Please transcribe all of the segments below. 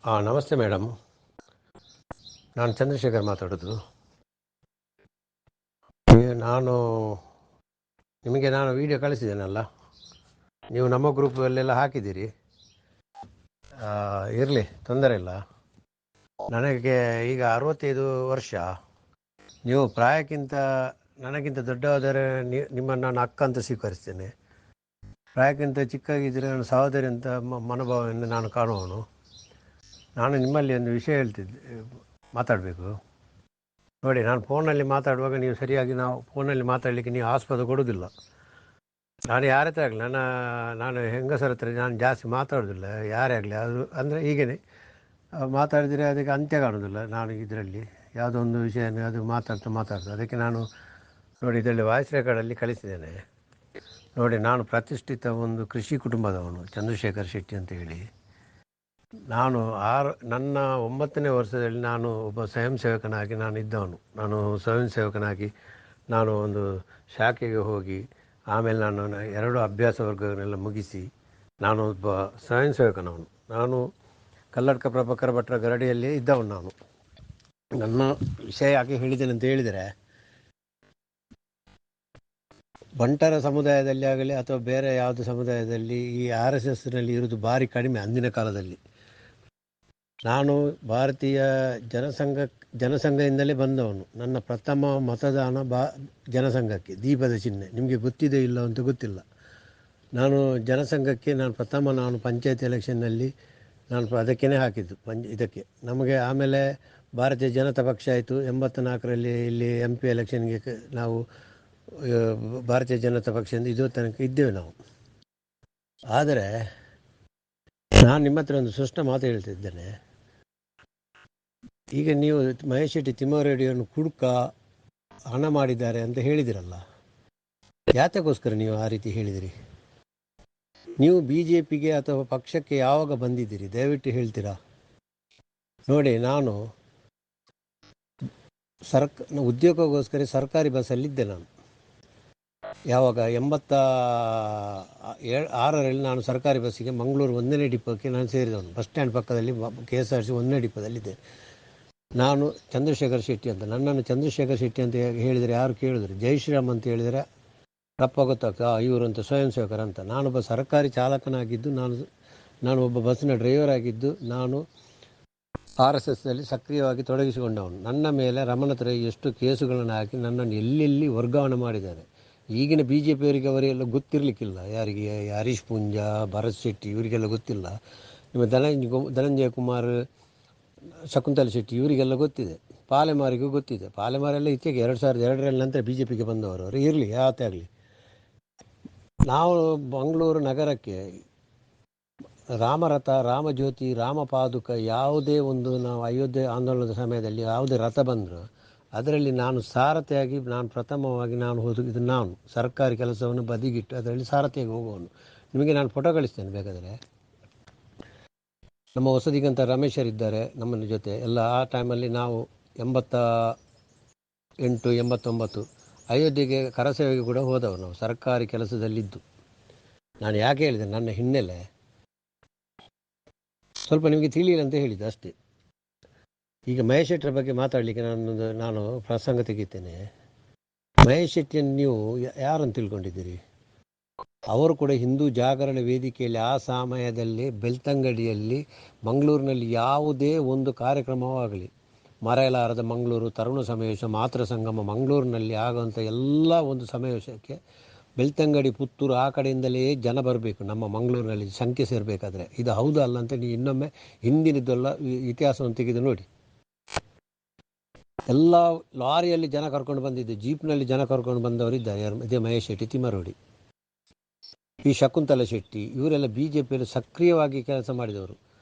ನಮಸ್ತೆ ಮೇಡಮ್. ನಾನು ಚಂದ್ರಶೇಖರ್ ಮಾತಾಡೋದು. ನಾನು ನಿಮಗೆ ವಿಡಿಯೋ ಕಳಿಸಿದ್ದೇನಲ್ಲ, ನೀವು ನಮ್ಮ ಗ್ರೂಪಲ್ಲೆಲ್ಲ ಹಾಕಿದ್ದೀರಿ. ಇರಲಿ, ತೊಂದರೆ ಇಲ್ಲ. ನನಗೆ ಈಗ 65 ವರ್ಷ. ನೀವು ಪ್ರಾಯಕ್ಕಿಂತ ನನಗಿಂತ ದೊಡ್ಡವಾದರೆ ನಿಮ್ಮನ್ನು ನಾನು ಅಕ್ಕ ಅಂತ ಸ್ವೀಕರಿಸ್ತೇನೆ. ಪ್ರಾಯಕ್ಕಿಂತ ಚಿಕ್ಕಾಗಿದ್ದರೆ ನಾನು ಸಹೋದರಿ ಅಂತ ಮನೋಭಾವದಿಂದ ನಾನು ಕಾಣುವವನು. ನಾನು ನಿಮ್ಮಲ್ಲಿ ಒಂದು ವಿಷಯ ಮಾತಾಡಬೇಕು. ನೋಡಿ, ನಾನು ಫೋನಲ್ಲಿ ಮಾತಾಡುವಾಗ ನೀವು ಸರಿಯಾಗಿ ಫೋನಲ್ಲಿ ಮಾತಾಡಲಿಕ್ಕೆ ನೀವು ಆಸ್ಪದ ಕೊಡೋದಿಲ್ಲ. ನಾನು ಯಾರ ಹತ್ರ ಆಗಲಿ, ನಾನು ಹೆಂಗಸರ ಹತ್ರ ನಾನು ಜಾಸ್ತಿ ಮಾತಾಡೋದಿಲ್ಲ. ಯಾರೇ ಆಗಲಿ, ಅದು ಅಂದರೆ ಹೀಗೇ ಮಾತಾಡಿದರೆ ಅದಕ್ಕೆ ಅಂತ್ಯ ಕಾಣೋದಿಲ್ಲ. ನಾನು ಇದರಲ್ಲಿ ಯಾವುದೋ ಒಂದು ವಿಷಯ ಅದು ಮಾತಾಡ್ತಾ ಅದಕ್ಕೆ ನಾನು ನೋಡಿ ಇದರಲ್ಲಿ ವಾಯ್ಸ್ ರೆಕಾರ್ಡಲ್ಲಿ ಕಳಿಸಿದ್ದೇನೆ. ನೋಡಿ, ನಾನು ಪ್ರತಿಷ್ಠಿತ ಒಂದು ಕೃಷಿ ಕುಟುಂಬದವನು, ಚಂದ್ರಶೇಖರ್ ಶೆಟ್ಟಿ ಅಂತ ಹೇಳಿ. ನಾನು ನನ್ನ 9ನೇ ವರ್ಷದಲ್ಲಿ ನಾನು ಒಬ್ಬ ಸ್ವಯಂ ಸೇವಕನಾಗಿ ನಾನು ಸ್ವಯಂ ಸೇವಕನಾಗಿ ನಾನು ಒಂದು ಶಾಖೆಗೆ ಹೋಗಿ ಆಮೇಲೆ ನಾನು 2 ಅಭ್ಯಾಸ ವರ್ಗಗಳನ್ನೆಲ್ಲ ಮುಗಿಸಿ ನಾನು ಒಬ್ಬ ಸ್ವಯಂ ಸೇವಕನವನು. ನಾನು ಕಲ್ಲಡ್ಕ ಪ್ರಭಾಕರ ಭಟ್ರ ಗರಡಿಯಲ್ಲಿ ಇದ್ದವನು. ನಾನು ನನ್ನ ವಿಷಯ ಯಾಕೆ ಹೇಳಿದ್ದೇನೆ ಅಂತ ಹೇಳಿದರೆ, ಬಂಟರ ಸಮುದಾಯದಲ್ಲಿ ಆಗಲಿ ಅಥವಾ ಬೇರೆ ಯಾವುದೇ ಸಮುದಾಯದಲ್ಲಿ ಈ RSSನಲ್ಲಿ ಇರೋದು ಭಾರಿ ಕಡಿಮೆ ಅಂದಿನ ಕಾಲದಲ್ಲಿ. ನಾನು ಭಾರತೀಯ ಜನಸಂಘದಿಂದಲೇ ಬಂದವನು. ನನ್ನ ಪ್ರಥಮ ಮತದಾನ ಜನಸಂಘಕ್ಕೆ, ದೀಪದ ಚಿಹ್ನೆ. ನಿಮಗೆ ಗೊತ್ತಿದೆ ಇಲ್ಲ ಅಂತ ಗೊತ್ತಿಲ್ಲ. ನಾನು ಜನಸಂಘಕ್ಕೆ ನಾನು ಪಂಚಾಯತ್ ಎಲೆಕ್ಷನ್ನಲ್ಲಿ ನಾನು ಅದಕ್ಕೇ ಹಾಕಿದ್ದು, ಇದಕ್ಕೆ. ನಮಗೆ ಆಮೇಲೆ ಭಾರತೀಯ ಜನತಾ ಪಕ್ಷ ಆಯಿತು. 84ರಲ್ಲಿ ಇಲ್ಲಿ MP ಎಲೆಕ್ಷನ್ಗೆ ನಾವು ಭಾರತೀಯ ಜನತಾ ಪಕ್ಷದಿಂದ ಇದು ತನಕ ಇದ್ದೇವೆ ನಾವು. ಆದರೆ ನಾನು ನಿಮ್ಮ ಹತ್ರ ಒಂದು ಸ್ಪಷ್ಟ ಮಾತು ಹೇಳ್ತಿದ್ದೇನೆ. ಈಗ ನೀವು ಮಹೇಶ್ ಶೆಟ್ಟಿ ತಿಮ್ಮಾರೆಡ್ಡಿಯನ್ನು ಕುಡುಕ ಹಣ ಮಾಡಿದ್ದಾರೆ ಅಂತ ಹೇಳಿದಿರಲ್ಲ, ಯಾತಕ್ಕೋಸ್ಕರ ನೀವು ಆ ರೀತಿ ಹೇಳಿದಿರಿ? ನೀವು BJPಗೆ ಅಥವಾ ಪಕ್ಷಕ್ಕೆ ಯಾವಾಗ ಬಂದಿದ್ದೀರಿ ದಯವಿಟ್ಟು ಹೇಳ್ತೀರಾ? ನೋಡಿ, ನಾನು ಉದ್ಯೋಗಕ್ಕೋಸ್ಕರ ಸರ್ಕಾರಿ ಬಸ್ಸಲ್ಲಿದ್ದೆ. ನಾನು ಯಾವಾಗ 86ರಲ್ಲಿ ನಾನು ಸರ್ಕಾರಿ ಬಸ್ಸಿಗೆ ಮಂಗಳೂರು 1ನೇ ಡಿಪೋಕ್ಕೆ ನಾನು ಸೇರಿದವನು. ಬಸ್ ಸ್ಟ್ಯಾಂಡ್ ಪಕ್ಕದಲ್ಲಿ KSRTC 1ನೇ ಡಿಪೋದಲ್ಲಿದ್ದೆ. ನಾನು ಚಂದ್ರಶೇಖರ್ ಶೆಟ್ಟಿ ಅಂತ. ನನ್ನನ್ನು ಚಂದ್ರಶೇಖರ್ ಶೆಟ್ಟಿ ಅಂತ ಹೇಳಿದರೆ ಯಾರು ಕೇಳಿದ್ರು, ಜೈಶ್ರೀರಾಮ್ ಅಂತ ಹೇಳಿದರೆ ತಪ್ಪ ಗೊತ್ತಾಗ್ತದೆ, ಇವರು ಅಂತ ಸ್ವಯಂ ಸೇವಕರಂತ. ನಾನೊಬ್ಬ ಸರ್ಕಾರಿ ಚಾಲಕನಾಗಿದ್ದು, ನಾನು ಒಬ್ಬ ಬಸ್ಸಿನ ಡ್ರೈವರ್ ಆಗಿದ್ದು, ನಾನು RSSನಲ್ಲಿ ಸಕ್ರಿಯವಾಗಿ ತೊಡಗಿಸಿಕೊಂಡವನು. ನನ್ನ ಮೇಲೆ ರಮಣತ್ರ ಎಷ್ಟು ಕೇಸುಗಳನ್ನು ಹಾಕಿ ನನ್ನನ್ನು ಎಲ್ಲೆಲ್ಲಿ ವರ್ಗಾವಣೆ ಮಾಡಿದ್ದಾರೆ. ಈಗಿನ BJPಯವರಿಗೆ ಅವರಿಗೆಲ್ಲ ಗೊತ್ತಿರಲಿಕ್ಕಿಲ್ಲ. ಯಾರಿಗೆ? ಹರೀಶ್ ಪೂಂಜಾ, ಭರತ್ ಶೆಟ್ಟಿ ಇವರಿಗೆಲ್ಲ ಗೊತ್ತಿಲ್ಲ. ನಿಮ್ಮ ಧನಂಜಯ ಕುಮಾರ್, ಶಕುಂತಲ ಶೆಟ್ಟಿ ಇವರಿಗೆಲ್ಲ ಗೊತ್ತಿದೆ. ಪಾಲೆಮಾರಿಗೂ ಗೊತ್ತಿದೆ. ಪಾಲೆಮಾರೆಲ್ಲ ಇತ್ತೀಚೆಗೆ 2002ರಲ್ಲಿ ನಂತರ BJPಗೆ ಬಂದವರು. ಅವರು ಇರಲಿ, ಯಾವತ್ತೇ ಆಗಲಿ. ನಾವು ಮಂಗಳೂರು ನಗರಕ್ಕೆ ರಾಮರಥ, ರಾಮಜ್ಯೋತಿ, ರಾಮಪಾದುಕ ಯಾವುದೇ ಒಂದು ನಾವು ಅಯೋಧ್ಯೆ ಆಂದೋಲನದ ಸಮಯದಲ್ಲಿ ಯಾವುದೇ ರಥ ಬಂದರೂ ಅದರಲ್ಲಿ ನಾನು ಸಾರಥಿಯಾಗಿ ಪ್ರಥಮವಾಗಿ ಹೋಗಿದ್ದು. ನಾನು ಸರ್ಕಾರಿ ಕೆಲಸವನ್ನು ಬದಿಗಿಟ್ಟು ಅದರಲ್ಲಿ ಸಾರಥಿಯಾಗಿ ಹೋಗುವವನು. ನಿಮಗೆ ನಾನು ಫೋಟೋ ಕಳಿಸ್ತೇನೆ ಬೇಕಾದರೆ. ನಮ್ಮ ಹೊಸದಿಗಂತ ರಮೇಶರಿದ್ದಾರೆ ನಮ್ಮನ ಜೊತೆ ಎಲ್ಲ. ಆ ಟೈಮಲ್ಲಿ ನಾವು 88, 89 ಅಯೋಧ್ಯೆಗೆ ಕರಸೇವೆಗೆ ಕೂಡ ಹೋದವರು. ನಾವು ಸರ್ಕಾರಿ ಕೆಲಸದಲ್ಲಿದ್ದು. ನಾನು ಯಾಕೆ ಹೇಳಿದೆ, ನನ್ನ ಹಿನ್ನೆಲೆ ಸ್ವಲ್ಪ ನಿಮಗೆ ತಿಳಿಯಿಲ್ಲ ಅಂತ ಹೇಳಿದ್ದು ಅಷ್ಟೇ. ಈಗ ಮಹೇಶ್ ಶೆಟ್ಟರ ಬಗ್ಗೆ ಮಾತಾಡಲಿಕ್ಕೆ ನಾನು ಪ್ರಸಂಗ ತೆಗಿತೇನೆ. ಮಹೇಶ್ ಶೆಟ್ಟಿಯನ್ನು ನೀವು ಯಾರನ್ನು ತಿಳ್ಕೊಂಡಿದ್ದೀರಿ? ಅವರು ಕೂಡ ಹಿಂದೂ ಜಾಗರಣ ವೇದಿಕೆಯಲ್ಲಿ ಆ ಸಮಯದಲ್ಲಿ ಬೆಳ್ತಂಗಡಿಯಲ್ಲಿ ಮಂಗಳೂರಿನಲ್ಲಿ ಯಾವುದೇ ಒಂದು ಕಾರ್ಯಕ್ರಮವಾಗಲಿ, ಮರೆಯಲಾರದ ಮಂಗಳೂರು ತರುಣ ಸಮಾವೇಶ, ಮಾತೃ ಸಂಗಮ, ಮಂಗಳೂರಿನಲ್ಲಿ ಆಗುವಂಥ ಎಲ್ಲ ಒಂದು ಸಮಾವೇಶಕ್ಕೆ ಬೆಳ್ತಂಗಡಿ, ಪುತ್ತೂರು ಆ ಕಡೆಯಿಂದಲೇ ಜನ ಬರಬೇಕು ನಮ್ಮ ಮಂಗಳೂರಿನಲ್ಲಿ ಸಂಖ್ಯೆ ಸೇರಬೇಕಾದ್ರೆ. ಇದು ಹೌದಾ ಅಲ್ಲ ಅಂತ ನೀವು ಇನ್ನೊಮ್ಮೆ ಹಿಂದಿನದ್ದೆಲ್ಲ ಇತಿಹಾಸವನ್ನು ತೆಗೆದು ನೋಡಿ. ಎಲ್ಲ ಲಾರಿಯಲ್ಲಿ ಜನ ಕರ್ಕೊಂಡು ಬಂದಿದ್ದು, ಜೀಪ್ನಲ್ಲಿ ಜನ ಕರ್ಕೊಂಡು ಬಂದವರು ಇದ್ದಾರೆ. ಇದೇ ಮಹೇಶ್ ಶೆಟ್ಟಿ, ತಿಮ್ಮರೋಡಿ, ಈ ಶಕುಂತಲ ಶೆಟ್ಟಿ ಇವರೆಲ್ಲ BJPಯಲ್ಲಿ ಸಕ್ರಿಯವಾಗಿ ಕೆಲಸ ಮಾಡಿದವರು.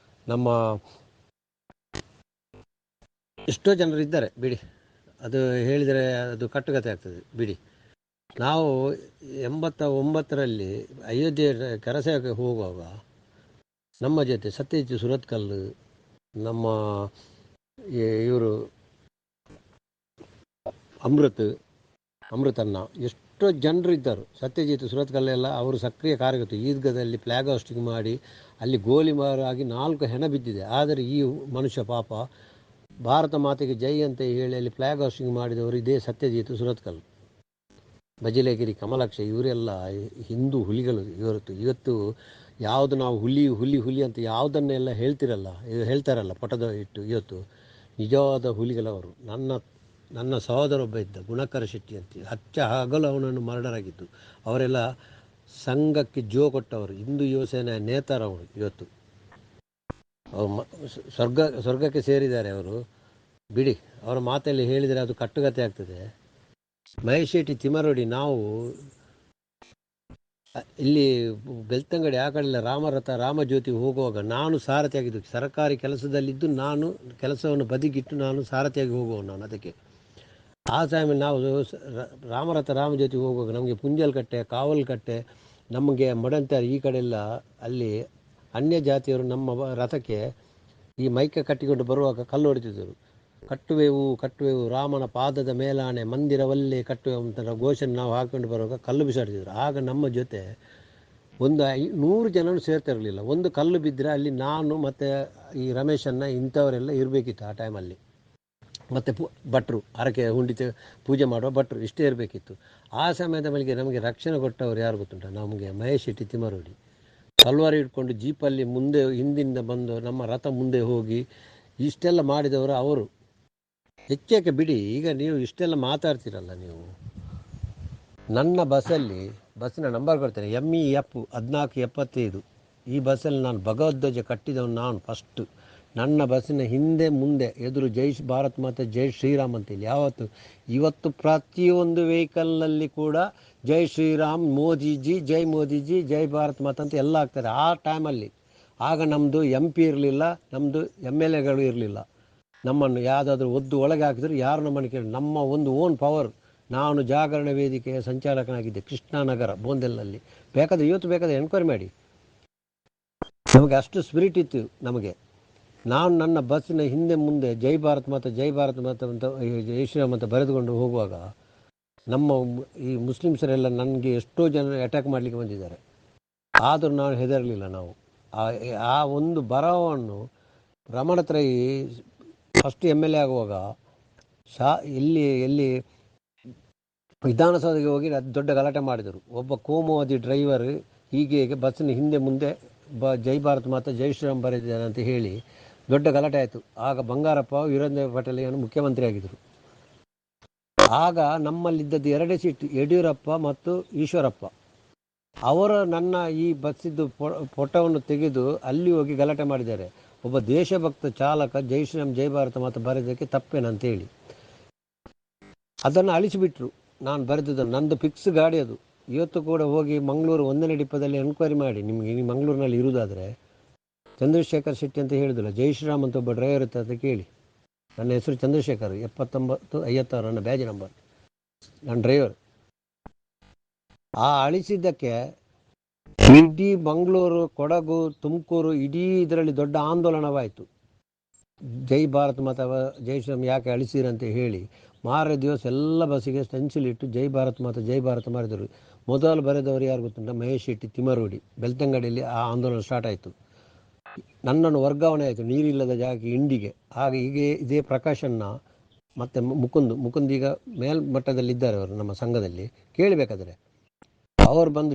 ನಮ್ಮ ಎಷ್ಟೋ ಜನರು ಇದ್ದಾರೆ ಬಿಡಿ, ಅದು ಹೇಳಿದರೆ ಅದು ಕಟ್ಟುಕತೆ ಆಗ್ತದೆ ಬಿಡಿ. ನಾವು 89ರಲ್ಲಿ ಅಯೋಧ್ಯೆ ಕರಸೇವೆಗೆ ಹೋಗುವಾಗ ನಮ್ಮ ಜೊತೆ ಸತ್ಯಜಿತ್ ಸುರತ್ಕಲ್, ನಮ್ಮ ಇವರು ಅಮೃತಣ್ಣ, ಎಷ್ಟೋ ಜನರು ಇದ್ದರು. ಸತ್ಯಜಿತ್ ಸುರತ್ಕಲ್ ಎಲ್ಲ ಅವರು ಸಕ್ರಿಯ ಕಾರ್ಯಕರ್ತರು. ಈದ್ಗದಲ್ಲಿ ಫ್ಲಾಗ್ ಹಾಸ್ಟಿಂಗ್ ಮಾಡಿ ಅಲ್ಲಿ ಗೋಲಿಮಾರಾಗಿ 4 ಹೆಣ ಬಿದ್ದಿದೆ. ಆದರೆ ಈ ಮನುಷ್ಯ ಪಾಪ ಭಾರತ ಮಾತೆಗೆ ಜೈ ಅಂತ ಹೇಳಿ ಅಲ್ಲಿ ಫ್ಲ್ಯಾಗ್ ಹಾಸ್ಟಿಂಗ್ ಮಾಡಿದವರು ಇದೇ ಸತ್ಯಜಿತ್ ಸುರತ್ಕಲ್, ಬಜಿಲೇಗಿರಿ, ಕಮಲಾಕ್ಷ, ಇವರೆಲ್ಲ ಹಿಂದೂ ಹುಲಿಗಳು. ಇವತ್ತು ಯಾವುದು ನಾವು ಹುಲಿ ಹುಲಿ ಹುಲಿ ಅಂತ ಯಾವುದನ್ನೆಲ್ಲ ಹೇಳ್ತಾರಲ್ಲ ಪಟದ ಇಟ್ಟು, ಇವತ್ತು ನಿಜವಾದ ಹುಲಿಗಳವರು. ನನ್ನ ಸಹೋದರ ಒಬ್ಬ ಇದ್ದ, ಗುಣಕರ ಶೆಟ್ಟಿ ಅಂತ, ಹಚ್ಚ ಹಗಲು ಅವನನ್ನು ಮರ್ಡರ್ ಆಗಿದ್ದು. ಅವರೆಲ್ಲ ಸಂಘಕ್ಕೆ ಜೋ ಕೊಟ್ಟವರು, ಹಿಂದೂ ಯುವಸೇನೆ ನೇತಾರವರು. ಇವತ್ತು ಅವರು ಸ್ವರ್ಗಕ್ಕೆ ಸೇರಿದ್ದಾರೆ ಅವರು. ಬಿಡಿ, ಅವರ ಮಾತಲ್ಲಿ ಹೇಳಿದರೆ ಅದು ಕಟ್ಟುಕತೆ ಆಗ್ತದೆ. ಮಹೇಶ್ ಶೆಟ್ಟಿ ತಿಮರೋಡಿ, ನಾವು ಇಲ್ಲಿ ಬೆಳ್ತಂಗಡಿ ಆ ಕಡೆಲ್ಲ ರಾಮರಥ ರಾಮಜ್ಯೋತಿ ಹೋಗುವಾಗ ನಾನು ಸಾರಥಿಯಾಗಿದ್ದು, ಸರ್ಕಾರಿ ಕೆಲಸದಲ್ಲಿದ್ದು ನಾನು ಕೆಲಸವನ್ನು ಬದಿಗಿಟ್ಟು ನಾನು ಸಾರಥಿಯಾಗಿ ಹೋಗುವವನು ನಾನು. ಅದಕ್ಕೆ ಆ ಟೈಮಲ್ಲಿ ನಾವು ರಾಮರಥ ರಾಮಜ್ಯೋತಿ ಹೋಗುವಾಗ ನಮಗೆ ಪುಂಜಲ್ಕಟ್ಟೆ, ಕಾವಲ್ಕಟ್ಟೆ, ನಮಗೆ ಮಡಂತಾರೆ ಈ ಕಡೆಲ್ಲ ಅಲ್ಲಿ ಅನ್ಯ ಜಾತಿಯವರು ನಮ್ಮ ರಥಕ್ಕೆ ಈ ಮೈಕ ಕಟ್ಟಿಕೊಂಡು ಬರುವಾಗ ಕಲ್ಲು ಹೊಡೆದಿದ್ದರು. ಕಟ್ಟುವೆವು ರಾಮನ ಪಾದದ ಮೇಲಾಣೆ, ಮಂದಿರವಲ್ಲೇ ಕಟ್ಟುವೆವು ಅಂತ ಘೋಷಣೆ ನಾವು ಹಾಕೊಂಡು ಬರುವಾಗ ಕಲ್ಲು ಬಿಸಾಡ್ತಿದ್ರು. ಆಗ ನಮ್ಮ ಜೊತೆ ಒಂದು 100 ಜನನು ಸೇರ್ತಿರಲಿಲ್ಲ. ಒಂದು ಕಲ್ಲು ಬಿದ್ದರೆ ಅಲ್ಲಿ ನಾನು ಮತ್ತು ಈ ರಮೇಶನ್ನ ಇಂಥವರೆಲ್ಲ ಇರಬೇಕಿತ್ತು ಆ ಟೈಮಲ್ಲಿ. ಮತ್ತು ಭಟ್ರು, ಹರಕೆ ಹುಂಡಿ ಪೂಜೆ ಮಾಡುವ ಭಟ್ರು, ಇಷ್ಟೇ ಇರಬೇಕಿತ್ತು. ಆ ಸಮಯದ ಮೇಲೆ ನಮಗೆ ರಕ್ಷಣೆ ಕೊಟ್ಟವರು ಯಾರು ಗೊತ್ತುಂಟ? ನಮಗೆ ಮಹೇಶ್ ಶೆಟ್ಟಿ ತಿಮರೋಡಿ. ತಲ್ವಾರ ಇಟ್ಕೊಂಡು ಜೀಪಲ್ಲಿ ಮುಂದೆ ಹಿಂದಿಂದ ಬಂದು ನಮ್ಮ ರಥ ಮುಂದೆ ಹೋಗಿ ಇಷ್ಟೆಲ್ಲ ಮಾಡಿದವರು ಅವರು. ಹೆಚ್ಚೇಕೆ ಬಿಡಿ, ಈಗ ನೀವು ಇಷ್ಟೆಲ್ಲ ಮಾತಾಡ್ತೀರಲ್ಲ ನೀವು. ನನ್ನ ಬಸ್ಸಿನ ನಂಬರ್ ಕೊಡ್ತೇನೆ, MEF 1475. ಈ ಬಸ್ಸಲ್ಲಿ ನಾನು ಭಗವಧ್ವಜ ಕಟ್ಟಿದವನು ನಾನು ಫಸ್ಟು. ನನ್ನ ಬಸ್ಸಿನ ಹಿಂದೆ ಮುಂದೆ ಎದುರು ಜೈ ಭಾರತ್ ಮಾತೆ ಜೈ ಶ್ರೀರಾಮ್ ಅಂತೇಳಿ ಇವತ್ತು ಪ್ರತಿಯೊಂದು ವೆಹಿಕಲ್ನಲ್ಲಿ ಕೂಡ ಜೈ ಶ್ರೀರಾಮ್, ಮೋದಿಜಿ, ಜೈ ಭಾರತ್ ಮಾತೆ ಅಂತ ಎಲ್ಲ ಆಗ್ತಾರೆ. ಆ ಟೈಮಲ್ಲಿ ಆಗ ನಮ್ಮದು MP ಇರಲಿಲ್ಲ, ನಮ್ಮದು MLAಗಳು ಇರಲಿಲ್ಲ. ನಮ್ಮನ್ನು ಯಾವುದಾದ್ರೂ ಒಳಗೆ ಹಾಕಿದ್ರು ಯಾರು ನಮ್ಮನ್ನು ಕೇಳಿ, ನಮ್ಮ ಒಂದು ಓನ್ ಪವರ್. ನಾನು ಜಾಗರಣ ವೇದಿಕೆಯ ಸಂಚಾಲಕನಾಗಿದ್ದೆ ಕೃಷ್ಣನಗರ ಬೋಂದೆಲ್ನಲ್ಲಿ. ಇವತ್ತು ಬೇಕಾದ್ರೆ ಎನ್ಕ್ವೈರಿ ಮಾಡಿ. ನಮಗೆ ಅಷ್ಟು ಸ್ಪಿರಿಟ್ ಇತ್ತು ನಮಗೆ. ನಾನು ನನ್ನ ಬಸ್ಸಿನ ಹಿಂದೆ ಮುಂದೆ ಜೈ ಭಾರತ್ ಮಾತೆ ಅಂತ ಜೈ ಶ್ರೀರಾಮ್ ಅಂತ ಬರೆದುಕೊಂಡು ಹೋಗುವಾಗ ನಮ್ಮ ಈ ಮುಸ್ಲಿಮ್ಸರೆಲ್ಲ ನನಗೆ ಎಷ್ಟೋ ಜನ ಅಟ್ಯಾಕ್ ಮಾಡಲಿಕ್ಕೆ ಬಂದಿದ್ದಾರೆ. ಆದರೂ ನಾನು ಹೆದರಲಿಲ್ಲ. ನಾವು ಆ ಒಂದು ಬರಹವನ್ನು ರಮಣತ್ರೈ ಫಸ್ಟ್ MLA ಆಗುವಾಗ ಎಲ್ಲಿ ವಿಧಾನಸೌಧಕ್ಕೆ ಹೋಗಿ ದೊಡ್ಡ ಗಲಾಟೆ ಮಾಡಿದರು. ಒಬ್ಬ ಕೋಮುವಾದಿ ಡ್ರೈವರ್ ಹೀಗೆ ಬಸ್ಸಿನ ಹಿಂದೆ ಮುಂದೆ ಜೈ ಭಾರತ್ ಮಾತೆ ಜೈ ಶ್ರೀರಾಮ್ ಬರೆದಿದ್ದಾನೆ ಅಂತ ಹೇಳಿ ದೊಡ್ಡ ಗಲಾಟೆ ಆಯಿತು. ಆಗ ಬಂಗಾರಪ್ಪ ವೀರೇಂದ್ರ ಪಟೇಲ್ ಮುಖ್ಯಮಂತ್ರಿ ಆಗಿದ್ದರು. ಆಗ ನಮ್ಮಲ್ಲಿದ್ದದ್ದು 2 ಸೀಟ್, ಯಡಿಯೂರಪ್ಪ ಮತ್ತು ಈಶ್ವರಪ್ಪ. ಅವರು ನನ್ನ ಈ ಬಸ್ಸಿದ್ದು ಫೋಟೋವನ್ನು ತೆಗೆದು ಅಲ್ಲಿ ಹೋಗಿ ಗಲಾಟೆ ಮಾಡಿದ್ದಾರೆ. ಒಬ್ಬ ದೇಶಭಕ್ತ ಚಾಲಕ ಜೈ ಶ್ರೀರಾಮ್ ಜೈ ಭಾರತ ಮಾತೆ ಬರೆದಕ್ಕೆ ತಪ್ಪೇನಂತೇಳಿ ಅದನ್ನು ಅಳಿಸಿಬಿಟ್ರು. ನಾನು ಬರೆದಿದ್ದನ್ನು, ನಂದು ಫಿಕ್ಸ್ ಗಾಡಿ ಅದು. ಇವತ್ತು ಕೂಡ ಹೋಗಿ ಮಂಗಳೂರು 1ನೇ ಡಿಪ್ಪದಲ್ಲಿ ಎನ್ಕ್ವೈರಿ ಮಾಡಿ. ನಿಮಗೆ ಈ ಮಂಗಳೂರಿನಲ್ಲಿ ಇರುವುದಾದರೆ ಚಂದ್ರಶೇಖರ್ ಶೆಟ್ಟಿ ಅಂತ ಹೇಳಿದಿಲ್ಲ, ಜೈ ಶ್ರೀರಾಮ್ ಅಂತ ಒಬ್ಬ ಡ್ರೈವರ್ ಇರ್ತಾರೆ ಅಂತ ಕೇಳಿ. ನನ್ನ ಹೆಸರು ಚಂದ್ರಶೇಖರ್, 7956 ನನ್ನ ಬ್ಯಾಜ್ ನಂಬರ್, ನನ್ನ ಡ್ರೈವರ್. ಆ ಅಳಿಸಿದ್ದಕ್ಕೆ ಇಡೀ ಮಂಗಳೂರು, ಕೊಡಗು, ತುಮಕೂರು, ಇಡೀ ಇದರಲ್ಲಿ ದೊಡ್ಡ ಆಂದೋಲನವಾಯಿತು. ಜೈ ಭಾರತ್ ಮಾತೆ ಜೈ ಶ್ರೀರಾಮ್ ಯಾಕೆ ಅಳಿಸಿರಂತ ಹೇಳಿ ಮಾರನೇ ದಿವಸ ಎಲ್ಲ ಬಸ್ಸಿಗೆ ಸ್ಟೆನ್ಸಿಲಿಟ್ಟು ಜೈ ಭಾರತ್ ಮಾತೆ ಜೈ ಭಾರತ ಮಾಡಿದರು. ಮೊದಲು ಬರೆದವರು ಯಾರು ಗೊತ್ತುಂಟ? ಮಹೇಶ್ ಶೆಟ್ಟಿ ತಿಮರೋಡಿ. ಬೆಳ್ತಂಗಡಿಯಲ್ಲಿ ಆ ಆಂದೋಲನ ಸ್ಟಾರ್ಟ್ ಆಯಿತು. ನನ್ನನ್ನು ವರ್ಗಾವಣೆ ಆಯಿತು ನೀರಿಲ್ಲದ ಜಾಗಕ್ಕೆ, ಇಂಡಿಗೆ. ಆಗ ಇದೇ ಪ್ರಕಾಶನ್ನ ಮತ್ತು ಮುಕುಂದ್ ಈಗ ಮೇಲ್ಮಟ್ಟದಲ್ಲಿದ್ದಾರೆ ಅವರು ನಮ್ಮ ಸಂಘದಲ್ಲಿ. ಕೇಳಬೇಕಾದ್ರೆ ಅವರು ಬಂದು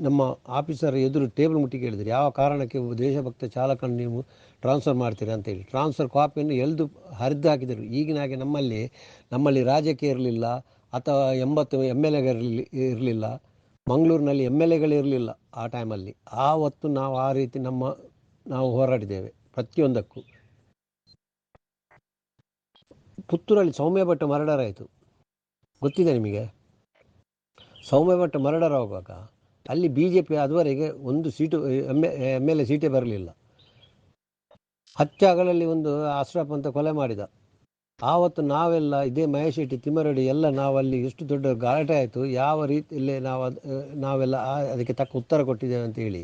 ನಮ್ಮ ಆಫೀಸರ್ ಎದುರು ಟೇಬಲ್ ಮುಟ್ಟಿ ಕೇಳಿದರು, ಯಾವ ಕಾರಣಕ್ಕೆ ದೇಶಭಕ್ತ ಚಾಲಕನ ನೀವು ಟ್ರಾನ್ಸ್ಫರ್ ಮಾಡ್ತೀರಾ ಅಂತೇಳಿ. ಟ್ರಾನ್ಸ್ಫರ್ ಕಾಪಿಯನ್ನು ಎಳೆದು ಹರಿದು ಹಾಕಿದರು. ಈಗಿನ ಹಾಗೆ ನಮ್ಮಲ್ಲಿ ರಾಜಕೀಯ ಇರಲಿಲ್ಲ, ಅಥವಾ 80 MLAಗಳಿರಲಿಲ್ಲ. ಮಂಗಳೂರಿನಲ್ಲಿ MLAಗಳಿರಲಿಲ್ಲ ಆ ಟೈಮಲ್ಲಿ. ಆವತ್ತು ನಾವು ಆ ರೀತಿ ನಾವು ಹೋರಾಡಿದ್ದೇವೆ ಪ್ರತಿಯೊಂದಕ್ಕೂ. ಪುತ್ತೂರಲ್ಲಿ ಸೌಮ್ಯ ಭಟ್ ಮರ್ಡರ್ ಆಯಿತು, ಗೊತ್ತಿದೆ ನಿಮಗೆ? ಸೌಮ್ಯ ಭಟ್ ಮರ್ಡರ್ ಆಗುವಾಗ ಅಲ್ಲಿ BJP ಅದುವರೆಗೆ ಒಂದು ಸೀಟು MLA ಸೀಟೇ ಬರಲಿಲ್ಲ. ಹಚ್ಚಾಗಳಲ್ಲಿ ಒಂದು ಅಶ್ರಫ್ ಅಂತ ಕೊಲೆ ಮಾಡಿದ. ಆವತ್ತು ನಾವೆಲ್ಲ ಇದೇ ಮಹೇಶ್ ಶೆಟ್ಟಿ ತಿಮರೋಡಿ ಎಲ್ಲ ನಾವಲ್ಲಿ ಎಷ್ಟು ದೊಡ್ಡ ಗಲಾಟೆ ಆಯಿತು. ಯಾವ ರೀತಿಯಲ್ಲೇ ನಾವೆಲ್ಲ ಅದಕ್ಕೆ ತಕ್ಕ ಉತ್ತರ ಕೊಟ್ಟಿದ್ದೇವೆ ಅಂತೇಳಿ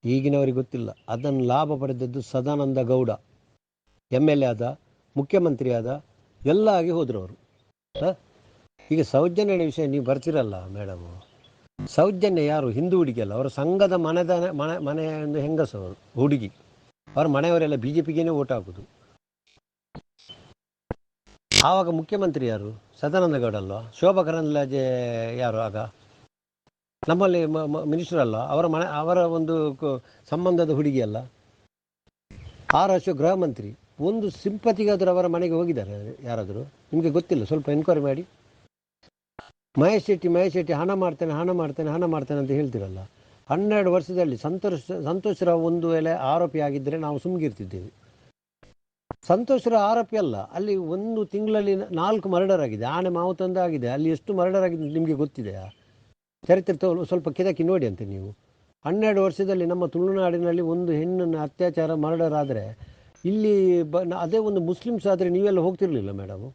ಈಗಿನವರಿಗೆ ಗೊತ್ತಿಲ್ಲ. ಅದನ್ನು ಲಾಭ ಪಡೆದದ್ದು ಸದಾನಂದ ಗೌಡ, MLA ಆದ, ಮುಖ್ಯಮಂತ್ರಿ ಆದ, ಎಲ್ಲ ಆಗಿ ಹೋದರು ಅವರು. ಈಗ ಸೌಜನ್ಯ ವಿಷಯ ನೀವು ಬರ್ತಿರಲ್ಲ ಮೇಡಮು, ಸೌಜನ್ಯ ಯಾರು? ಹಿಂದೂ ಹುಡುಗಿ ಅಲ್ಲ, ಅವರ ಸಂಘದ ಮನೆಯ ಒಂದು ಹೆಂಗಸು ಅವರು, ಹುಡುಗಿ. ಅವ್ರ ಮನೆಯವರೆಲ್ಲ ಬಿ ಜೆ ಪಿಗೇನೆ ಓಟ್ ಹಾಕೋದು. ಆವಾಗ ಮುಖ್ಯಮಂತ್ರಿ ಯಾರು? ಸದಾನಂದ ಗೌಡ ಅಲ್ವಾ? ಶೋಭಾ ಕರಂದ್ಲಾಜೆ ಯಾರು ಆಗ ನಮ್ಮಲ್ಲಿ ಮಿನಿಸ್ಟರ್ ಅಲ್ಲ? ಅವರ ಒಂದು ಸಂಬಂಧದ ಹುಡುಗಿ ಅಲ್ಲ? 6 ವರ್ಷ ಗೃಹ ಮಂತ್ರಿ. ಒಂದು ಸಿಂಪತಿಗಾದರೂ ಅವರ ಮನೆಗೆ ಹೋಗಿದ್ದಾರೆ ಯಾರಾದರೂ? ನಿಮಗೆ ಗೊತ್ತಿಲ್ಲ? ಸ್ವಲ್ಪ ಎನ್ಕ್ವೈರಿ ಮಾಡಿ. ಮಹೇಶ್ ಶೆಟ್ಟಿ ಹಣ ಮಾಡ್ತೇನೆ ಅಂತ ಹೇಳ್ತಿರಲ್ಲ. 12 ವರ್ಷದಲ್ಲಿ ಸಂತೋಷ್ ರಾವ್ ಒಂದು ವೇಳೆ ಆರೋಪಿ ಆಗಿದ್ದರೆ ನಾವು ಸುಮ್ಗಿರ್ತಿದ್ದೇವೆ. ಸಂತೋಷ್ ರಾವ್ ಆರೋಪಿ ಅಲ್ಲ. ಅಲ್ಲಿ ಒಂದು ತಿಂಗಳಲ್ಲಿ 4 ಮರ್ಡರ್ ಆಗಿದೆ. ಆನೆ ಮಾವುತಂದು ಆಗಿದೆ. ಅಲ್ಲಿ ಎಷ್ಟು ಮರ್ಡರ್ ಆಗಿದೆ ನಿಮಗೆ ಗೊತ್ತಿದೆಯಾ? ಚರಿತ್ರೆ ಸ್ವಲ್ಪ ಕೆದಕಿ ನೋಡಿ ಅಂತೆ ನೀವು. 12 ವರ್ಷದಲ್ಲಿ ನಮ್ಮ ತುಳುನಾಡಿನಲ್ಲಿ ಒಂದು ಹೆಣ್ಣನ್ನು ಅತ್ಯಾಚಾರ ಮರ್ಡರ್ ಆದರೆ, ಇಲ್ಲಿ ಅದೇ ಒಂದು ಮುಸ್ಲಿಮ್ಸ್ ಆದರೆ ನೀವೆಲ್ಲ ಹೋಗ್ತಿರ್ಲಿಲ್ಲ ಮೇಡಮ್?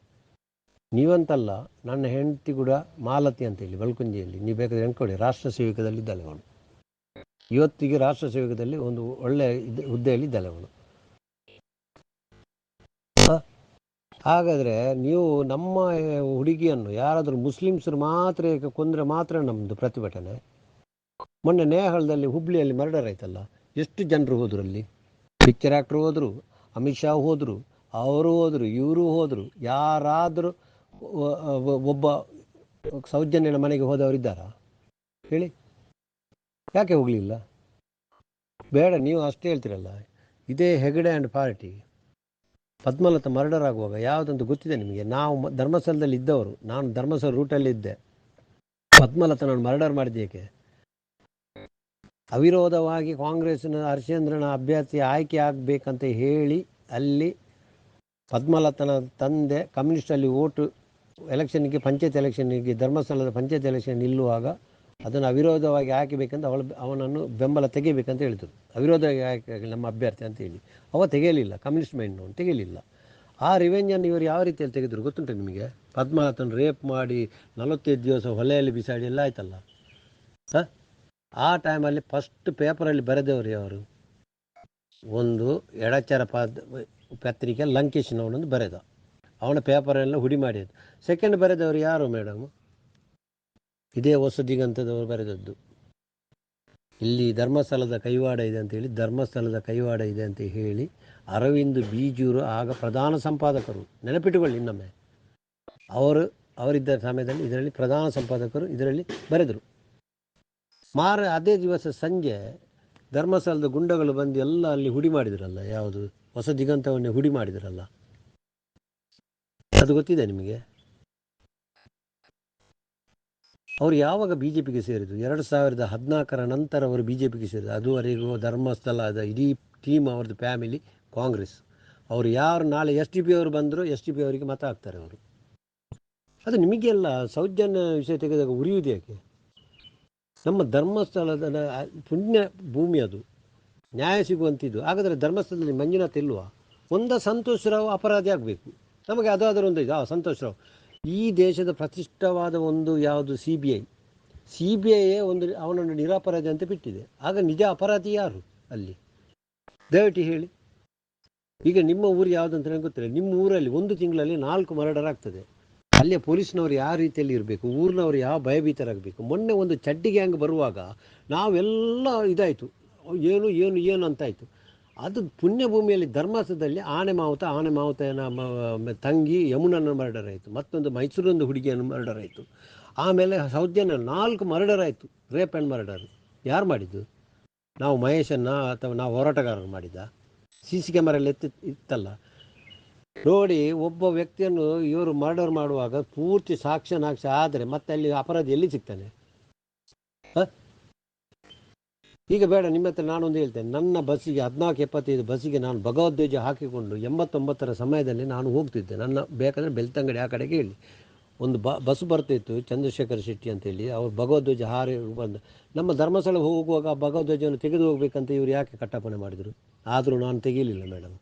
ನೀವಂತಲ್ಲ, ನನ್ನ ಹೆಂಡತಿ ಕೂಡ ಮಾಲತಿ ಅಂತೇಳಿ ಬಲ್ಕುಂಜಿಯಲ್ಲಿ, ನೀವು ಬೇಕಾದ್ರೆ ಎಣ್ಕೊಡಿ, ರಾಷ್ಟ್ರ ಸೇವಕದಲ್ಲಿ ಇದ್ದಾಳೆ ಅವಳು. ಇವತ್ತಿಗೆ ರಾಷ್ಟ್ರ ಸೇವಕದಲ್ಲಿ ಒಂದು ಒಳ್ಳೆ ಹುದ್ದೆಯಲ್ಲಿ ಇದ್ದಾಳೆ ಅವಳು. ಹಾಗಾದರೆ ನೀವು ನಮ್ಮ ಹುಡುಗಿಯನ್ನು ಯಾರಾದರೂ ಮುಸ್ಲಿಮ್ಸರು ಮಾತ್ರ ಕೊಂದರೆ ಮಾತ್ರ ನಮ್ಮದು ಪ್ರತಿಭಟನೆ? ಮೊನ್ನೆ ನೇಹಾಳದಲ್ಲಿ ಹುಬ್ಳಿಯಲ್ಲಿ ಮರ್ಡರ್ ಆಯ್ತಲ್ಲ, ಎಷ್ಟು ಜನರು ಹೋದರು ಅಲ್ಲಿ? ಪಿಕ್ಚರ್ ಆ್ಯಕ್ಟ್ರು ಹೋದರು, ಅಮಿತ್ ಶಾ ಹೋದರು, ಅವರು ಹೋದರು, ಇವರು ಹೋದರು. ಯಾರಾದರೂ ಒಬ್ಬ ಸೌಜನ್ಯನ ಮನೆಗೆ ಹೋದವರಿದ್ದಾರಾ ಹೇಳಿ? ಯಾಕೆ ಹೋಗಲಿಲ್ಲ? ಬೇಡ, ನೀವು ಅಷ್ಟೇ ಹೇಳ್ತೀರಲ್ಲ. ಇದೇ Hegde and party. Padmalatha murder ಆಗುವಾಗ ಯಾವುದಂತ ಗೊತ್ತಿದೆ ನಿಮಗೆ? ನಾವು ಧರ್ಮಸ್ಥಳದಲ್ಲಿ ಇದ್ದವರು, ನಾನು ಧರ್ಮಸ್ಥಳ ರೂಟಲ್ಲಿ ಇದ್ದೆ. ಪದ್ಮಲತನನ್ನು ಮರ್ಡರ್ ಮಾಡಿದ್ದೇಕೆ? ಅವಿರೋಧವಾಗಿ ಕಾಂಗ್ರೆಸ್ನ ಹರಿಶ್ಚಂದ್ರನ ಅಭ್ಯರ್ಥಿ ಆಯ್ಕೆ ಆಗಬೇಕಂತ ಹೇಳಿ ಅಲ್ಲಿ ಪದ್ಮಲತನ ತಂದೆ ಕಮ್ಯುನಿಸ್ಟಲ್ಲಿ ಓಟು ಎಲೆಕ್ಷನ್ಗೆ, ಪಂಚಾಯತ್ ಎಲೆಕ್ಷನ್ಗೆ, ಧರ್ಮಸ್ಥಳದ ಪಂಚಾಯತ್ ಎಲೆಕ್ಷನ್ ನಿಲ್ಲುವಾಗ ಅದನ್ನು ಅವಿರೋಧವಾಗಿ ಹಾಕಬೇಕಂತ ಅವನನ್ನು ಬೆಂಬಲ ತೆಗಿಬೇಕಂತ ಹೇಳಿದರು. ಅವಿರೋಧವಾಗಿ ಹಾಕಿ ನಮ್ಮ ಅಭ್ಯರ್ಥಿ ಅಂತೇಳಿ ಅವ ತೆಗೆಯಲಿಲ್ಲ. ಕಮ್ಯುನಿಸ್ಟ್ ಮೈಂಡ್ನವನು ತೆಗೆಯಲಿಲ್ಲ. ಆ ರಿವೆಂಜನ್ನು ಇವರು ಯಾವ ರೀತಿಯಲ್ಲಿ ತೆಗೆದರು ಗೊತ್ತುಂಟು ನಿಮಗೆ? ಪದ್ಮನಾಥನ್ ರೇಪ್ ಮಾಡಿ 45 ದಿವಸ ಹೊಲೆಯಲ್ಲಿ ಬಿಸಾಡಿ ಎಲ್ಲ ಆಯ್ತಲ್ಲ. ಆ ಟೈಮಲ್ಲಿ ಫಸ್ಟ್ ಪೇಪರಲ್ಲಿ ಬರೆದವರು ಯಾರು? ಒಂದು ಎಡಚರ ಪತ್ರಿಕೆ ಲಂಕೇಶ್ನವನೊಂದು ಬರೆದ, ಅವನ ಪೇಪರೆಲ್ಲ ಹುಡಿ ಮಾಡಿದ್ದು. ಸೆಕೆಂಡ್ ಬರೆದವರು ಯಾರು ಮೇಡಮ್? ಇದೇ ಹೊಸದಿಗಂತದವರು ಬರೆದದ್ದು. ಇಲ್ಲಿ ಧರ್ಮಸ್ಥಳದ ಕೈವಾಡ ಇದೆ ಅಂತೇಳಿ, ಧರ್ಮಸ್ಥಳದ ಕೈವಾಡ ಇದೆ ಅಂತ ಹೇಳಿ ಅರವಿಂದ್ ಬೀಜೂರು ಆಗ ಪ್ರಧಾನ ಸಂಪಾದಕರು, ನೆನಪಿಟ್ಟುಕೊಳ್ಳಿ ಇನ್ನೊಮ್ಮೆ. ಅವರಿದ್ದ ಸಮಯದಲ್ಲಿ ಇದರಲ್ಲಿ ಪ್ರಧಾನ ಸಂಪಾದಕರು ಇದರಲ್ಲಿ ಬರೆದರು. ಅದೇ ದಿವಸ ಸಂಜೆ ಧರ್ಮಸ್ಥಳದ ಗುಂಡಗಳು ಬಂದು ಎಲ್ಲ ಅಲ್ಲಿ ಹುಡಿ ಮಾಡಿದ್ರಲ್ಲ, ಯಾವುದು ಹೊಸ ದಿಗಂತವನ್ನೇ ಹುಡಿ ಮಾಡಿದ್ರಲ್ಲ, ಅದು ಗೊತ್ತಿದೆ ನಿಮಗೆ? ಅವರು ಯಾವಾಗ ಬಿ ಜೆ ಪಿಗೆ ಸೇರಿದರು? 2014 ನಂತರ ಅವರು ಬಿ ಜೆ ಪಿಗೆ ಸೇರಿದರು. ಅದುವರೆಗೂ ಧರ್ಮಸ್ಥಳದ ಇಡೀ ಟೀಮ್, ಅವ್ರದ್ದು ಫ್ಯಾಮಿಲಿ ಕಾಂಗ್ರೆಸ್. ಅವರು ಯಾರು ನಾಳೆ ಎಸ್ ಟಿ ಪಿ ಅವರು ಬಂದರೂ ಎಸ್ ಟಿ ಪಿ ಅವರಿಗೆ ಮತ ಹಾಕ್ತಾರೆ ಅವರು. ಅದು ನಿಮಗೆಲ್ಲ ಸೌಜನ್ಯ ವಿಷಯ ತೆಗೆದಾಗ ಉರಿಯುವುದು ಯಾಕೆ? ನಮ್ಮ ಧರ್ಮಸ್ಥಳದ ಪುಣ್ಯ ಭೂಮಿ, ಅದು ನ್ಯಾಯ ಸಿಗುವಂತಿದ್ದು. ಹಾಗಾದರೆ ಧರ್ಮಸ್ಥಳದಲ್ಲಿ ಮಂಜುನಾಥ್ ಇಲ್ವಾ? ಸಂತೋಷ್ ರಾವ್ ಅಪರಾಧಿ ಆಗಬೇಕು ನಮಗೆ. ಅದಾದರೂ ಒಂದು ಇದು ಸಂತೋಷ್ ರಾವ್ ಈ ದೇಶದ ಪ್ರತಿಷ್ಠವಾದ ಒಂದು ಯಾವುದು ಸಿ ಬಿ ಐ ಒಂದು ಅವನನ್ನು ನಿರಪರಾಧಿ ಅಂತ ಬಿಟ್ಟಿದೆ. ಆಗ ನಿಜ ಅಪರಾಧಿ ಯಾರು ಅಲ್ಲಿ? ದಯವಿಟ್ಟು ಹೇಳಿ. ಈಗ ನಿಮ್ಮ ಊರು ಯಾವುದಂತ ನನಗೆ ಗೊತ್ತಿಲ್ಲ. ನಿಮ್ಮ ಊರಲ್ಲಿ ಒಂದು ತಿಂಗಳಲ್ಲಿ 4 ಮರ್ಡರ್ ಆಗ್ತದೆ. ಅಲ್ಲಿಯ ಪೊಲೀಸ್ನವರು ಯಾವ ರೀತಿಯಲ್ಲಿ ಇರಬೇಕು, ಊರಿನವರು ಯಾವ ಭಯಭೀತರಾಗಬೇಕು. ಮೊನ್ನೆ ಒಂದು ಚಡ್ಡಿ ಗ್ಯಾಂಗ್ ಬರುವಾಗ ನಾವೆಲ್ಲ ಇದಾಯಿತು, ಏನು ಅಂತಾಯಿತು. ಅದು ಪುಣ್ಯಭೂಮಿಯಲ್ಲಿ ಧರ್ಮಸ್ಥಳದಲ್ಲಿ ಆನೆ ಮಾವುತನ ತಂಗಿ ಯಮುನನ್ನು ಮರ್ಡರ್ ಆಯಿತು. ಮತ್ತೊಂದು ಮೈಸೂರೊಂದು ಹುಡುಗಿಯನ್ನು ಮರ್ಡರ್ ಆಯಿತು. ಆಮೇಲೆ ಸೌಜನ್ಯ 4 ಮರ್ಡರ್ ಆಯಿತು, ರೇಪ್ ಆ್ಯಂಡ್ ಮರ್ಡರ್. ಯಾರು ಮಾಡಿದ್ದು? ನಾವು ಮಹೇಶನ್ನು ಅಥವಾ ನಾವು ಹೋರಾಟಗಾರರು ಮಾಡಿದ್ದ? ಸಿ ಸಿ ಕ್ಯಾಮರಲ್ಲಿ ಇತ್ತಲ್ಲ ನೋಡಿ. ಒಬ್ಬ ವ್ಯಕ್ತಿಯನ್ನು ಇವರು ಮರ್ಡರ್ ಮಾಡುವಾಗ ಪೂರ್ತಿ ಸಾಕ್ಷ್ಯ ಆದರೆ ಮತ್ತೆ ಅಲ್ಲಿ ಅಪರಾಧಿ ಎಲ್ಲಿ ಸಿಗ್ತಾನೆ? ಈಗ ಬೇಡ, ನಿಮ್ಮ ಹತ್ರ ನಾನೊಂದು ಹೇಳ್ತೇನೆ. ನನ್ನ ಬಸ್ಸಿಗೆ 14:75 ಬಸ್ಸಿಗೆ ನಾನು ಭಗವದ್ವೇಜ ಹಾಕಿಕೊಂಡು 89ರ ಸಮಯದಲ್ಲಿ ನಾನು ಹೋಗ್ತಿದ್ದೆ. ನನ್ನ ಬೇಕಾದರೆ ಬೆಳ್ತಂಗಡಿ ಆ ಕಡೆಗೆ ಹೇಳಿ, ಒಂದು ಬಸ್ ಬರ್ತಿತ್ತು ಚಂದ್ರಶೇಖರ್ ಶೆಟ್ಟಿ ಅಂತೇಳಿ. ಅವರು ಭಗವದ್ವೇಜ ಹಾರಿ ಬಂದು ನಮ್ಮ ಧರ್ಮಸ್ಥಳ ಹೋಗುವಾಗ ಭಗವದ್ವೇಜವನ್ನು ತೆಗೆದು ಹೋಗ್ಬೇಕಂತ ಇವರು ಯಾಕೆ ಕಟ್ಟಪ್ಪಣೆ ಮಾಡಿದರು? ಆದರೂ ನಾನು ತೆಗೀಲಿಲ್ಲ ಮೇಡಮ್.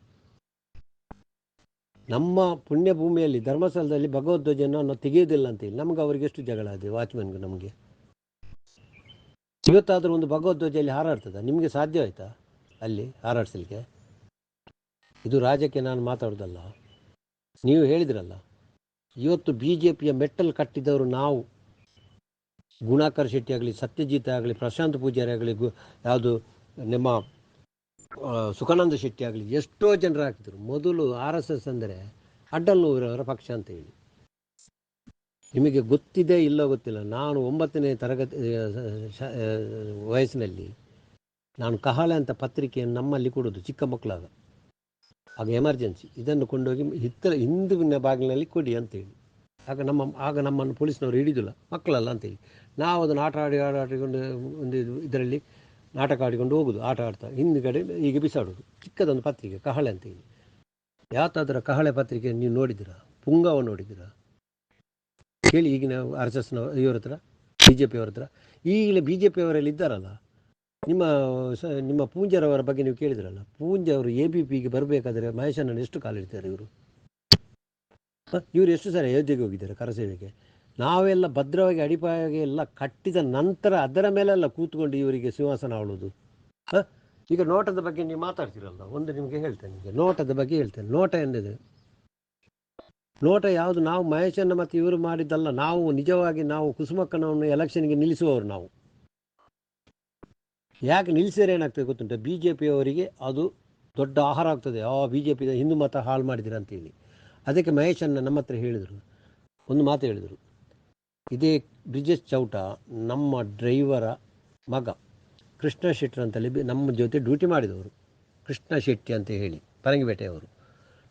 ನಮ್ಮ ಪುಣ್ಯಭೂಮಿಯಲ್ಲಿ ಧರ್ಮಸ್ಥಳದಲ್ಲಿ ಭಗವದ್ವೇಜನ ತೆಗೆಯೋದಿಲ್ಲ ಅಂತೇಳಿ ನಮ್ಗೆ ಅವರಿಗೆ ಎಷ್ಟು ಜಗಳ ಇದೆ, ವಾಚ್ಮನ್ಗೆ ನಮಗೆ. ಇವತ್ತಾದರೂ ಒಂದು ಭಗವದ್ವೇಜಲ್ಲಿ ಹಾರಾಡ್ತದ? ನಿಮಗೆ ಸಾಧ್ಯ ಆಯಿತಾ ಅಲ್ಲಿ ಹಾರಾಡಿಸಲಿಕ್ಕೆ? ಇದು ರಾಜ್ಯಕ್ಕೆ ನಾನು ಮಾತಾಡೋದಲ್ಲ. ನೀವು ಹೇಳಿದ್ರಲ್ಲ, ಇವತ್ತು ಬಿ ಜೆ ಪಿಯ ಮೆಟ್ಟಲು ಕಟ್ಟಿದವರು ನಾವು. ಗುಣಾಕರ್ ಶೆಟ್ಟಿ ಆಗಲಿ, ಸತ್ಯಜಿತ್ ಆಗಲಿ, ಪ್ರಶಾಂತ್ ಪೂಜಾರಿ ಆಗಲಿ, ಯಾವುದು ನಿಮ್ಮ ಸುಖಾನಂದ ಶೆಟ್ಟಿ ಆಗಲಿ, ಎಷ್ಟೋ ಜನರು ಹಾಕಿದ್ರು. ಮೊದಲು RSS ಅಂದರೆ ಅಡ್ಡಲ್ಲೂರವರ ಪಕ್ಷ ಅಂತ ಹೇಳಿ. ನಿಮಗೆ ಗೊತ್ತಿದೆ ಇಲ್ಲೋ ಗೊತ್ತಿಲ್ಲ, ನಾನು 9ನೇ ತರಗತಿ ವಯಸ್ಸಿನಲ್ಲಿ ನಾನು ಕಹಳೆ ಅಂತ ಪತ್ರಿಕೆಯನ್ನು ನಮ್ಮಲ್ಲಿ ಕೊಡೋದು, ಚಿಕ್ಕ ಮಕ್ಕಳಾಗ. ಆಗ ಎಮರ್ಜೆನ್ಸಿ ಇದನ್ನು ಕೊಂಡೋಗಿ ಹಿಂದುವಿನ ಬಾಗಿಲಿನಲ್ಲಿ ಕೊಡಿ ಅಂತೇಳಿ. ಆಗ ನಮ್ಮನ್ನು ಪೊಲೀಸ್ನವರು ಹಿಡಿದಿಲ್ಲ, ಮಕ್ಕಳಲ್ಲ ಅಂತೇಳಿ. ನಾವು ಅದನ್ನು ಆಡಿಕೊಂಡು ಒಂದು ಇದರಲ್ಲಿ ನಾಟಕ ಆಡಿಕೊಂಡು ಹೋಗೋದು, ಆಟ ಆಡ್ತಾ ಹಿಂದುಗಡೆ ಹೀಗೆ ಬಿಸಾಡೋದು. ಚಿಕ್ಕದೊಂದು ಪತ್ರಿಕೆ ಕಹಳೆ ಅಂತೇಳಿ. ಯಾವತ್ತಾದರೂ ಕಹಳೆ ಪತ್ರಿಕೆ ನೀವು ನೋಡಿದ್ದೀರಾ? ಪುಂಗವ ನೋಡಿದ್ದೀರಾ? ಕೇಳಿ ಈಗಿನ RSS ಇವರ ಹತ್ರ, BJP ಅವರ ಹತ್ರ. ಈಗಲೇ BJP ಅವರಲ್ಲಿ ಇದ್ದಾರಲ್ಲ, ನಿಮ್ಮ ಪೂಂಜರವರ ಬಗ್ಗೆ ನೀವು ಕೇಳಿದ್ರಲ್ಲ, ಪೂಂಜ ಅವರು ABPಗೆ ಬರಬೇಕಾದ್ರೆ ಮಹೇಶಣ್ಣನ ಎಷ್ಟು ಕಾಲಿಡ್ತಾರೆ ಇವರು. ಇವರು ಎಷ್ಟು ಸಾರಿ ಅಯೋಧ್ಯೆಗೆ ಹೋಗಿದ್ದಾರೆ ಕರಸೇವೆಗೆ. ನಾವೆಲ್ಲ ಭದ್ರವಾಗಿ ಅಡಿಪಾಯಗೆ ಎಲ್ಲ ಕಟ್ಟಿದ ನಂತರ ಅದರ ಮೇಲೆಲ್ಲ ಕೂತ್ಕೊಂಡು ಇವರಿಗೆ ಸಿಂಹಾಸನ ಆಳೋದು. ಈಗ ನೋಟದ ಬಗ್ಗೆ ನೀವು ಮಾತಾಡ್ತೀರಲ್ಲ, ಒಂದು ನಿಮಗೆ ಹೇಳ್ತೇನೆ, ಈಗ ನೋಟದ ಬಗ್ಗೆ ಹೇಳ್ತೇನೆ. ನೋಟ ಎಂದಿದೆ, ನೋಟ ಯಾವುದು? ನಾವು ಮಹೇಶಣ್ಣ ಮತ್ತು ಇವರು ಮಾಡಿದ್ದಲ್ಲ. ನಾವು ನಿಜವಾಗಿ ನಾವು ಕುಸುಮಕ್ಕನವನ್ನು ಎಲೆಕ್ಷನ್ಗೆ ನಿಲ್ಲಿಸುವವರು. ನಾವು ಯಾಕೆ ನಿಲ್ಲಿಸಿದರೆ ಏನಾಗ್ತದೆ ಗೊತ್ತುಂಟು? BJP ಅವರಿಗೆ ಅದು ದೊಡ್ಡ ಆಹಾರ ಆಗ್ತದೆ. BJP ಹಿಂದೂ ಮತ ಹಾಳು ಮಾಡಿದಿರ ಅಂತೇಳಿ. ಅದಕ್ಕೆ ಮಹೇಶಣ್ಣ ನಮ್ಮ ಹತ್ರ ಹೇಳಿದರು, ಒಂದು ಮಾತು ಹೇಳಿದರು. ಇದೇ ಬ್ರಿಜೇಶ್ ಚೌಟ ನಮ್ಮ ಡ್ರೈವರ ಮಗ ಕೃಷ್ಣ ಶೆಟ್ಟಿ ಅಂತಲ್ಲಿ ನಮ್ಮ ಜೊತೆ ಡ್ಯೂಟಿ ಮಾಡಿದವರು. ಕೃಷ್ಣ ಶೆಟ್ಟಿ ಅಂತ ಹೇಳಿ ಪರಂಗಿಪೇಟೆಯವರು.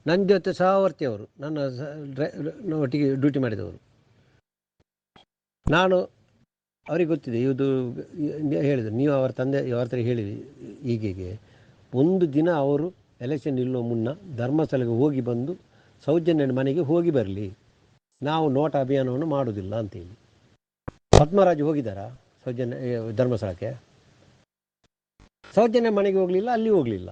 ನನ್ನ ಜೊತೆ ಸಹವರ್ತಿ ಅವರು, ನನ್ನ ಒಟ್ಟಿಗೆ ಡ್ಯೂಟಿ ಮಾಡಿದವರು. ನಾನು ಅವ್ರಿಗೆ ಗೊತ್ತಿದೆ ಇದು ಹೇಳಿದರು. ನೀವು ಅವರ ಹತ್ರ ಹೇಳಿ ಹೀಗೆ ಒಂದು ದಿನ ಅವರು ಎಲೆಕ್ಷನ್ ನಿಲ್ಲುವ ಮುನ್ನ ಧರ್ಮಸ್ಥಳಕ್ಕೆ ಹೋಗಿ ಬಂದು ಸೌಜನ್ಯನ ಮನೆಗೆ ಹೋಗಿ ಬರಲಿ, ನಾವು ನೋಟ ಅಭಿಯಾನವನ್ನು ಮಾಡೋದಿಲ್ಲ ಅಂತೇಳಿ. ಪದ್ಮರಾಜ್ ಹೋಗಿದ್ದಾರಾ ಧರ್ಮಸ್ಥಳಕ್ಕೆ? ಸೌಜನ್ಯ ಮನೆಗೆ ಹೋಗಲಿಲ್ಲ, ಅಲ್ಲಿ ಹೋಗಲಿಲ್ಲ.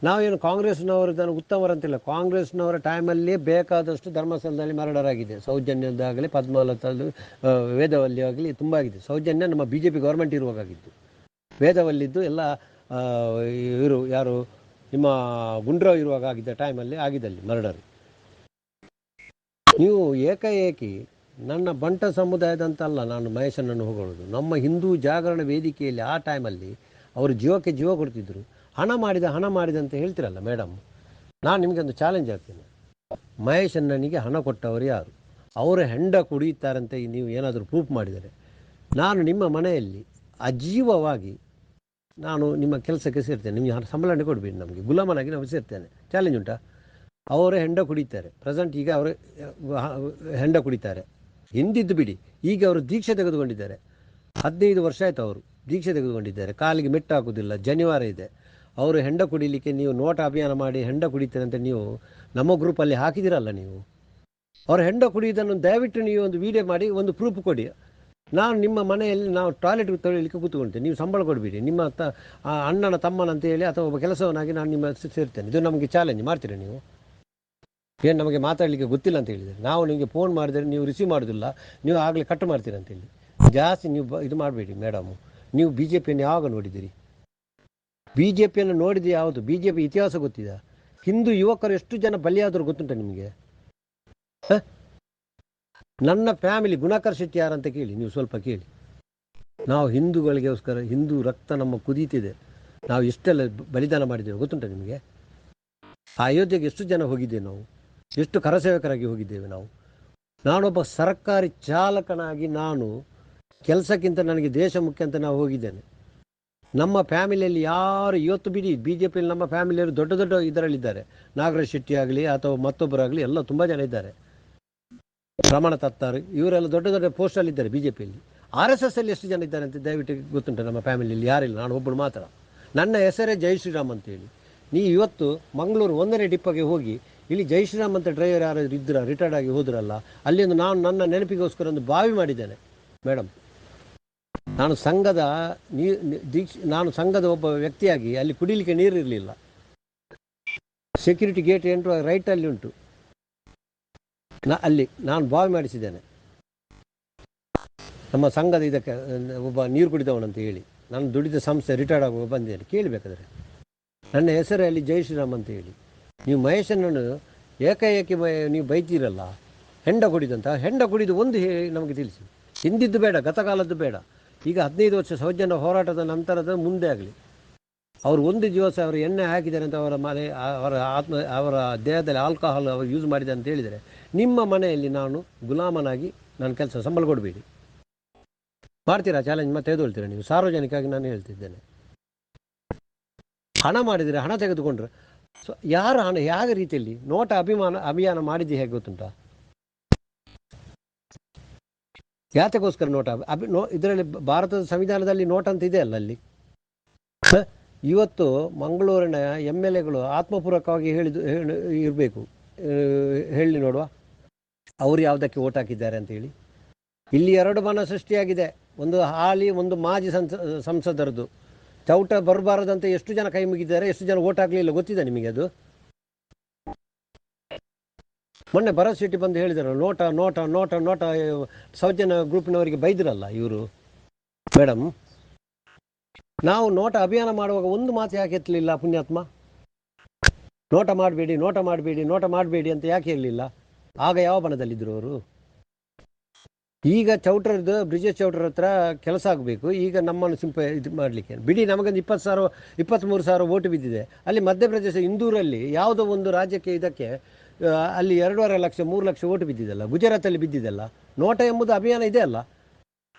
ನಾವೇನು ಕಾಂಗ್ರೆಸ್ನವರು ಉತ್ತಮರಂತಿಲ್ಲ. ಕಾಂಗ್ರೆಸ್ನವರ ಟೈಮಲ್ಲಿ ಬೇಕಾದಷ್ಟು ಧರ್ಮಸ್ಥಳದಲ್ಲಿ ಮರ್ಡರ್ ಆಗಿದೆ. ಸೌಜನ್ಯದಾಗಲಿ, ಪದ್ಮಲತದ್ದು, ವೇದವಲ್ಲಿ ಆಗಲಿ ತುಂಬ ಆಗಿದೆ. ಸೌಜನ್ಯ ನಮ್ಮ BJP ಗೌರ್ಮೆಂಟ್ ಇರುವಾಗಾಗಿದ್ದು. ವೇದವಲ್ಲಿದ್ದು ಎಲ್ಲ ಇವರು ಯಾರು ನಿಮ್ಮ ಗುಂಡ್ರಾವ್ ಇರುವಾಗ ಆಗಿದ್ದ ಟೈಮಲ್ಲಿ ಆಗಿದ್ದಲ್ಲಿ ಮರ್ಡರ್. ನೀವು ಏಕಾಏಕಿ ನನ್ನ ಬಂಟ ಸಮುದಾಯದಂತಲ್ಲ ನಾನು ಮಹೇಶನನ್ನು ಹೊಗಳೋದು. ನಮ್ಮ ಹಿಂದೂ ಜಾಗರಣ ವೇದಿಕೆಯಲ್ಲಿ ಆ ಟೈಮಲ್ಲಿ ಅವರು ಜೀವಕ್ಕೆ ಜೀವ ಕೊಡ್ತಿದ್ರು. ಹಣ ಮಾಡಿದ ಅಂತ ಹೇಳ್ತಿರಲ್ಲ ಮೇಡಮ್, ನಾನು ನಿಮಗೆ ಒಂದು ಚಾಲೆಂಜ್ ಆಗ್ತೇನೆ. ಮಹೇಶಣ್ಣನಿಗೆ ಹಣ ಕೊಟ್ಟವರು ಯಾರು? ಅವರ ಹೆಂಡ ಕುಡಿಯುತ್ತಾರಂತೆ ನೀವು ಏನಾದರೂ ಪ್ರೂಫ್ ಮಾಡಿದರೆ, ನಾನು ನಿಮ್ಮ ಮನೆಯಲ್ಲಿ ಅಜೀವವಾಗಿ ನಾನು ನಿಮ್ಮ ಕೆಲಸಕ್ಕೆ ಸೇರ್ತೇನೆ. ನಿಮಗೆ ಸಂಬಳನೆ ಕೊಡಬೇಡಿ, ನಮಗೆ ಗುಲಾಮನಾಗಿ ನಾವು ಸೇರ್ತೇನೆ. ಚಾಲೆಂಜ್ ಉಂಟಾ? ಅವರೇ ಹೆಂಡ ಕುಡಿತಾರೆ. ಪ್ರೆಸೆಂಟ್ ಈಗ ಅವರು ಹೆಂಡ ಕುಡಿತಾರೆ. ಹಿಂದಿದ್ದು ಬಿಡಿ, ಈಗ ಅವರು ದೀಕ್ಷೆ ತೆಗೆದುಕೊಂಡಿದ್ದಾರೆ. 15 ವರ್ಷ ಆಯಿತು ಅವರು ದೀಕ್ಷೆ ತೆಗೆದುಕೊಂಡಿದ್ದಾರೆ. ಕಾಲಿಗೆ ಮೆಟ್ಟು ಹಾಕೋದಿಲ್ಲ. ಜನಿವಾರ ಇದೆ. ಅವರು ಹೆಂಡ ಕುಡಿಲಿಕ್ಕೆ ನೀವು ನೋಟ ಅಭಿಯಾನ ಮಾಡಿ ಹೆಂಡ ಕುಡಿತಾರೆ ಅಂತ ನೀವು ನಮ್ಮ ಗ್ರೂಪಲ್ಲಿ ಹಾಕಿದಿರಲ್ಲ. ನೀವು ಅವರು ಹೆಂಡ ಕುಡಿಯೋದನ್ನು ದಯವಿಟ್ಟು ನೀವು ಒಂದು ವಿಡಿಯೋ ಮಾಡಿ ಒಂದು ಪ್ರೂಫ್ ಕೊಡಿ. ನಾನು ನಿಮ್ಮ ಮನೆಯಲ್ಲಿ ನಾವು ಟಾಯ್ಲೆಟ್ಗೆ ತೊಳಿಲಿಕ್ಕೆ ಕೂತ್ಕೊಳ್ತೇನೆ, ನೀವು ಸಂಬಳ ಕೊಡಬೇಡಿ. ನಿಮ್ಮ ಅಣ್ಣನ ತಮ್ಮನಂತ ಹೇಳಿ ಅಥವಾ ಒಬ್ಬ ಕೆಲಸವನ್ನಾಗಿ ನಾನು ನಿಮ್ಮ ಸೇರ್ತೇನೆ. ಇದು ನಮಗೆ ಚಾಲೆಂಜ್ ಮಾಡ್ತೀರಾ ನೀವು? ಏನು ನಮಗೆ ಮಾತಾಡಲಿಕ್ಕೆ ಗೊತ್ತಿಲ್ಲ ಅಂತ ಹೇಳಿದರೆ, ನಾವು ನಿಮಗೆ ಫೋನ್ ಮಾಡಿದರೆ ನೀವು ರಿಸೀವ್ ಮಾಡೋದಿಲ್ಲ, ನೀವು ಆಗಲೇ ಕಟ್ ಮಾಡ್ತೀರ ಅಂತೇಳಿ. ಜಾಸ್ತಿ ನೀವು ಇದು ಮಾಡಬೇಡಿ ಮೇಡಮು. ನೀವು BJPಯನ್ನು ಯಾವಾಗ ನೋಡಿದ್ದೀರಿ? BJPಯನ್ನು ನೋಡಿದ್ದು ಯಾವುದು? BJP ಇತಿಹಾಸ ಗೊತ್ತಿದೆ? ಹಿಂದೂ ಯುವಕರು ಎಷ್ಟು ಜನ ಬಲಿಯಾದರೂ ಗೊತ್ತುಂಟ ನಿಮಗೆ? ನನ್ನ ಫ್ಯಾಮಿಲಿ ಗುಣಾಕರ್ ಶೆಟ್ಟಿ ಯಾರಂತ ಕೇಳಿ, ನೀವು ಸ್ವಲ್ಪ ಕೇಳಿ. ನಾವು ಹಿಂದೂಗಳಿಗೋಸ್ಕರ, ಹಿಂದೂ ರಕ್ತ ನಮ್ಮ ಕುದೀತಿದೆ. ನಾವು ಎಷ್ಟೆಲ್ಲ ಬಲಿದಾನ ಮಾಡಿದ್ದೇವೆ ಗೊತ್ತುಂಟ ನಿಮಗೆ? ಆ ಅಯೋಧ್ಯೆಗೆ ಎಷ್ಟು ಜನ ಹೋಗಿದ್ದೇವೆ ನಾವು, ಎಷ್ಟು ಕರಸೇವಕರಾಗಿ ಹೋಗಿದ್ದೇವೆ ನಾವು. ನಾನೊಬ್ಬ ಸರ್ಕಾರಿ ಚಾಲಕನಾಗಿ ನಾನು ಕೆಲಸಕ್ಕಿಂತ ನನಗೆ ದೇಶ ಮುಖ್ಯ ಅಂತ ನಾವು ಹೋಗಿದ್ದೇನೆ. ನಮ್ಮ ಫ್ಯಾಮಿಲಿಯಲ್ಲಿ ಯಾರು ಇವತ್ತು ಬಿಡಿ BJPಯಲ್ಲಿ ನಮ್ಮ ಫ್ಯಾಮಿಲಿಯವರು ದೊಡ್ಡ ದೊಡ್ಡ ಇದರಲ್ಲಿದ್ದಾರೆ. ನಾಗರಾಜ್ ಶೆಟ್ಟಿ ಆಗಲಿ ಅಥವಾ ಮತ್ತೊಬ್ಬರಾಗಲಿ ಎಲ್ಲ ತುಂಬ ಜನ ಇದ್ದಾರೆ. ರಮಣ ತತ್ತಾರು ಇವರೆಲ್ಲ ದೊಡ್ಡ ದೊಡ್ಡ ಪೋಸ್ಟಲ್ಲಿದ್ದಾರೆ BJPಯಲ್ಲಿ. RSS ಅಲ್ಲಿ ಎಷ್ಟು ಜನ ಇದ್ದಾರೆ ಅಂತ ದಯವಿಟ್ಟು ಗೊತ್ತುಂಟು? ನಮ್ಮ ಫ್ಯಾಮಿಲಿಯಲ್ಲಿ ಯಾರಿಲ್ಲ, ನಾನು ಒಬ್ಬಳು ಮಾತ್ರ. ನನ್ನ ಹೆಸರೇ ಜೈ ಶ್ರೀರಾಮ್ ಅಂತೇಳಿ. ನೀವು ಇವತ್ತು ಮಂಗಳೂರು 1ನೇ ಡಿಪ್ಪಗೆ ಹೋಗಿ ಇಲ್ಲಿ ಜೈ ಶ್ರೀರಾಮ್ ಅಂತ ಡ್ರೈವರ್ ಯಾರಾದರೂ ಇದ್ದೀರಾ, ರಿಟೈರ್ಡ್ ಆಗಿ ಹೋದ್ರಲ್ಲ, ಅಲ್ಲಿಂದ ನಾನು ನನ್ನ ನೆನಪಿಗೋಸ್ಕರ ಒಂದು ಬಾವಿ ಮಾಡಿದ್ದೇನೆ ಮೇಡಮ್. ನಾನು ಸಂಘದ ಒಬ್ಬ ವ್ಯಕ್ತಿಯಾಗಿ ಅಲ್ಲಿ ಕುಡಿಲಿಕ್ಕೆ ನೀರು ಇರಲಿಲ್ಲ. ಸೆಕ್ಯೂರಿಟಿ ಗೇಟ್ ಎಂಟು ರೈಟಲ್ಲಿ ಉಂಟು, ಅಲ್ಲಿ ನಾನು ಬಾವಿ ಮಾಡಿಸಿದ್ದೇನೆ. ನಮ್ಮ ಸಂಘದ ಇದಕ್ಕೆ ಒಬ್ಬ ನೀರು ಕುಡಿದವನಂತ ಹೇಳಿ ನಾನು ದುಡಿದ ಸಂಸ್ಥೆ ರಿಟೈರ್ಡ್ ಆಗುವ ಬಂದಿದ್ದೇನೆ. ಕೇಳಬೇಕಾದ್ರೆ ನನ್ನ ಹೆಸರಲ್ಲಿ ಜೈ ಶ್ರೀರಾಮ್ ಅಂತ ಹೇಳಿ. ನೀವು ಮಹೇಶನನ್ನು ಏಕಾಏಕಿ ನೀವು ಬೈತೀರಲ್ಲ, ಹೆಂಡ ಕುಡಿದಂತ. ಹೆಂಡ ಕುಡಿದು ಒಂದು ನಮಗೆ ತಿಳಿಸಿ. ಹಿಂದಿದ್ದು ಬೇಡ, ಗತಕಾಲದ್ದು ಬೇಡ. ಈಗ 15 ವರ್ಷ ಸೌಜನ್ಯ ಹೋರಾಟದ ನಂತರದ ಮುಂದೆ ಆಗಲಿ. ಅವರು ಒಂದು ದಿವಸ ಅವರು ಎಣ್ಣೆ ಹಾಕಿದ್ದಾರೆ ಅಂತ ಅವರ ಮನೆ, ಅವರ ದೇಹದಲ್ಲಿ ಆಲ್ಕೋಹಾಲ್ ಅವರು ಯೂಸ್ ಮಾಡಿದೆ ಅಂತ ಹೇಳಿದರೆ, ನಿಮ್ಮ ಮನೆಯಲ್ಲಿ ನಾನು ಗುಲಾಮನಾಗಿ ನನ್ನ ಕೆಲಸ ಸಂಬಳ ಕೊಡಬೇಡಿ. ಮಾಡ್ತೀರಾ ಚಾಲೆಂಜ್? ಮತ್ತೆ ಎದುಳ್ತೀರಾ ನೀವು? ಸಾರ್ವಜನಿಕವಾಗಿ ನಾನು ಹೇಳ್ತಿದ್ದೇನೆ. ಹಣ ಮಾಡಿದರೆ, ಹಣ ತೆಗೆದುಕೊಂಡ್ರೆ ಯಾರು ಹಣ ಯಾವ ರೀತಿಯಲ್ಲಿ ನೋಟ ಅಭಿಯಾನ ಮಾಡಿದ್ದು ಹೇಗೆ ಗೊತ್ತುಂಟಾ? ಯಾತಕ್ಕೋಸ್ಕರ ನೋಟ ಇದರಲ್ಲಿ ಭಾರತದ ಸಂವಿಧಾನದಲ್ಲಿ ನೋಟ ಅಂತ ಇದೆ ಅಲ್ಲ ಅಲ್ಲಿ. ಇವತ್ತು ಮಂಗಳೂರಿನ MLAಗಳು ಆತ್ಮಪೂರ್ವಕವಾಗಿ ಇರಬೇಕು, ಹೇಳಿ ನೋಡುವ ಅವರು ಯಾವುದಕ್ಕೆ ಓಟ್ ಹಾಕಿದ್ದಾರೆ ಅಂತ ಹೇಳಿ. ಇಲ್ಲಿ 2 ಬಣ ಸೃಷ್ಟಿಯಾಗಿದೆ, ಒಂದು ಹಾಲಿ ಒಂದು ಮಾಜಿ ಸಂಸದರದ್ದು. ಚೌಟ ಬರಬಾರದಂತೆ ಎಷ್ಟು ಜನ ಕೈ ಮುಗಿದ್ದಾರೆ, ಎಷ್ಟು ಜನ ಓಟ್ ಹಾಕಲಿಲ್ಲ ಗೊತ್ತಿದೆ ನಿಮಗೆ? ಅದು ಮೊನ್ನೆ ಭರತ್ ಶೆಟ್ಟಿ ಬಂದು ಹೇಳಿದರು, ನೋಟ ನೋಟ ನೋಟ ನೋಟ ಸೌಜನ್ಯ ಗ್ರೂಪ್ನವರಿಗೆ ಬೈದಿರಲ್ಲ ಇವರು. ಮೇಡಮ್, ನಾವು ನೋಟ ಅಭಿಯಾನ ಮಾಡುವಾಗ ಒಂದು ಮಾತು ಯಾಕೆ ಎತ್ತಲಿಲ್ಲ ಪುಣ್ಯಾತ್ಮ? ನೋಟ ಮಾಡಬೇಡಿ, ನೋಟ ಮಾಡಬೇಡಿ, ನೋಟ ಮಾಡಬೇಡಿ ಅಂತ ಯಾಕೆ ಹೇಳಲಿಲ್ಲ? ಆಗ ಯಾವ ಬಣದಲ್ಲಿದ್ದರು ಅವರು? ಈಗ ಚೌಟ್ರದ್ದು, ಬ್ರಿಜೇಶ್ ಚೌಟ್ರ ಹತ್ರ ಕೆಲಸ ಆಗಬೇಕು. ಈಗ ನಮ್ಮನ್ನು ಇದು ಮಾಡಲಿಕ್ಕೆ ಬಿಡಿ. ನಮಗೊಂದು 23,000 ಓಟು ಬಿದ್ದಿದೆ. ಅಲ್ಲಿ ಮಧ್ಯಪ್ರದೇಶ ಇಂದೂರಲ್ಲಿ ಯಾವುದೋ ಒಂದು ರಾಜ್ಯಕ್ಕೆ ಇದಕ್ಕೆ ಅಲ್ಲಿ 2.5 ಲಕ್ಷ 3 ಲಕ್ಷ ಓಟು ಬಿದ್ದಿದೆಲ್ಲ. ಗುಜರಾತಲ್ಲಿ ಬಿದ್ದಿದೆಲ್ಲ. ನೋಟ ಎಂಬುದು ಅಭಿಯಾನ ಇದೆ ಅಲ್ಲ.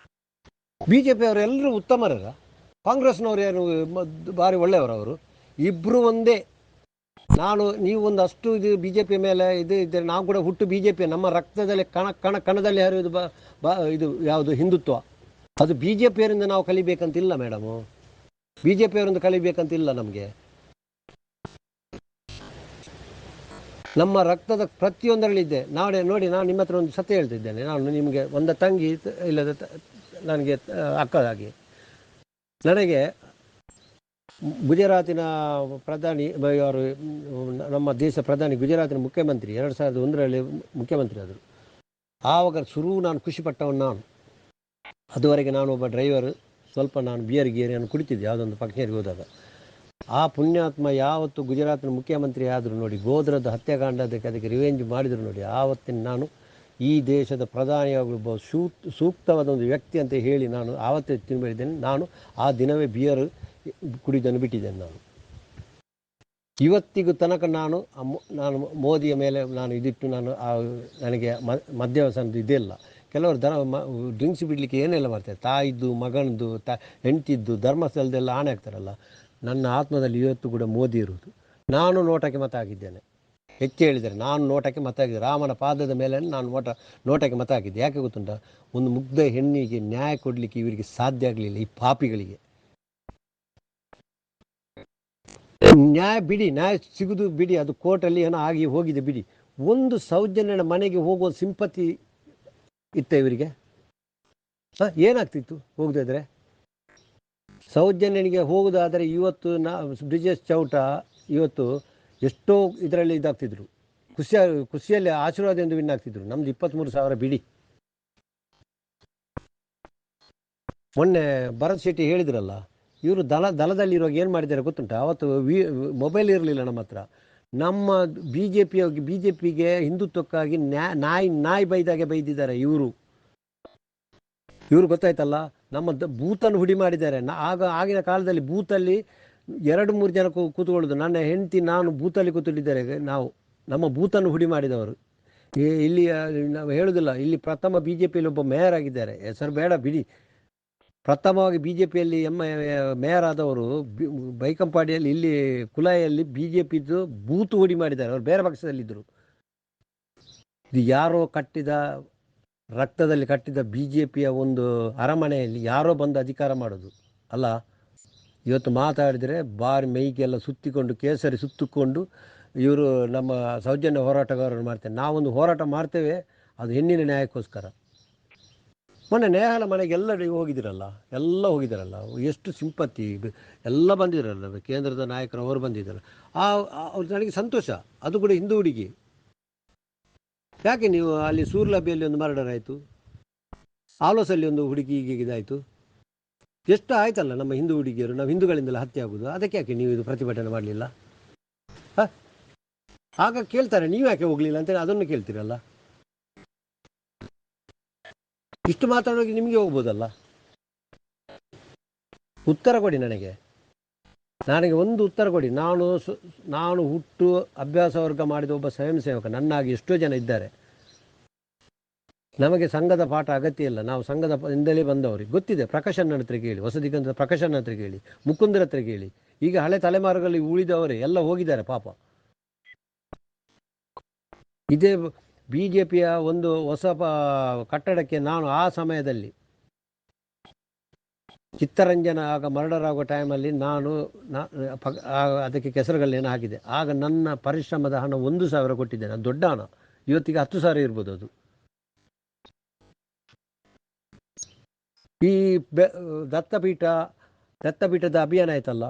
BJP ಅವರೆಲ್ಲರೂ ಉತ್ತಮರಲ್ಲ, ಕಾಂಗ್ರೆಸ್ನವರು ಏನು ಭಾರಿ ಒಳ್ಳೆಯವರು. ಅವರು ಇಬ್ಬರು ಒಂದೇ. ನೀವು ಒಂದು ಅಷ್ಟು ಇದು BJP ಮೇಲೆ ಇದ್ದರೆ, ನಾವು ಕೂಡ ಹುಟ್ಟು BJP, ನಮ್ಮ ರಕ್ತದಲ್ಲಿ ಕಣದಲ್ಲಿ ಹರಿಯುವುದು ಇದು ಯಾವುದು ಹಿಂದುತ್ವ. ಅದು BJPಯವರಿಂದ ನಾವು ಕಲಿಬೇಕಂತಿಲ್ಲ ಮೇಡಮು, BJPಯವರಿಂದ ಕಲಿಬೇಕಂತಿಲ್ಲ ನಮಗೆ. ನಮ್ಮ ರಕ್ತದ ಪ್ರತಿಯೊಂದರಲ್ಲಿದೆ. ನೋಡಿ, ನಾನು ನಿಮ್ಮ ಹತ್ರ ಒಂದು ಸತ್ಯ ಹೇಳ್ತಿದ್ದೇನೆ. ನಾನು ನಿಮಗೆ ಒಂದು ತಂಗಿ ಇಲ್ಲದ ನನಗೆ ಅಕ್ಕದಾಗಿ. ನನಗೆ ಗುಜರಾತಿನ ಪ್ರಧಾನಿ ಅವರು, ನಮ್ಮ ದೇಶ ಪ್ರಧಾನಿ ಗುಜರಾತಿನ ಮುಖ್ಯಮಂತ್ರಿ 2001ರಲ್ಲಿ ಮುಖ್ಯಮಂತ್ರಿ ಆದರು. ಆವಾಗ ನಾನು ಖುಷಿಪಟ್ಟವನು ನಾನು. ಅದುವರೆಗೆ ನಾನು ಒಬ್ಬ ಡ್ರೈವರ್, ಸ್ವಲ್ಪ ನಾನು ಬಿಯರ್ ಗೀರಿಯನ್ನು ಕುಡಿತಿದ್ದೆ ಯಾವುದೊಂದು ಫಂಕ್ಷನ್ಗೆ ಹೋದಾಗ. ಆ ಪುಣ್ಯಾತ್ಮ ಯಾವತ್ತು ಗುಜರಾತಿನ ಮುಖ್ಯಮಂತ್ರಿ ಆದರು ನೋಡಿ, ಗೋದ್ರದ ಅದಕ್ಕೆ ರಿವೆಂಜ್ ಮಾಡಿದರು ನೋಡಿ, ಆವತ್ತಿನ ನಾನು ಈ ದೇಶದ ಪ್ರಧಾನಿಯಾಗಲು ಸೂಕ್ತವಾದ ಒಂದು ವ್ಯಕ್ತಿ ಅಂತ ಹೇಳಿ ನಾನು ಆವತ್ತೇ ತಿಂಬಳಿದ್ದೇನೆ. ನಾನು ಆ ದಿನವೇ ಬಿಯರ್ ಕುಡಿದನ್ನು ಬಿಟ್ಟಿದ್ದೇನೆ. ನಾನು ಇವತ್ತಿಗೂ ತನಕ ನಾನು ಮೋದಿಯ ಮೇಲೆ ನಾನು ಇದಿಟ್ಟು ನನಗೆ ಮದ್ಯವ್ಯಸನದ್ದು ಇದೆಲ್ಲ. ಕೆಲವರು ಡ್ರಿಂಕ್ಸ್ ಬಿಡಲಿಕ್ಕೆ ಏನೆಲ್ಲ ಮಾಡ್ತಾರೆ, ತಾಯಿದ್ದು ಮಗನದು ಹೆಂಡತಿದ್ದು ಧರ್ಮಸ್ಥಳದೆಲ್ಲ ಆಣೆ ಆಗ್ತಾರಲ್ಲ. ನನ್ನ ಆತ್ಮದಲ್ಲಿ ಇವತ್ತು ಕೂಡ ಮೋದಿ ಇರುವುದು. ನಾನು ನೋಟಕ್ಕೆ ಮತ ಹಾಕಿದ್ದೇನೆ. ಹೆಚ್ಚು ಹೇಳಿದರೆ ನಾನು ನೋಟಕ್ಕೆ ಮತ ಹಾಕಿದ್ದೆ. ರಾಮನ ಪಾದದ ಮೇಲೆ ನಾನು ನೋಟಕ್ಕೆ ಮತ ಹಾಕಿದ್ದೆ. ಯಾಕೆ ಗೊತ್ತುಂಟ? ಒಂದು ಮುಗ್ಧ ಹೆಣ್ಣಿಗೆ ನ್ಯಾಯ ಕೊಡಲಿಕ್ಕೆ ಇವರಿಗೆ ಸಾಧ್ಯ ಆಗಲಿಲ್ಲ, ಈ ಪಾಪಿಗಳಿಗೆ. ನ್ಯಾಯ ಬಿಡಿ, ನ್ಯಾಯ ಸಿಗುದು ಬಿಡಿ, ಅದು ಕೋರ್ಟಲ್ಲಿ ಏನೋ ಆಗಿ ಹೋಗಿದೆ ಬಿಡಿ. ಒಂದು ಸೌಜನ್ಯನ ಮನೆಗೆ ಹೋಗುವ ಸಿಂಪತಿ ಇತ್ತ ಇವರಿಗೆ? ಏನಾಗ್ತಿತ್ತು ಹೋಗದಿದ್ರೆ? ಸೌಜನ್ಯನಿಗೆ ಹೋಗುದಾದರೆ ಇವತ್ತು ಬ್ರಿಜೇಶ್ ಚೌಟ ಇವತ್ತು ಎಷ್ಟೋ ಇದರಲ್ಲಿ ಇದಾಗ್ತಿದ್ರು, ಖುಷಿಯಲ್ಲಿ ಆಶೀರ್ವಾದದಿಂದ ವಿನ್ ಆಗ್ತಿದ್ರು. ನಮ್ದು 23,000 ಬಿಡಿ. ಮೊನ್ನೆ ಭರತ್ ಶೆಟ್ಟಿ ಹೇಳಿದ್ರಲ್ಲ, ಇವರು ದಳದಲ್ಲಿರುವಾಗ ಏನು ಮಾಡಿದ್ದಾರೆ ಗೊತ್ತುಂಟ? ಅವತ್ತು ಮೊಬೈಲ್ ಇರಲಿಲ್ಲ ನಮ್ಮ ಹತ್ರ. ನಮ್ಮ BJPಗೆ ಹಿಂದುತ್ವಕ್ಕಾಗಿ ನಾಯಿ ಬೈದಾಗೆ ಬೈದಿದ್ದಾರೆ ಇವರು ಗೊತ್ತಾಯ್ತಲ್ಲ. ನಮ್ಮ ಬೂತನ್ನು ಹುಡಿ ಮಾಡಿದ್ದಾರೆ. ಆಗಿನ ಕಾಲದಲ್ಲಿ ಬೂತಲ್ಲಿ 2-3 ಜನ ಕೂತ್ಕೊಳ್ಳೋದು. ನನ್ನ ಹೆಂಡತಿ ನಾನು ಬೂತಲ್ಲಿ ಕೂತ್ಕೊಂಡಿದ್ದಾರೆ. ನಮ್ಮ ಬೂತನ್ನು ಹುಡಿ ಮಾಡಿದವರು. ಇಲ್ಲಿ ನಾವು ಹೇಳೋದಿಲ್ಲ, ಇಲ್ಲಿ ಪ್ರಥಮ BJPಯಲ್ಲಿ ಒಬ್ಬ ಮೇಯರ್ ಆಗಿದ್ದಾರೆ, ಹೆಸರು ಬೇಡ ಬಿಡಿ. ಪ್ರಥಮವಾಗಿ BJPಯಲ್ಲಿ ಮೇಯರ್ ಆದವರು ಬೈಕಂಪಾಡಿಯಲ್ಲಿ, ಇಲ್ಲಿ ಕುಲಾಯಲ್ಲಿ BJPದು ಬೂತು ಹುಡಿ ಮಾಡಿದ್ದಾರೆ. ಅವರು ಬೇರೆ ಪಕ್ಷದಲ್ಲಿದ್ದರು. ಇದು ಯಾರೋ ಕಟ್ಟಿದ, ರಕ್ತದಲ್ಲಿ ಕಟ್ಟಿದ BJPಯ ಒಂದು ಅರಮನೆಯಲ್ಲಿ ಯಾರೋ ಬಂದು ಅಧಿಕಾರ ಮಾಡೋದು ಅಲ್ಲ. ಇವತ್ತು ಮಾತಾಡಿದರೆ ಬಾರಿ ಮೈಗೆಲ್ಲ ಸುತ್ತಿಕೊಂಡು, ಕೇಸರಿ ಸುತ್ತಿಕೊಂಡು ಇವರು ನಮ್ಮ ಸೌಜನ್ಯ ಹೋರಾಟಗಾರರು ಮಾಡ್ತಾರೆ. ನಾವೊಂದು ಹೋರಾಟ ಮಾಡ್ತೇವೆ, ಅದು ಹೆಣ್ಣಿನ ನ್ಯಾಯಕ್ಕೋಸ್ಕರ. ಮೊನ್ನೆ ನೇಹಾಲ ಮನೆಗೆ ಹೋಗಿದ್ದೀರಲ್ಲ, ಎಲ್ಲ ಹೋಗಿದ್ದಾರಲ್ಲ, ಎಷ್ಟು ಸಿಂಪತಿ ಎಲ್ಲ ಬಂದಿರಲ್ಲ. ಕೇಂದ್ರದ ನಾಯಕರು ಅವರು ಬಂದಿದ್ದಾರೆ. ಅವ್ರು ನನಗೆ ಸಂತೋಷ. ಅದು ಕೂಡ ಹಿಂದೂ ಹುಡುಗಿ. ಯಾಕೆ ನೀವು ಅಲ್ಲಿ ಸೂರ್ಲಭ್ಯಲ್ಲಿ ಒಂದು ಮರ್ಡರ್ ಆಯಿತು, ಆಲೋಸಲ್ಲಿ ಒಂದು ಹುಡುಗಿಗೆ ಇದಾಯಿತು, ಎಷ್ಟು ಆಯ್ತಲ್ಲ ನಮ್ಮ ಹಿಂದೂ ಹುಡುಗಿಯರು, ನಾವು ಹಿಂದೂಗಳಿಂದಲೇ ಹತ್ಯೆ ಆಗೋದು. ಅದಕ್ಕೆ ಯಾಕೆ ನೀವು ಇದು ಪ್ರತಿಭಟನೆ ಮಾಡಲಿಲ್ಲ? ಆಗ ಕೇಳ್ತಾರೆ ನೀವು ಯಾಕೆ ಹೋಗಲಿಲ್ಲ ಅಂತೇಳಿ, ಅದನ್ನು ಕೇಳ್ತೀರಲ್ಲ. ಇಷ್ಟು ಮಾತಾಡೋಕೆ ನಿಮಗೆ ಹೋಗ್ಬೋದಲ್ಲ. ಉತ್ತರ ಕೊಡಿ ನನಗೆ ಒಂದು ಉತ್ತರ ಕೊಡಿ. ನಾನು ಹುಟ್ಟು ಅಭ್ಯಾಸ ವರ್ಗ ಮಾಡಿದ ಒಬ್ಬ ಸ್ವಯಂ ಸೇವಕ. ನನ್ನಾಗಿ ಎಷ್ಟೋ ಜನ ಇದ್ದಾರೆ. ನಮಗೆ ಸಂಘದ ಪಾಠ ಅಗತ್ಯ ಇಲ್ಲ. ನಾವು ಸಂಘದ ಇಂದಲೇ ಬಂದವರಿಗೆ ಗೊತ್ತಿದೆ. ಪ್ರಕಾಶನ ಹತ್ರ ಕೇಳಿ, ಹೊಸದಿಗಂತ ಪ್ರಕಾಶನ ಹತ್ರ ಕೇಳಿ, ಮುಕುಂದರ ಹತ್ರ ಕೇಳಿ. ಈಗ ಹಳೆ ತಲೆಮಾರುಗಳಲ್ಲಿ ಉಳಿದವರೇ ಎಲ್ಲ ಹೋಗಿದ್ದಾರೆ ಪಾಪ. ಇದೇ BJPಯ ಒಂದು ಹೊಸ ಕಟ್ಟಡಕ್ಕೆ ನಾನು ಆ ಸಮಯದಲ್ಲಿ ಚಿತ್ತರಂಜನ ಆಗ ಮರ್ಡರ್ ಆಗೋ ಟೈಮಲ್ಲಿ ನಾನು ಅದಕ್ಕೆ ಕೆಸರುಗಳೇನು ಹಾಕಿದೆ. ಆಗ ನನ್ನ ಪರಿಶ್ರಮದ ಹಣ 1,000 ಕೊಟ್ಟಿದ್ದೇನೆ. ಅದು ದೊಡ್ಡ ಹಣ. ಇವತ್ತಿಗೆ 10,000 ಇರ್ಬೋದು ಅದು. ಈ ದತ್ತಪೀಠದ ಅಭಿಯಾನ ಆಯ್ತಲ್ಲ,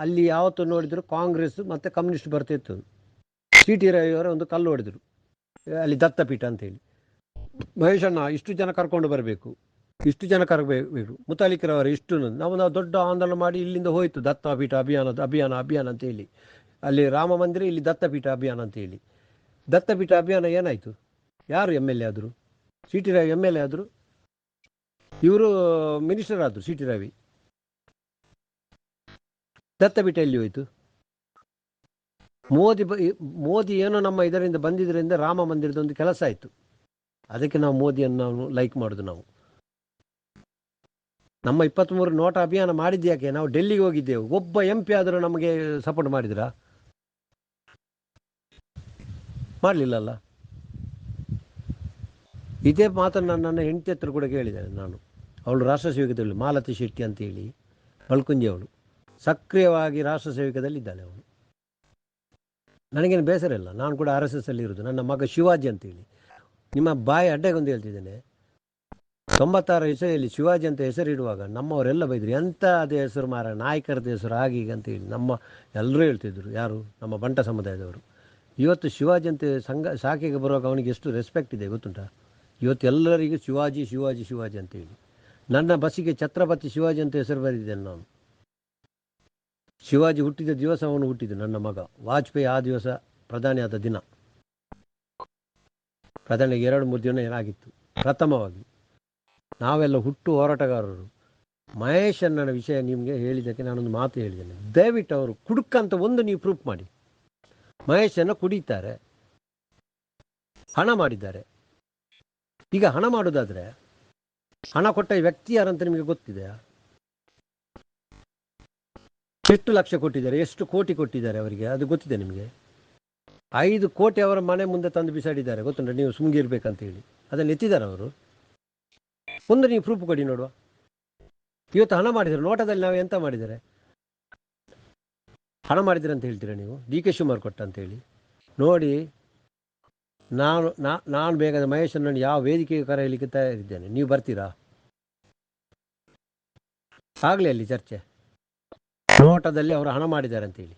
ಅಲ್ಲಿ ಯಾವತ್ತು ನೋಡಿದ್ರು ಕಾಂಗ್ರೆಸ್ ಮತ್ತು ಕಮ್ಯುನಿಸ್ಟ್ ಬರ್ತಿತ್ತು. CT ರವಿಯವರ ಒಂದು ಕಲ್ಲು ಹೊಡೆದರು ಅಲ್ಲಿ ದತ್ತಪೀಠ ಅಂತೇಳಿ. ಮಹೇಶಣ್ಣ ಇಷ್ಟು ಜನ ಕರ್ಕೊಂಡು ಬರಬೇಕು, ಇಷ್ಟು ಜನ ಕರಬೇಕು, ಮುತಾಲಿಕರವರು ಇಷ್ಟು. ನಾವು ದೊಡ್ಡ ಆಂದೋಲನ ಮಾಡಿ ಇಲ್ಲಿಂದ ಹೋಯಿತು ದತ್ತಪೀಠ ಅಭಿಯಾನ ಅಂತೇಳಿ. ಅಲ್ಲಿ ರಾಮ ಮಂದಿರ, ಇಲ್ಲಿ ದತ್ತಪೀಠ ಅಭಿಯಾನ ಅಂತೇಳಿ. ದತ್ತಪೀಠ ಅಭಿಯಾನ ಏನಾಯಿತು? ಯಾರು MLA ಆದರು? CT ರವಿ MLA ಆದರು. ಇವರು ಮಿನಿಸ್ಟರ್ ಆದರು, CT ರವಿ. ದತ್ತಪೀಠ ಎಲ್ಲಿ ಹೋಯಿತು? ಮೋದಿ ಏನೋ ನಮ್ಮ ಇದರಿಂದ ಬಂದಿದ್ದರಿಂದ ರಾಮ ಮಂದಿರದ ಒಂದು ಕೆಲಸ ಆಯಿತು. ಅದಕ್ಕೆ ನಾವು ಮೋದಿಯನ್ನು ನಾವು ಲೈಕ್ ಮಾಡೋದು. ನಮ್ಮ 23 ನೋಟ ಅಭಿಯಾನ ಮಾಡಿದ್ಯಾಕೆ? ನಾವು ಡೆಲ್ಲಿಗೆ ಹೋಗಿದ್ದೆವು. ಒಬ್ಬ MP ಆದರೂ ನಮಗೆ ಸಪೋರ್ಟ್ ಮಾಡಿದ್ರಾ? ಮಾಡಲಿಲ್ಲಲ್ಲ. ಇದೇ ಮಾತನ್ನು ನನ್ನ ಹೆಂಡತಿ ಹತ್ರ ಕೂಡ ಕೇಳಿದ್ದೇನೆ ನಾನು. ಅವಳು ರಾಷ್ಟ್ರ ಸೇವಕದಲ್ಲಿ ಮಾಲತಿ ಶೆಟ್ಟಿ ಅಂತೇಳಿ, ಬಳ್ಕುಂಜಿ. ಅವಳು ಸಕ್ರಿಯವಾಗಿ ರಾಷ್ಟ್ರ ಸೇವಕದಲ್ಲಿದ್ದಾಳೆ. ಅವಳು ನನಗೇನು ಬೇಸರ ಇಲ್ಲ. ನಾನು ಕೂಡ RSS ಅಲ್ಲಿ ಇರೋದು. ನನ್ನ ಮಗ ಶಿವಾಜಿ ಅಂತೇಳಿ. ನಿಮ್ಮ ಬಾಯಿ ಅಡ್ಡೆಗೊಂದು ಹೇಳ್ತಿದ್ದೇನೆ. 96 ಇಸವಿಯಲ್ಲಿ ಶಿವಾಜಿ ಅಂತ ಹೆಸರಿಡುವಾಗ ನಮ್ಮವರೆಲ್ಲ ಬೈದರು. ಎಂಥ ಅದೇ ಹೆಸರು ಮಾರ, ನಾಯಕರದ ಹೆಸರು ಆಗೀಗ ಅಂತೇಳಿ ಎಲ್ಲರೂ ಹೇಳ್ತಿದ್ರು. ಯಾರು? ನಮ್ಮ ಬಂಟ ಸಮುದಾಯದವರು. ಇವತ್ತು ಶಿವಾಜಿ ಅಂತ ಶಾಖೆಗೆ ಬರುವಾಗ ಅವನಿಗೆ ಎಷ್ಟು ರೆಸ್ಪೆಕ್ಟ್ ಇದೆ ಗೊತ್ತುಂಟಾ? ಇವತ್ತು ಎಲ್ಲರಿಗೂ ಶಿವಾಜಿ ಅಂತೇಳಿ. ನನ್ನ ಬಸ್ಸಿಗೆ ಛತ್ರಪತಿ ಶಿವಾಜಿ ಅಂತ ಹೆಸರು ಬರೆದಿದ್ದೇನೆ ನಾನು. ಶಿವಾಜಿ ಹುಟ್ಟಿದ ದಿವಸ ಅವನು ಹುಟ್ಟಿದ್ದು, ನನ್ನ ಮಗ. ವಾಜಪೇಯಿ ಆ ದಿವಸ ಪ್ರಧಾನಿ ಆದ ದಿನ. ಪ್ರಧಾನಿಗೆ 2-3 ದಿನ ಏನಾಗಿತ್ತು ಪ್ರಥಮವಾಗಿ. ನಾವೆಲ್ಲ ಹುಟ್ಟು ಹೋರಾಟಗಾರರು. ಮಹೇಶ್ ಅಣ್ಣನ ವಿಷಯ ನಿಮಗೆ ಹೇಳಿದ್ದಕ್ಕೆ ನಾನೊಂದು ಮಾತು ಹೇಳಿದ್ದೇನೆ. ದಯವಿಟ್ಟು ಅವರು ಕುಡುಕಂತ ಒಂದು ನೀವು ಪ್ರೂಫ್ ಮಾಡಿ. ಮಹೇಶನ್ನು ಕುಡಿತಾರೆ, ಹಣ ಮಾಡಿದ್ದಾರೆ. ಈಗ ಹಣ ಮಾಡೋದಾದರೆ ಹಣ ಕೊಟ್ಟ ವ್ಯಕ್ತಿ ಯಾರಂತ ನಿಮಗೆ ಗೊತ್ತಿದೆಯಾ? ಎಷ್ಟು ಲಕ್ಷ ಕೊಟ್ಟಿದ್ದಾರೆ, ಎಷ್ಟು ಕೋಟಿ ಕೊಟ್ಟಿದ್ದಾರೆ ಅವರಿಗೆ, ಅದು ಗೊತ್ತಿದೆ ನಿಮಗೆ? 5 ಕೋಟಿ ಅವರ ಮನೆ ಮುಂದೆ ತಂದು ಬಿಸಾಡಿದ್ದಾರೆ ಗೊತ್ತುಂಟ? ನೀವು ಸುಮ್ಗಿರ್ಬೇಕಂತ ಹೇಳಿ ಅದನ್ನು ಎತ್ತಿದ್ದಾರೆ ಅವರು. ಒಂದು ನೀವು ಪ್ರೂಫ್ ಕೊಡಿ ನೋಡುವ. ಇವತ್ತು ಹಣ ಮಾಡಿದ್ದಾರೆ. ನೋಟದಲ್ಲಿ ನಾವು ಎಂತ ಮಾಡಿದ್ದಾರೆ? ಹಣ ಮಾಡಿದ್ದೀರ ಅಂತ ಹೇಳ್ತೀರಾ ನೀವು? DK ಶಿವಕುಮಾರ್ ಕೊಟ್ಟ ಅಂತೇಳಿ ನೋಡಿ. ನಾನು ಬೇಕಾದ ಮಹೇಶನ್ನು ಯಾವ ವೇದಿಕೆಗೆ ಕರೆಯಲಿಕ್ಕೆ ತಯಾರಿದ್ದೇನೆ. ನೀವು ಬರ್ತೀರಾ? ಆಗಲಿ ಅಲ್ಲಿ ಚರ್ಚೆ. ನೋಟದಲ್ಲಿ ಅವರು ಹಣ ಮಾಡಿದ್ದಾರೆ ಅಂತೇಳಿ.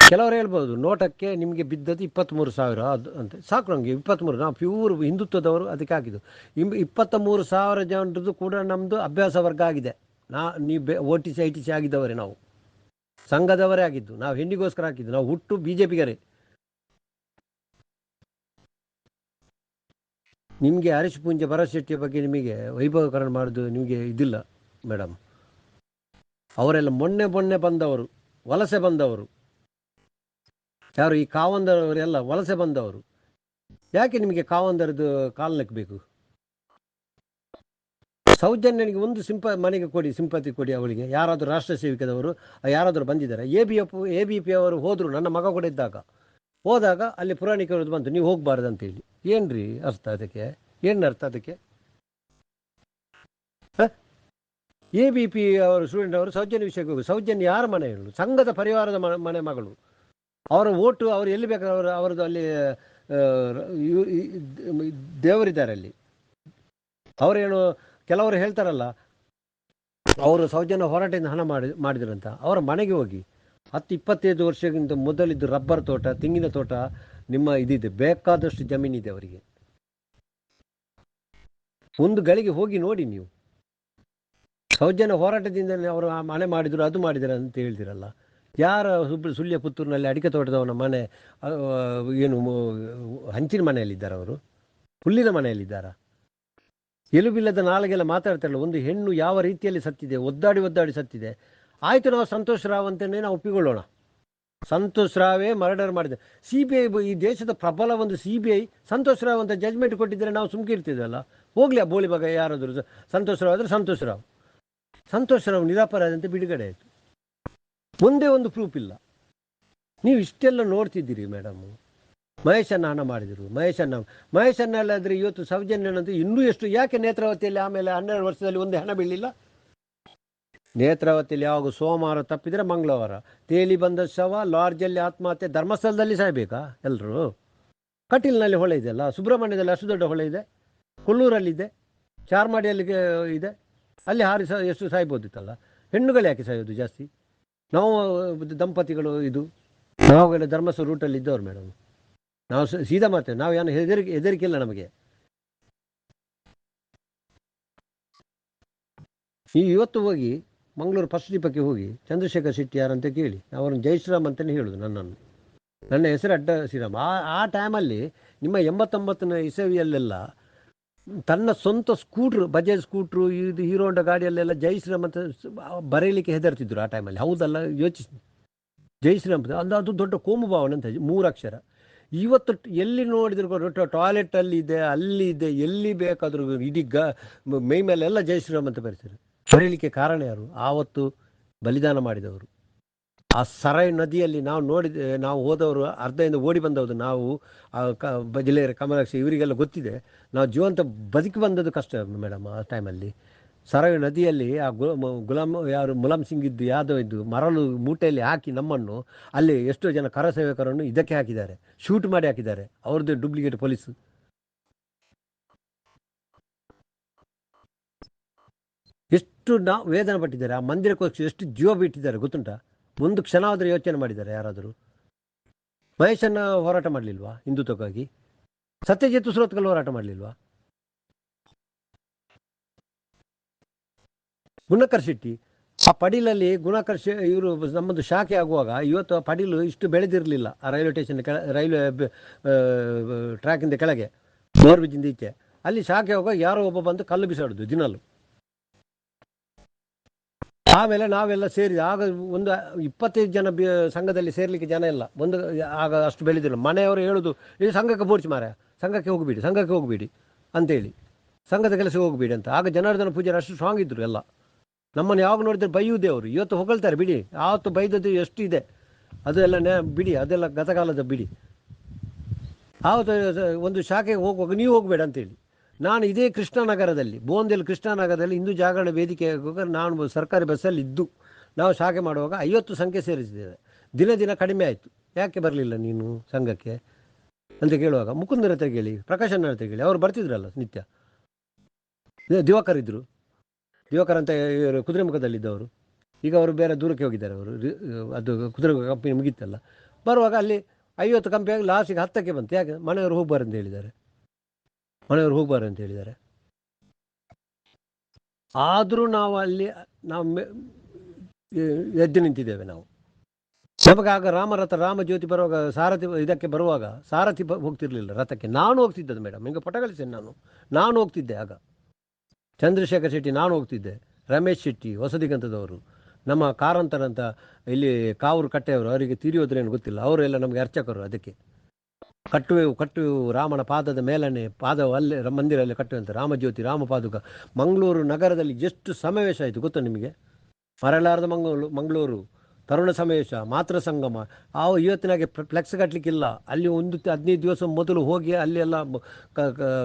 ಕೆಲವರು ಹೇಳ್ಬೋದು ನೋಟಕ್ಕೆ ನಿಮಗೆ ಬಿದ್ದದ್ದು 23,000 ಅದು ಅಂತ. ಸಾಕು ನಮಗೆ 23. ನಾವು ಪ್ಯೂರ್ ಹಿಂದುತ್ವದವರು ಅದಕ್ಕೆ ಹಾಕಿದ್ದು. 23,000 ಜನರದ್ದು ಕೂಡ ನಮ್ಮದು ಅಭ್ಯಾಸ ವರ್ಗ ಆಗಿದೆ. ನೀವು OTC ITC ಆಗಿದ್ದವರೇ, ನಾವು ಸಂಘದವರೇ ಆಗಿದ್ದು. ನಾವು ಹೆಣ್ಣಿಗೋಸ್ಕರ ಹಾಕಿದ್ದು. ನಾವು ಹುಟ್ಟು BJPಗರೇ. ನಿಮಗೆ ಹರೀಶ್ ಪೂಂಜೆ ಭರತ್ ಶೆಟ್ಟಿಯ ಬಗ್ಗೆ ನಿಮಗೆ ವೈಭವೀಕರಣ ಮಾಡೋದು ನಿಮಗೆ ಇದಿಲ್ಲ ಮೇಡಮ್. ಅವರೆಲ್ಲ ಮೊನ್ನೆ ಬಂದವರು, ವಲಸೆ ಬಂದವರು. ಯಾರು? ಈ ಕಾವಂದರವರೆಲ್ಲ ವಲಸೆ ಬಂದವರು. ಯಾಕೆ ನಿಮಗೆ ಕಾವಂದರದ್ದು ಕಾಲಕ್ಕೆ ಬೇಕು? ಸೌಜನ್ಯನಿಗೆ ಒಂದು ಮನೆಗೆ ಕೊಡಿ, ಸಿಂಪತಿ ಕೊಡಿ ಅವಳಿಗೆ. ಯಾರಾದರೂ ರಾಷ್ಟ್ರ ಸೇವಕದವರು ಯಾರಾದರೂ ಬಂದಿದ್ದಾರೆ? ABP ಅವರು ಹೋದರು. ನನ್ನ ಮಗ ಕೂಡ ಇದ್ದಾಗ ಹೋದಾಗ ಅಲ್ಲಿ ಪುರಾಣಿಕರದ್ದು ಬಂತು, ನೀವು ಹೋಗಬಾರ್ದು ಅಂತೇಳಿ. ಏನ್ರಿ ಅರ್ಥ ಅದಕ್ಕೆ? ಏನು ಅರ್ಥ ಅದಕ್ಕೆ? ABP ಅವರು ಸ್ಟೂಡೆಂಟ್ ಅವರು ಸೌಜನ್ಯ ವಿಷಯಕ್ಕೆ ಹೋಗಿ. ಸೌಜನ್ಯ ಯಾರ ಮನೆ ಹೇಳು? ಸಂಘದ ಪರಿವಾರದ ಮನೆ ಮಗಳು. ಅವರ ಓಟು ಅವರು ಎಲ್ಲಿ ಬೇಕಾದ್ರೆ ಅವರದ್ದು ಅಲ್ಲಿ ದೇವರಿದ್ದಾರೆ ಅಲ್ಲಿ. ಅವರೇನು ಕೆಲವರು ಹೇಳ್ತಾರಲ್ಲ, ಅವರು ಸೌಜನ್ಯ ಹೋರಾಟದಿಂದ ಹಣ ಮಾಡಿದ್ರಂತ. ಅವರ ಮನೆಗೆ ಹೋಗಿ 10-25 ವರ್ಷಕ್ಕಿಂತ ಮೊದಲಿದ್ದು ರಬ್ಬರ್ ತೋಟ, ತೆಂಗಿನ ತೋಟ, ನಿಮ್ಮ ಇದಿದೆ, ಬೇಕಾದಷ್ಟು ಜಮೀನಿದೆ ಅವರಿಗೆ. ಒಂದು ಗಳಿಗೆ ಹೋಗಿ ನೋಡಿ ನೀವು. ಸೌಜನ್ಯ ಹೋರಾಟದಿಂದ ಅವರು ಮನೆ ಮಾಡಿದ್ರು, ಅದು ಮಾಡಿದ್ದಾರೆ ಅಂತ ಹೇಳ್ತಿರಲ್ಲ. ಯಾರ ಸುಳ್ಯ ಪುತ್ತೂರಿನಲ್ಲಿ ಅಡಿಕೆ ತೋಟದವನ ಮನೆ ಏನು ಹಂಚಿನ ಮನೆಯಲ್ಲಿದ್ದಾರೆ? ಅವರು ಹುಲ್ಲಿನ ಮನೆಯಲ್ಲಿದ್ದಾರಾ? ಎಲುಬಿಲ್ಲದ ನಾಲಿಗೆಲ್ಲ ಮಾತಾಡ್ತಾರಲ್ಲ, ಒಂದು ಹೆಣ್ಣು ಯಾವ ರೀತಿಯಲ್ಲಿ ಸತ್ತಿದೆ, ಒದ್ದಾಡಿ ಒದ್ದಾಡಿ ಸತ್ತಿದೆ. ಆಯಿತು, ನಾವು ಸಂತೋಷ್ ರಾವ್ ಅಂತಲೇ ನಾವು ಒಪ್ಪಿಕೊಳ್ಳೋಣ. ಸಂತೋಷ್ ರಾವೇ ಮರ್ಡರ್ ಮಾಡಿದೆ. CBI, ಈ ದೇಶದ ಪ್ರಬಲ ಒಂದು CBI ಸಂತೋಷ್ ರಾವ್ ಅಂತ ಜಜ್ಮೆಂಟ್ ಕೊಟ್ಟಿದ್ದರೆ ನಾವು ಸುಮ್ಕೆ ಇರ್ತಿದ್ವಲ್ಲ. ಹೋಗ್ಲಿ ಆ ಬೋಳಿ ಮಗ ಯಾರಾದರೂ, ಸಂತೋಷ್ ರಾವ್ ಆದರೆ ಸಂತೋಷ್ ರಾವ್. ಸಂತೋಷ್ ರಾವ್ ನಿರಪರಾಧ ಅಂತ ಬಿಡುಗಡೆ ಆಯಿತು. ಒಂದೇ ಒಂದು ಪ್ರೂಫ್ ಇಲ್ಲ. ನೀವು ಇಷ್ಟೆಲ್ಲ ನೋಡ್ತಿದ್ದೀರಿ ಮೇಡಮ್. ಮಹೇಶನ್ನ ಹಣ ಮಾಡಿದರು. ಮಹೇಶನ್ನಲ್ಲಾದರೆ ಇವತ್ತು ಸೌಜನ್ಯನಂತೂ ಇನ್ನೂ ಎಷ್ಟು, ಯಾಕೆ ನೇತ್ರಾವತಿಯಲ್ಲಿ ಆಮೇಲೆ 12 ವರ್ಷದಲ್ಲಿ ಒಂದೇ ಹಣ ಬೀಳಲಿಲ್ಲ? ನೇತ್ರಾವತಿಯಲ್ಲಿ ಯಾವಾಗ ಸೋಮವಾರ ತಪ್ಪಿದರೆ ಮಂಗಳವಾರ ತೇಲಿ ಬಂದ ಶವ, ಲಾಡ್ಜಲ್ಲಿ ಆತ್ಮಹತ್ಯೆ, ಧರ್ಮಸ್ಥಳದಲ್ಲಿ ಸಾಯ್ಬೇಕಾ ಎಲ್ಲರೂ? ಕಟೀಲ್ನಲ್ಲಿ ಹೊಳೆ ಇದೆಯಲ್ಲ, ಸುಬ್ರಹ್ಮಣ್ಯದಲ್ಲಿ ಅಷ್ಟು ದೊಡ್ಡ ಹೊಳೆ ಇದೆ, ಕೊಲ್ಲೂರಲ್ಲಿದೆ, ಚಾರ್ಮಾಡಿಯಲ್ಲಿ ಇದೆ, ಅಲ್ಲಿ ಹಾರಿ ಎಷ್ಟು ಸಾಯ್ಬೋದಿತ್ತಲ್ಲ. ಹೆಣ್ಣುಗಳು ಯಾಕೆ ಸಾಯೋದು ಜಾಸ್ತಿ? ನಾವು ದಂಪತಿಗಳು ನಾವುಗಳ ಧರ್ಮಸ್ಥಳ ರೂಟಲ್ಲಿ ಇದ್ದವ್ರು ಮೇಡಮ್. ನಾವು ಸೀದಾ ಮಾಡ್ತೇವೆ. ನಾವು ಏನು ಹೆದರಿಕೆ ಇಲ್ಲ ನಮಗೆ. ಇವತ್ತು ಹೋಗಿ ಮಂಗಳೂರು ಫಸ್ಟ್ ದೀಪಕ್ಕೆ ಹೋಗಿ ಚಂದ್ರಶೇಖರ್ ಶೆಟ್ಟಿ ಯಾರಂತ ಕೇಳಿ, ಅವರನ್ನು ಜೈ ಶ್ರೀರಾಮ್ ಅಂತಲೇ ಹೇಳೋದು ನನ್ನನ್ನು. ನನ್ನ ಹೆಸರು ಅಡ್ಡ ಶ್ರೀರಾಮ್. ಆ ಟೈಮಲ್ಲಿ ನಿಮ್ಮ 89ನೇ ಇಸವಿಯಲ್ಲೆಲ್ಲ ತನ್ನ ಸ್ವಂತ ಸ್ಕೂಟ್ರು, ಬಜಾಜ್ ಸ್ಕೂಟ್ರು, ಇದು ಹೀರೋ ಹೋಂಡಾ ಗಾಡಿಯಲ್ಲೆಲ್ಲ ಜೈ ಶ್ರೀರಾಮ್ ಅಂತ ಬರೀಲಿಕ್ಕೆ ಹೆದರ್ತಿದ್ರು ಆ ಟೈಮಲ್ಲಿ. ಹೌದಲ್ಲ, ಯೋಚಿಸಿ. ಜೈ ಶ್ರೀರಾಮ್ ಅದು ದೊಡ್ಡ ಕೋಮು ಭಾವನೆ ಅಂತ, 3 ಅಕ್ಷರ. ಇವತ್ತು ಎಲ್ಲಿ ನೋಡಿದ್ರು ಟಾಯ್ಲೆಟಲ್ಲಿ ಇದೆ, ಅಲ್ಲಿ ಇದೆ, ಎಲ್ಲಿ ಬೇಕಾದರೂ ಇಡೀ ಮೈ ಮೇಲೆಲ್ಲ ಜೈ ಶ್ರೀರಾಮ್ ಅಂತ ಬರೀತಾರೆ. ಬರೀಲಿಕ್ಕೆ ಕಾರಣ ಯಾರು? ಆವತ್ತು ಬಲಿದಾನ ಮಾಡಿದವರು. ಆ ಸರಾಯ್ ನದಿಯಲ್ಲಿ ನಾವು ಹೋದವರು, ಅರ್ಧದಿಂದ ಓಡಿ ಬಂದವರು ನಾವು. ಬಜಲೇರ, ಕಮಲಾಕ್ಷಿ ಇವರಿಗೆಲ್ಲ ಗೊತ್ತಿದೆ. ನಾವು ಜೀವಂತ ಬದುಕಿ ಬಂದದ್ದು ಕಷ್ಟ ಮೇಡಮ್. ಆ ಟೈಮಲ್ಲಿ ಸರಾಯ್ ನದಿಯಲ್ಲಿ ಆ ಮುಲಾಮ್ ಸಿಂಗ್ ಯಾದವ್ ಮರಳು ಮೂಟೆಯಲ್ಲಿ ಹಾಕಿ ನಮ್ಮನ್ನು, ಅಲ್ಲಿ ಎಷ್ಟೋ ಜನ ಕರಸೇವಕರನ್ನು ಇದಕ್ಕೆ ಹಾಕಿದ್ದಾರೆ, ಶೂಟ್ ಮಾಡಿ ಹಾಕಿದ್ದಾರೆ. ಅವ್ರದ್ದು ಡೂಪ್ಲಿಕೇಟ್ ಪೊಲೀಸ್. ಎಷ್ಟು ವೇದನೆ ಪಟ್ಟಿದ್ದಾರೆ. ಆ ಮಂದಿರಕ್ಕೋಸ್ಕರ ಎಷ್ಟು ಜೀವ ಬಿಟ್ಟಿದ್ದಾರೆ ಗೊತ್ತುಂಟಾ? ಒಂದು ಕ್ಷಣ ಆದರೂ ಯೋಚನೆ ಮಾಡಿದ್ದಾರೆ ಯಾರಾದರೂ? ಮಹೇಶನ್ನ ಹೋರಾಟ ಮಾಡಲಿಲ್ವಾ ಹಿಂದುತ್ವಕ್ಕಾಗಿ? ಸತ್ಯಜಿತ್ ಸುರತ್ಕಲ್ ಹೋರಾಟ ಮಾಡಲಿಲ್ವಾ? ಗುಣಕರ್ ಶೆಟ್ಟಿ, ಆ ಪಡೀಲಲ್ಲಿ ಗುಣಕರ್ ಇವರು ನಮ್ಮದು ಶಾಖೆ ಆಗುವಾಗ ಇವತ್ತು ಆ ಪಡೀಲು ಇಷ್ಟು ಬೆಳೆದಿರಲಿಲ್ಲ. ಆ ರೈಲ್ವೆ ಸ್ಟೇಷನ್ ರೈಲ್ವೆ ಟ್ರ್ಯಾಕಿಂದ ಕೆಳಗೆ, ಬೋರ್ಬಿಜಿಂದ ಈಚೆ ಅಲ್ಲಿ ಶಾಖೆ ಆಗುವಾಗ ಯಾರೋ ಒಬ್ಬ ಬಂದು ಕಲ್ಲು ಬಿಸಾಡುದು ದಿನಲ್ಲೂ. ಆಮೇಲೆ ನಾವೆಲ್ಲ ಸೇರಿದ ಆಗ ಒಂದು 25 ಜನ ಸಂಘದಲ್ಲಿ ಸೇರ್ಲಿಕ್ಕೆ ಜನ ಇಲ್ಲ. ಆಗ ಅಷ್ಟು ಬೆಳೆದಿಲ್ಲ. ಮನೆಯವರು ಹೇಳುದು, ಇದು ಸಂಘಕ್ಕೆ ಬೋರ್ಚಿ ಮಾರ, ಸಂಘಕ್ಕೆ ಹೋಗಬೇಡಿ ಅಂತೇಳಿ, ಸಂಘದ ಕೆಲಸಕ್ಕೆ ಹೋಗಬೇಡಿ ಅಂತ. ಆಗ ಜನಾರ್ದನ ಪೂಜಾರಿ ಅಷ್ಟು ಸ್ಟ್ರಾಂಗ್ ಇದ್ರು. ಎಲ್ಲ ನಮ್ಮನ್ನು ಯಾವಾಗ ನೋಡಿದ್ರೆ ಬೈಯುವುದೇ ಅವರು. ಇವತ್ತು ಹೊಗಳ್ತಾರೆ ಬಿಡಿ, ಆವತ್ತು ಬೈದದ್ದು ಎಷ್ಟು ಇದೆ ಅದೆಲ್ಲ ಬಿಡಿ, ಅದೆಲ್ಲ ಗತಕಾಲದ ಬಿಡಿ. ಆವತ್ತು ಒಂದು ಶಾಖೆಗೆ ಹೋಗುವಾಗ ನೀವು ಹೋಗಬೇಡ ಅಂತೇಳಿ. ನಾನು ಇದೇ ಕೃಷ್ಣನಗರದಲ್ಲಿ, ಬೋಂದೆಲ್ ಕೃಷ್ಣನಗರದಲ್ಲಿ ಹಿಂದೂ ಜಾಗರಣ ವೇದಿಕೆ ನಾನು ಸರ್ಕಾರಿ ಬಸ್ಸಲ್ಲಿ ಇದ್ದು ನಾವು ಶಾಖೆ ಮಾಡುವಾಗ 50 ಸಂಖ್ಯೆ ಸೇರಿಸಿದ್ದೇವೆ. ದಿನ ಕಡಿಮೆ ಆಯಿತು. ಯಾಕೆ ಬರಲಿಲ್ಲ ನೀನು ಸಂಘಕ್ಕೆ ಅಂತ ಕೇಳುವಾಗ ಮುಕುಂದರ ಹತ್ರ ಕೇಳಿ, ಪ್ರಕಾಶನ ಹತ್ರ ಕೇಳಿ, ಅವರು ಬರ್ತಿದ್ರಲ್ಲ ನಿತ್ಯ. ದಿವಾಕರ್ ಇದ್ದರು, ದಿವಾಕರ್ ಅಂತ ಕುದುರೆಮುಖದಲ್ಲಿದ್ದವರು. ಈಗ ಅವರು ಬೇರೆ ದೂರಕ್ಕೆ ಹೋಗಿದ್ದಾರೆ. ಅವರು ಅದು ಕುದುರೆಮುಖ ಕಂಪನಿ ಮುಗಿತಲ್ಲ. ಬರುವಾಗ ಅಲ್ಲಿ 50 ಕಂಪನಿಯಾಗಿ ಲಾಸ್ಟಿಗೆ 10ಕ್ಕೆ ಬಂತು. ಯಾಕೆ? ಮನೆಯವರು ಹೋಗ್ಬಾರ ಅಂತ ಹೇಳಿದ್ದಾರೆ. ಆದರೂ ನಾವು ಅಲ್ಲಿ ಎದ್ದು ನಿಂತಿದ್ದೇವೆ ನಾವು. ನಮಗೆ ಆಗ ರಾಮರಥ, ರಾಮಜ್ಯೋತಿ ಬರುವಾಗ, ಸಾರಥಿ ಇದಕ್ಕೆ ಬರುವಾಗ ಸಾರಥಿ ಹೋಗ್ತಿರ್ಲಿಲ್ಲ ರಥಕ್ಕೆ, ನಾನು ಹೋಗ್ತಿದ್ದದ್ದು ಮೇಡಮ್. ಹಿಂಗೆ ಪಟ ಕಳಿಸ್ತೇನೆ. ನಾನು ಹೋಗ್ತಿದ್ದೆ ಆಗ. ಚಂದ್ರಶೇಖರ್ ಶೆಟ್ಟಿ ನಾನು ಹೋಗ್ತಿದ್ದೆ, ರಮೇಶ್ ಶೆಟ್ಟಿ ಹೊಸದಿಗಂತದವರು, ನಮ್ಮ ಕಾರಂತರ ಅಂತ ಇಲ್ಲಿ ಕಾವೂರು ಕಟ್ಟೆಯವರು, ಅವರಿಗೆ ತಿರಿಯೋದ್ರೇನು ಗೊತ್ತಿಲ್ಲ, ಅವರೆಲ್ಲ ನಮಗೆ ಅರ್ಚಕರು. ಅದಕ್ಕೆ ಕಟ್ಟುವೆವು ರಾಮನ ಪಾದದ ಮೇಲನೆ, ಪಾದವು ಅಲ್ಲೇ ಮಂದಿರಲ್ಲಿ ಕಟ್ಟುವಂತೆ ರಾಮಜ್ಯೋತಿ, ರಾಮಪಾದುಕ. ಮಂಗಳೂರು ನಗರದಲ್ಲಿ ಎಷ್ಟು ಸಮಾವೇಶ ಆಯಿತು ಗೊತ್ತಾ ನಿಮಗೆ? ಮರಳಾರದ ಮಂಗಳೂರು ತರುಣ ಸಮಾವೇಶ, ಮಾತೃ ಸಂಗಮ. ಇವತ್ತಿನಾಗೆ ಫ್ಲೆಕ್ಸ್ ಕಟ್ಟಲಿಕ್ಕಿಲ್ಲ. ಅಲ್ಲಿ 15 ದಿವಸ ಮೊದಲು ಹೋಗಿ ಅಲ್ಲಿ ಎಲ್ಲ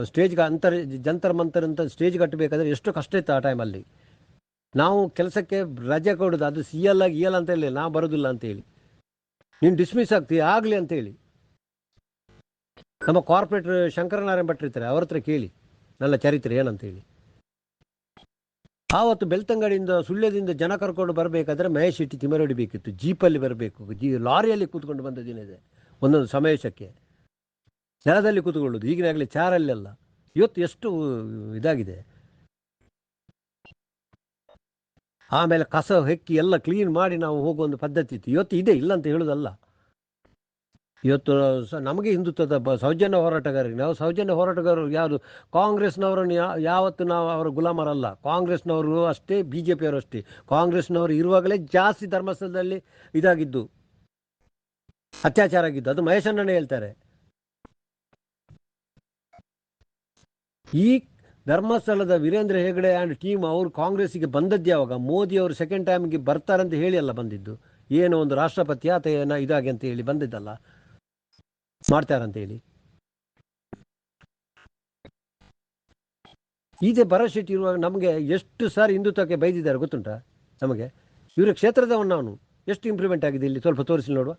ಸ್ಟೇಜ್ಗೆ ಜಂತರ್ ಮಂತರ್ ಅಂತ ಸ್ಟೇಜ್ ಕಟ್ಟಬೇಕಾದ್ರೆ ಎಷ್ಟು ಕಷ್ಟ ಇತ್ತು ಆ ಟೈಮಲ್ಲಿ. ನಾವು ಕೆಲಸಕ್ಕೆ ರಜೆ ಕೊಡೋದು, ಅದು CL ಆಗಿ EL ಅಂತ ಹೇಳಿ, ನಾ ಬರೋದಿಲ್ಲ ಅಂತೇಳಿ, ನೀನು ಡಿಸ್ಮಿಸ್ ಆಗ್ತೀಯ ಆಗಲಿ ಅಂತೇಳಿ. ನಮ್ಮ ಕಾರ್ಪೊರೇಟರ್ ಶಂಕರನಾರಾಯಣ ಭಟ್ರು ಇರ್ತಾರೆ, ಅವ್ರ ಹತ್ರ ಕೇಳಿ ನನ್ನ ಚರಿತ್ರೆ ಏನಂತೇಳಿ. ಆವತ್ತು ಬೆಳ್ತಂಗಡಿಯಿಂದ ಸುಳ್ಯದಿಂದ ಜನ ಕರ್ಕೊಂಡು ಬರಬೇಕಾದ್ರೆ ಮಹೇಶ್ ಶೆಟ್ಟಿ ತಿಮರೊಡಿಬೇಕಿತ್ತು. ಜೀಪಲ್ಲಿ ಬರಬೇಕು, ಲಾರಿಯಲ್ಲಿ ಕೂತ್ಕೊಂಡು ಬಂದ ದಿನ ಇದೆ. ಒಂದೊಂದು ಸಮಾವೇಶಕ್ಕೆ ನೆಲದಲ್ಲಿ ಕೂತ್ಕೊಳ್ಳೋದು. ಈಗಿನಾಗಲೇ ಚಾರಲ್ಲೆಲ್ಲ. ಇವತ್ತು ಎಷ್ಟು ಇದಾಗಿದೆ. ಆಮೇಲೆ ಕಸ ಹೆಕ್ಕಿ ಎಲ್ಲ ಕ್ಲೀನ್ ಮಾಡಿ ನಾವು ಹೋಗುವ ಒಂದು ಪದ್ಧತಿ ಇತ್ತು. ಇವತ್ತು ಇದೆ, ಇಲ್ಲ ಅಂತ ಹೇಳೋದಲ್ಲ. ಇವತ್ತು ನಮಗೆ ಹಿಂದುತ್ವದ ಸೌಜನ್ಯ ಹೋರಾಟಗಾರರಿಗೆ ನಾವು ಸೌಜನ್ಯ ಹೋರಾಟಗಾರರು ಯಾವುದು ಕಾಂಗ್ರೆಸ್ನವರನ್ನು ಯಾವತ್ತು ನಾವು ಅವರ ಗುಲಾಮರಲ್ಲ. ಕಾಂಗ್ರೆಸ್ನವರು ಅಷ್ಟೇ, ಬಿ ಜೆ ಪಿಯವರು ಅಷ್ಟೇ. ಕಾಂಗ್ರೆಸ್ನವರು ಇರುವಾಗಲೇ ಜಾಸ್ತಿ ಧರ್ಮಸ್ಥಳದಲ್ಲಿ ಇದಾಗಿದ್ದು, ಅತ್ಯಾಚಾರ ಆಗಿದ್ದು. ಅದು ಮಹೇಶಣ್ಣನೇ ಹೇಳ್ತಾರೆ. ಈ ಧರ್ಮಸ್ಥಳದ ವೀರೇಂದ್ರ ಹೆಗಡೆ ಆ್ಯಂಡ್ ಟೀಮ್ ಅವರು ಕಾಂಗ್ರೆಸ್ಸಿಗೆ ಬಂದದ್ದು ಯಾವಾಗ? ಮೋದಿ ಅವರು ಸೆಕೆಂಡ್ ಟೈಮ್ಗೆ ಬರ್ತಾರಂತ ಹೇಳಿ ಅಲ್ಲ ಬಂದಿದ್ದು. ಏನೋ ಒಂದು ರಾಷ್ಟ್ರಪತಿ ಆತ ಏನೋ ಇದಾಗಿ ಅಂತ ಹೇಳಿ ಬಂದಿದ್ದಲ್ಲ, ಮಾಡ್ತಾರಂತ ಹೇಳಿ. ಇದೇ ಭರತ್ ಶೆಟ್ಟಿ ಇರುವಾಗ ನಮಗೆ ಎಷ್ಟು ಸಾರಿ ಹಿಂದುತ್ವಕ್ಕೆ ಬೈದಿದ್ದಾರೆ ಗೊತ್ತುಂಟಾ ನಮಗೆ? ಇವರ ಕ್ಷೇತ್ರದವನು ನಾನು. ಎಷ್ಟು ಇಂಪ್ರೂವ್ಮೆಂಟ್ ಆಗಿದೆ ಇಲ್ಲಿ ಸ್ವಲ್ಪ ತೋರಿಸಿ ನೋಡುವ.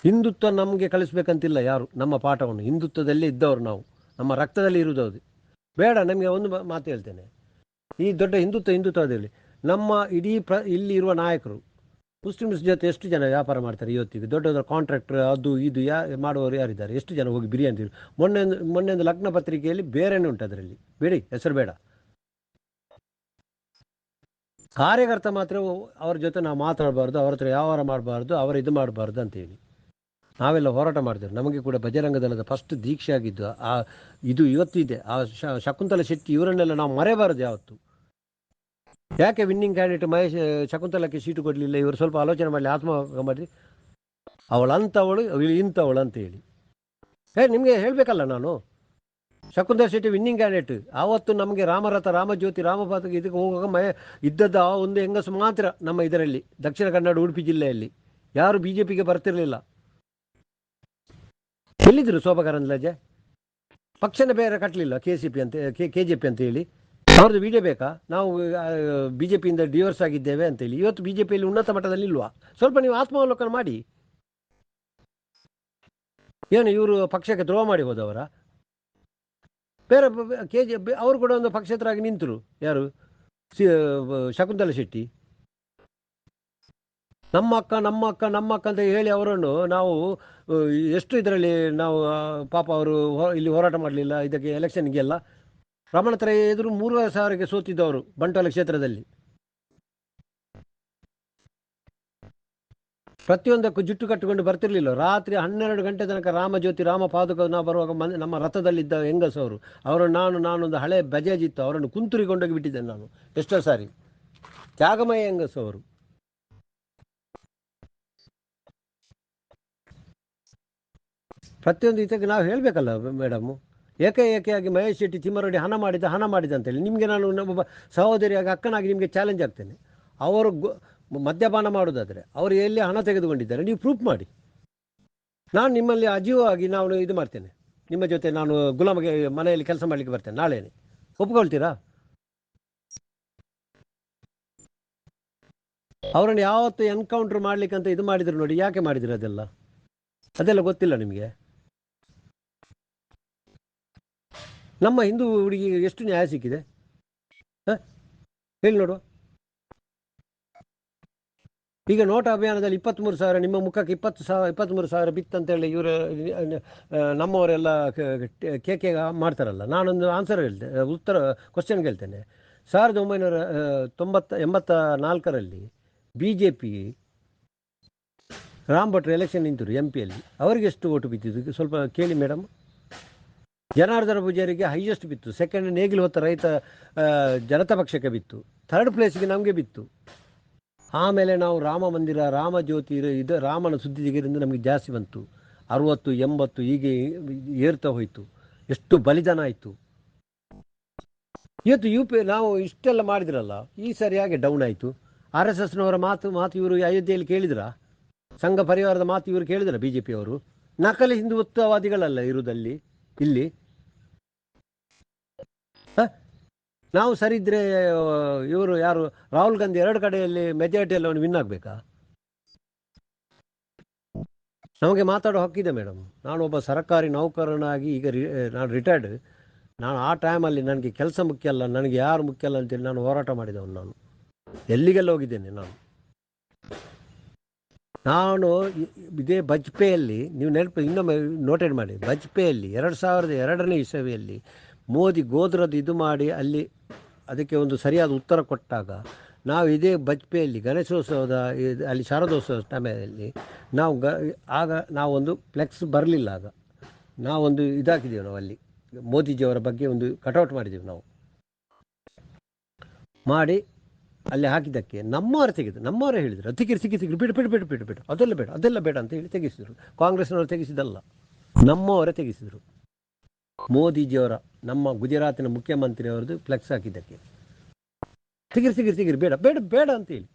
ಹಿಂದುತ್ವ ನಮಗೆ ಕಲಿಸ್ಬೇಕಂತಿಲ್ಲ ಯಾರು. ನಮ್ಮ ಪಾಠವನ್ನು ಹಿಂದುತ್ವದಲ್ಲೇ ಇದ್ದವರು ನಾವು, ನಮ್ಮ ರಕ್ತದಲ್ಲಿ ಇರುವುದು ಬೇಡ. ನಮಗೆ ಒಂದು ಮಾತು ಹೇಳ್ತೇನೆ, ಈ ದೊಡ್ಡ ಹಿಂದುತ್ವದಲ್ಲಿ ನಮ್ಮ ಇಡೀ ಇಲ್ಲಿ ಇರುವ ನಾಯಕರು ಮುಸ್ಲಿಮ್ಸ್ ಜೊತೆ ಎಷ್ಟು ಜನ ವ್ಯಾಪಾರ ಮಾಡ್ತಾರೆ ಇವತ್ತಿಗೆ? ದೊಡ್ಡ ದೊಡ್ಡ ಕಾಂಟ್ರಾಕ್ಟರ್ ಅದು ಇದು ಮಾಡುವವರು ಯಾರಿದ್ದಾರೆ? ಎಷ್ಟು ಜನ ಹೋಗಿ ಬಿರಿಯಾನಿ ಮೊನ್ನೆ ಒಂದು ಲಗ್ನ ಪತ್ರಿಕೆಯಲ್ಲಿ ಬೇರೆನೇ ಉಂಟು, ಅದರಲ್ಲಿ ಬೇಡಿ ಹೆಸರು ಬೇಡ. ಕಾರ್ಯಕರ್ತ ಮಾತ್ರ ಅವ್ರ ಜೊತೆ ನಾವು ಮಾತಾಡಬಾರ್ದು, ಅವ್ರ ಹತ್ರ ವ್ಯವಹಾರ ಮಾಡಬಾರ್ದು, ಅವರ ಇದು ಮಾಡಬಾರ್ದು ಅಂತೇಳಿ ನಾವೆಲ್ಲ ಹೋರಾಟ ಮಾಡಿದೆವು. ನಮಗೆ ಕೂಡ ಬಜರಂಗ ದಳದ ಫಸ್ಟ್ ದೀಕ್ಷೆ ಆಗಿದ್ದು ಇದು ಇವತ್ತು ಇದೆ. ಆ ಶಕುಂತಲಾ ಶೆಟ್ಟಿ ಇವರನ್ನೆಲ್ಲ ನಾವು ಮರೆಯಬಾರದು ಯಾವತ್ತು. ಯಾಕೆ ವಿನ್ನಿಂಗ್ ಕ್ಯಾಂಡಿಡೇಟ್ ಮಹೇಶ್ ಶಕುಂತಲಕ್ಕೆ ಸೀಟು ಕೊಡಲಿಲ್ಲ? ಇವರು ಸ್ವಲ್ಪ ಆಲೋಚನೆ ಮಾಡಲಿ, ಆತ್ಮಹತ್ಯೆ ಮಾಡಿ. ಅವಳಂಥವಳು ಇಂಥವಳು ಅಂತ ಹೇಳಿ ನಿಮಗೆ ಹೇಳಬೇಕಲ್ಲ ನಾನು. Shakuntala Shetty winning candidate. ಆವತ್ತು ನಮಗೆ ರಾಮರಥ, ರಾಮಜ್ಯೋತಿ, ರಾಮಪಾದಕ್ಕೆ ಇದಕ್ಕೆ ಹೋಗುವಾಗ ಇದ್ದದ್ದು ಆ ಒಂದು ಹೆಂಗಸು ಮಾತ್ರ ನಮ್ಮ ಇದರಲ್ಲಿ ದಕ್ಷಿಣ ಕನ್ನಡ ಉಡುಪಿ ಜಿಲ್ಲೆಯಲ್ಲಿ. ಯಾರು ಬಿ ಜೆ ಪಿಗೆ ಬರ್ತಿರಲಿಲ್ಲ. ಎಲ್ಲಿದ್ರು ಶೋಭಾ ಕರಂದ್ಲಾಜೆ? ಪಕ್ಷನ ಬೇರೆ ಕಟ್ಟಲಿಲ್ಲ, KCP ಅಂತ KJP ಅಂತ ಹೇಳಿ. ಅವ್ರದ್ದು ವಿಡಿಯೋ ಬೇಕಾ? ನಾವು BJPಯಿಂದ ಡಿವೋರ್ಸ್ ಆಗಿದ್ದೇವೆ ಅಂತೇಳಿ. ಇವತ್ತು BJPಯಲ್ಲಿ ಉನ್ನತ ಮಟ್ಟದಲ್ಲಿ ಇಲ್ವಾ? ಸ್ವಲ್ಪ ನೀವು ಆತ್ಮಾವಲೋಕನ ಮಾಡಿ. ಏನು ಇವರು ಪಕ್ಷಕ್ಕೆ ದ್ರೋಹ ಮಾಡಿ ಹೋದವರ? ಬೇರೆ ಅವರು ಕೂಡ ಒಂದು ಪಕ್ಷೇತರಾಗಿ ನಿಂತರು. ಯಾರು? ಶಕುಂತಲಾ ಶೆಟ್ಟಿ. ನಮ್ಮ ಅಕ್ಕ ಅಂತ ಹೇಳಿ ಅವರನ್ನು ನಾವು ಎಷ್ಟು ಇದರಲ್ಲಿ ನಾವು ಪಾಪ ಅವರು ಇಲ್ಲಿ ಹೋರಾಟ ಮಾಡಲಿಲ್ಲ ಇದಕ್ಕೆ ಎಲೆಕ್ಷನ್ಗೆಲ್ಲ. ರಮಣತ್ರ ಎದುರು 3,000ಕ್ಕೆ ಸೋತಿದ್ದವರು ಬಂಟ್ವಾಳ ಕ್ಷೇತ್ರದಲ್ಲಿ. ಪ್ರತಿಯೊಂದಕ್ಕೂ ಜುಟ್ಟು ಕಟ್ಟಿಕೊಂಡು ಬರ್ತಿರ್ಲಿಲ್ಲ. ರಾತ್ರಿ 12 ಗಂಟೆ ತನಕ ರಾಮಜ್ಯೋತಿ, ರಾಮಪಾದುಕ ನಾವು ಬರುವಾಗ ನಮ್ಮ ರಥದಲ್ಲಿದ್ದ ಹೆಂಗಸವರು, ಅವರನ್ನು ನಾನೊಂದು ಹಳೆ ಬಜಾಜ್ ಇತ್ತು, ಅವರನ್ನು ಕುಂತುರಿಕೊಂಡೋಗಿ ಬಿಟ್ಟಿದ್ದೇನೆ ನಾನು ಎಷ್ಟೋ ಸಾರಿ. ತ್ಯಾಗಮಯ ಹೆಂಗಸವರು. ಪ್ರತಿಯೊಂದು ಇದಕ್ಕೆ ನಾವು ಹೇಳಬೇಕಲ್ಲ ಮೇಡಮು. ಏಕೆಯಾಗಿ ಮಹೇಶ್ ಶೆಟ್ಟಿ ತಿಮ್ಮರೊಡ್ಡಿ ಹಣ ಮಾಡಿದ ಅಂತೇಳಿ ನಿಮಗೆ ನಾನು ಒಬ್ಬ ಸಹೋದರಿಯಾಗಿ ಅಕ್ಕನಾಗಿ ನಿಮಗೆ ಚಾಲೆಂಜ್ ಆಗ್ತೇನೆ. ಅವರು ಮದ್ಯಪಾನ ಮಾಡೋದಾದರೆ ಅವರು ಎಲ್ಲಿ ಹಣ ತೆಗೆದುಕೊಂಡಿದ್ದಾರೆ ನೀವು ಪ್ರೂಫ್ ಮಾಡಿ. ನಾನು ನಿಮ್ಮಲ್ಲಿ ಅಜೀವವಾಗಿ ನಾನು ಇದು ಮಾಡ್ತೇನೆ, ನಿಮ್ಮ ಜೊತೆ ನಾನು ಗುಲಾಮಗೆ ಮನೆಯಲ್ಲಿ ಕೆಲಸ ಮಾಡಲಿಕ್ಕೆ ಬರ್ತೇನೆ ನಾಳೆನೇ. ಒಪ್ಕೊಳ್ತೀರಾ? ಅವರನ್ನು ಯಾವತ್ತು ಎನ್ಕೌಂಟರ್ ಮಾಡ್ಲಿಕ್ಕಂತ ಇದು ಮಾಡಿದ್ರು ನೋಡಿ, ಯಾಕೆ ಮಾಡಿದ್ರು ಅದೆಲ್ಲ ಗೊತ್ತಿಲ್ಲ ನಿಮಗೆ? ನಮ್ಮ ಹಿಂದೂ ಹುಡುಗಿಗೆ ಎಷ್ಟು ನ್ಯಾಯ ಸಿಕ್ಕಿದೆ ಹೇಳಿ ನೋಡುವ. ಈಗ ನೋಟಾ ಅಭಿಯಾನದಲ್ಲಿ 23,000 ನಿಮ್ಮ ಮುಖಕ್ಕೆ 23,000 ಬಿತ್ತಂತೇಳಿ ಇವರು ನಮ್ಮವರೆಲ್ಲ ಕೇಕೆ ಮಾಡ್ತಾರಲ್ಲ. ನಾನೊಂದು ಆನ್ಸರ್ ಕ್ವಶನ್ ಹೇಳ್ತೇನೆ. 1984ರಲ್ಲಿ BJP ರಾಮ್ ಭಟ್ರು ಎಲೆಕ್ಷನ್ ನಿಂತರು MP ಯಲ್ಲಿ. ಅವರಿಗೆ ಎಷ್ಟು ಓಟು ಬಿದ್ದಿದ್ದು ಸ್ವಲ್ಪ ಕೇಳಿ ಮೇಡಮ್. ಜನಾರ್ದನ ಪೂಜಾರಿಗೆ ಹೈಯೆಸ್ಟ್ ಬಿತ್ತು. ಸೆಕೆಂಡ್ ನೇಗಿಲು ಹೊತ್ತ ರೈತ ಜನತಾ ಪಕ್ಷಕ್ಕೆ ಬಿತ್ತು. ಥರ್ಡ್ ಪ್ಲೇಸ್ಗೆ ನಮಗೆ ಬಿತ್ತು. ಆಮೇಲೆ ನಾವು ರಾಮ ಮಂದಿರ, ರಾಮಜ್ಯೋತಿ ಇದು ರಾಮನ ಸುದ್ದಿಗಿರಿಂದ ನಮಗೆ ಜಾಸ್ತಿ ಬಂತು. 60, 80 ಹೀಗೆ ಏರ್ತಾ ಹೋಯಿತು. ಎಷ್ಟು ಬಲಿದಾನ ಆಯಿತು. ಇವತ್ತು UP ನಾವು ಇಷ್ಟೆಲ್ಲ ಮಾಡಿದ್ರಲ್ಲ, ಈ ಸರಿ ಹಾಗೆ ಡೌನ್ ಆಯಿತು. RSSನವರ ಮಾತು ಇವರು ಅಯೋಧ್ಯೆಯಲ್ಲಿ ಕೇಳಿದ್ರ? ಸಂಘ ಪರಿವಾರದ ಮಾತು ಇವರು ಕೇಳಿದ್ರ? BJP ಅವರು ನಕಲಿ ಹಿಂದುತ್ವವಾದಿಗಳಲ್ಲ ಇರುವುದಲ್ಲಿ ಇಲ್ಲಿ. ನಾವು ಸರಿ ಇದ್ರೆ ಇವರು ಯಾರು ರಾಹುಲ್ ಗಾಂಧಿ 2 ಕಡೆಯಲ್ಲಿ ಮೆಜಾರಿಟಿಯಲ್ಲಿ ಅವನು ವಿನ್ ಆಗಬೇಕಾ? ನಮಗೆ ಮಾತಾಡೋ ಹಕ್ಕಿದೆ ಮೇಡಮ್. ನಾನೊಬ್ಬ ಸರ್ಕಾರಿ ನೌಕರನಾಗಿ ಈಗ ನಾನು ರಿಟೈರ್ಡ್. ನಾನು ಆ ಟೈಮಲ್ಲಿ ನನಗೆ ಕೆಲಸ ಮುಖ್ಯ ಅಲ್ಲ, ನನಗೆ ಯಾರು ಮುಖ್ಯ ಅಲ್ಲ ಅಂತೇಳಿ ನಾನು ಹೋರಾಟ ಮಾಡಿದವನು. ನಾನು ಎಲ್ಲಿಗೆಲ್ಲ ಹೋಗಿದ್ದೇನೆ. ನಾನು ಇದೇ ಬಜ್ಪೇಯಲ್ಲಿ, ನೀವು ಇನ್ನೊಮ್ಮೆ ನೋಟೆಡ್ ಮಾಡಿ, ಬಜ್ಪೇಯಲ್ಲಿ 2002ನೇ ಇಸವಿಯಲ್ಲಿ ಮೋದಿ ಗೋದ್ರದ್ದು ಇದು ಮಾಡಿ ಅಲ್ಲಿ ಅದಕ್ಕೆ ಒಂದು ಸರಿಯಾದ ಉತ್ತರ ಕೊಟ್ಟಾಗ ನಾವು ಇದೇ ಬಜ್ಪೆಯಲ್ಲಿ ಗಣೇಶೋತ್ಸವದ ಅಲ್ಲಿ ಶಾರದೋತ್ಸವ ಟೈಮಲ್ಲಿ ನಾವು ಆಗ ನಾವೊಂದು ಫ್ಲೆಕ್ಸ್ ಬರಲಿಲ್ಲ. ಆಗ ನಾವೊಂದು ಇದಾಕಿದ್ದೇವೆ, ನಾವು ಅಲ್ಲಿ ಮೋದಿಜಿಯವರ ಬಗ್ಗೆ ಒಂದು ಕಟೌಟ್ ಮಾಡಿದ್ದೇವೆ ನಾವು ಮಾಡಿ ಅಲ್ಲಿ ಹಾಕಿದ್ದಕ್ಕೆ ನಮ್ಮವರು ತೆಗೆದು ನಮ್ಮವರೇ ಹೇಳಿದರು ತೆಗಿರು ಬಿಡು ಬಿಡು ಬಿಡು ಬಿಡು ಬಿಡು ಅದೆಲ್ಲ ಬೇಡ ಅಂತ ಹೇಳಿ ತೆಗೆಸಿದರು. ಕಾಂಗ್ರೆಸ್ನವರು ತೆಗೆಸಿದಲ್ಲ, ನಮ್ಮವರೇ ತೆಗೆಸಿದರು. ಮೋದಿಜಿಯವರ, ನಮ್ಮ ಗುಜರಾತಿನ ಮುಖ್ಯಮಂತ್ರಿಯವರದ್ದು ಫ್ಲೆಕ್ಸ್ ಹಾಕಿದ್ದಕ್ಕೆ ತೆಗಿರು ಬೇಡ ಬೇಡ ಬೇಡ ಅಂತೇಳಿ.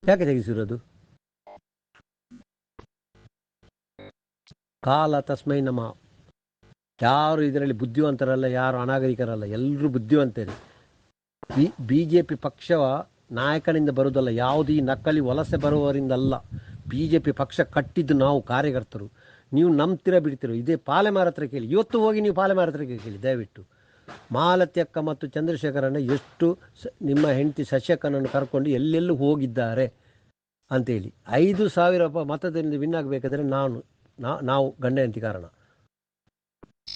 ಯಾಕೆ ತೆಗೆಸಿರೋದು? ಕಾಲ ತಸ್ಮೈ ನಮ. ಯಾರು ಇದರಲ್ಲಿ ಬುದ್ಧಿವಂತರಲ್ಲ, ಯಾರು ಅನಾಗರಿಕರಲ್ಲ, ಎಲ್ಲರೂ ಬುದ್ಧಿವಂತರೇ. BJP ಪಕ್ಷವ ನಾಯಕನಿಂದ ಬರುವುದಲ್ಲ, ಯಾವುದೂ ಈ ನಕಲಿ ವಲಸೆ ಬರುವವರಿಂದಲ್ಲ. BJP ಪಕ್ಷ ಕಟ್ಟಿದ್ದು ನಾವು ಕಾರ್ಯಕರ್ತರು. ನೀವು ನಂಬ್ತಿರ ಬಿಡ್ತಿರೋ, ಇದೇ ಪಾಲೆಮಾರ ಹತ್ರ ಕೇಳಿ. ಇವತ್ತು ಹೋಗಿ ನೀವು ಪಾಲೆಮಾರ ಹತ್ರ ಕೇಳಿ ದಯವಿಟ್ಟು. ಮಾಲತ್ಯಕ್ಕ ಮತ್ತು ಚಂದ್ರಶೇಖರನ್ನ ಎಷ್ಟು ನಿಮ್ಮ ಹೆಂಡತಿ ಶಶಿಕನನ್ನು ಕರ್ಕೊಂಡು ಎಲ್ಲೆಲ್ಲೂ ಹೋಗಿದ್ದಾರೆ ಅಂತೇಳಿ. 5,000 ಮತದಿಂದ ವಿನ್ ಆಗಬೇಕಾದ್ರೆ ನಾವು ಗಂಡ ಹೆಂಡತಿ ಕಾರಣ.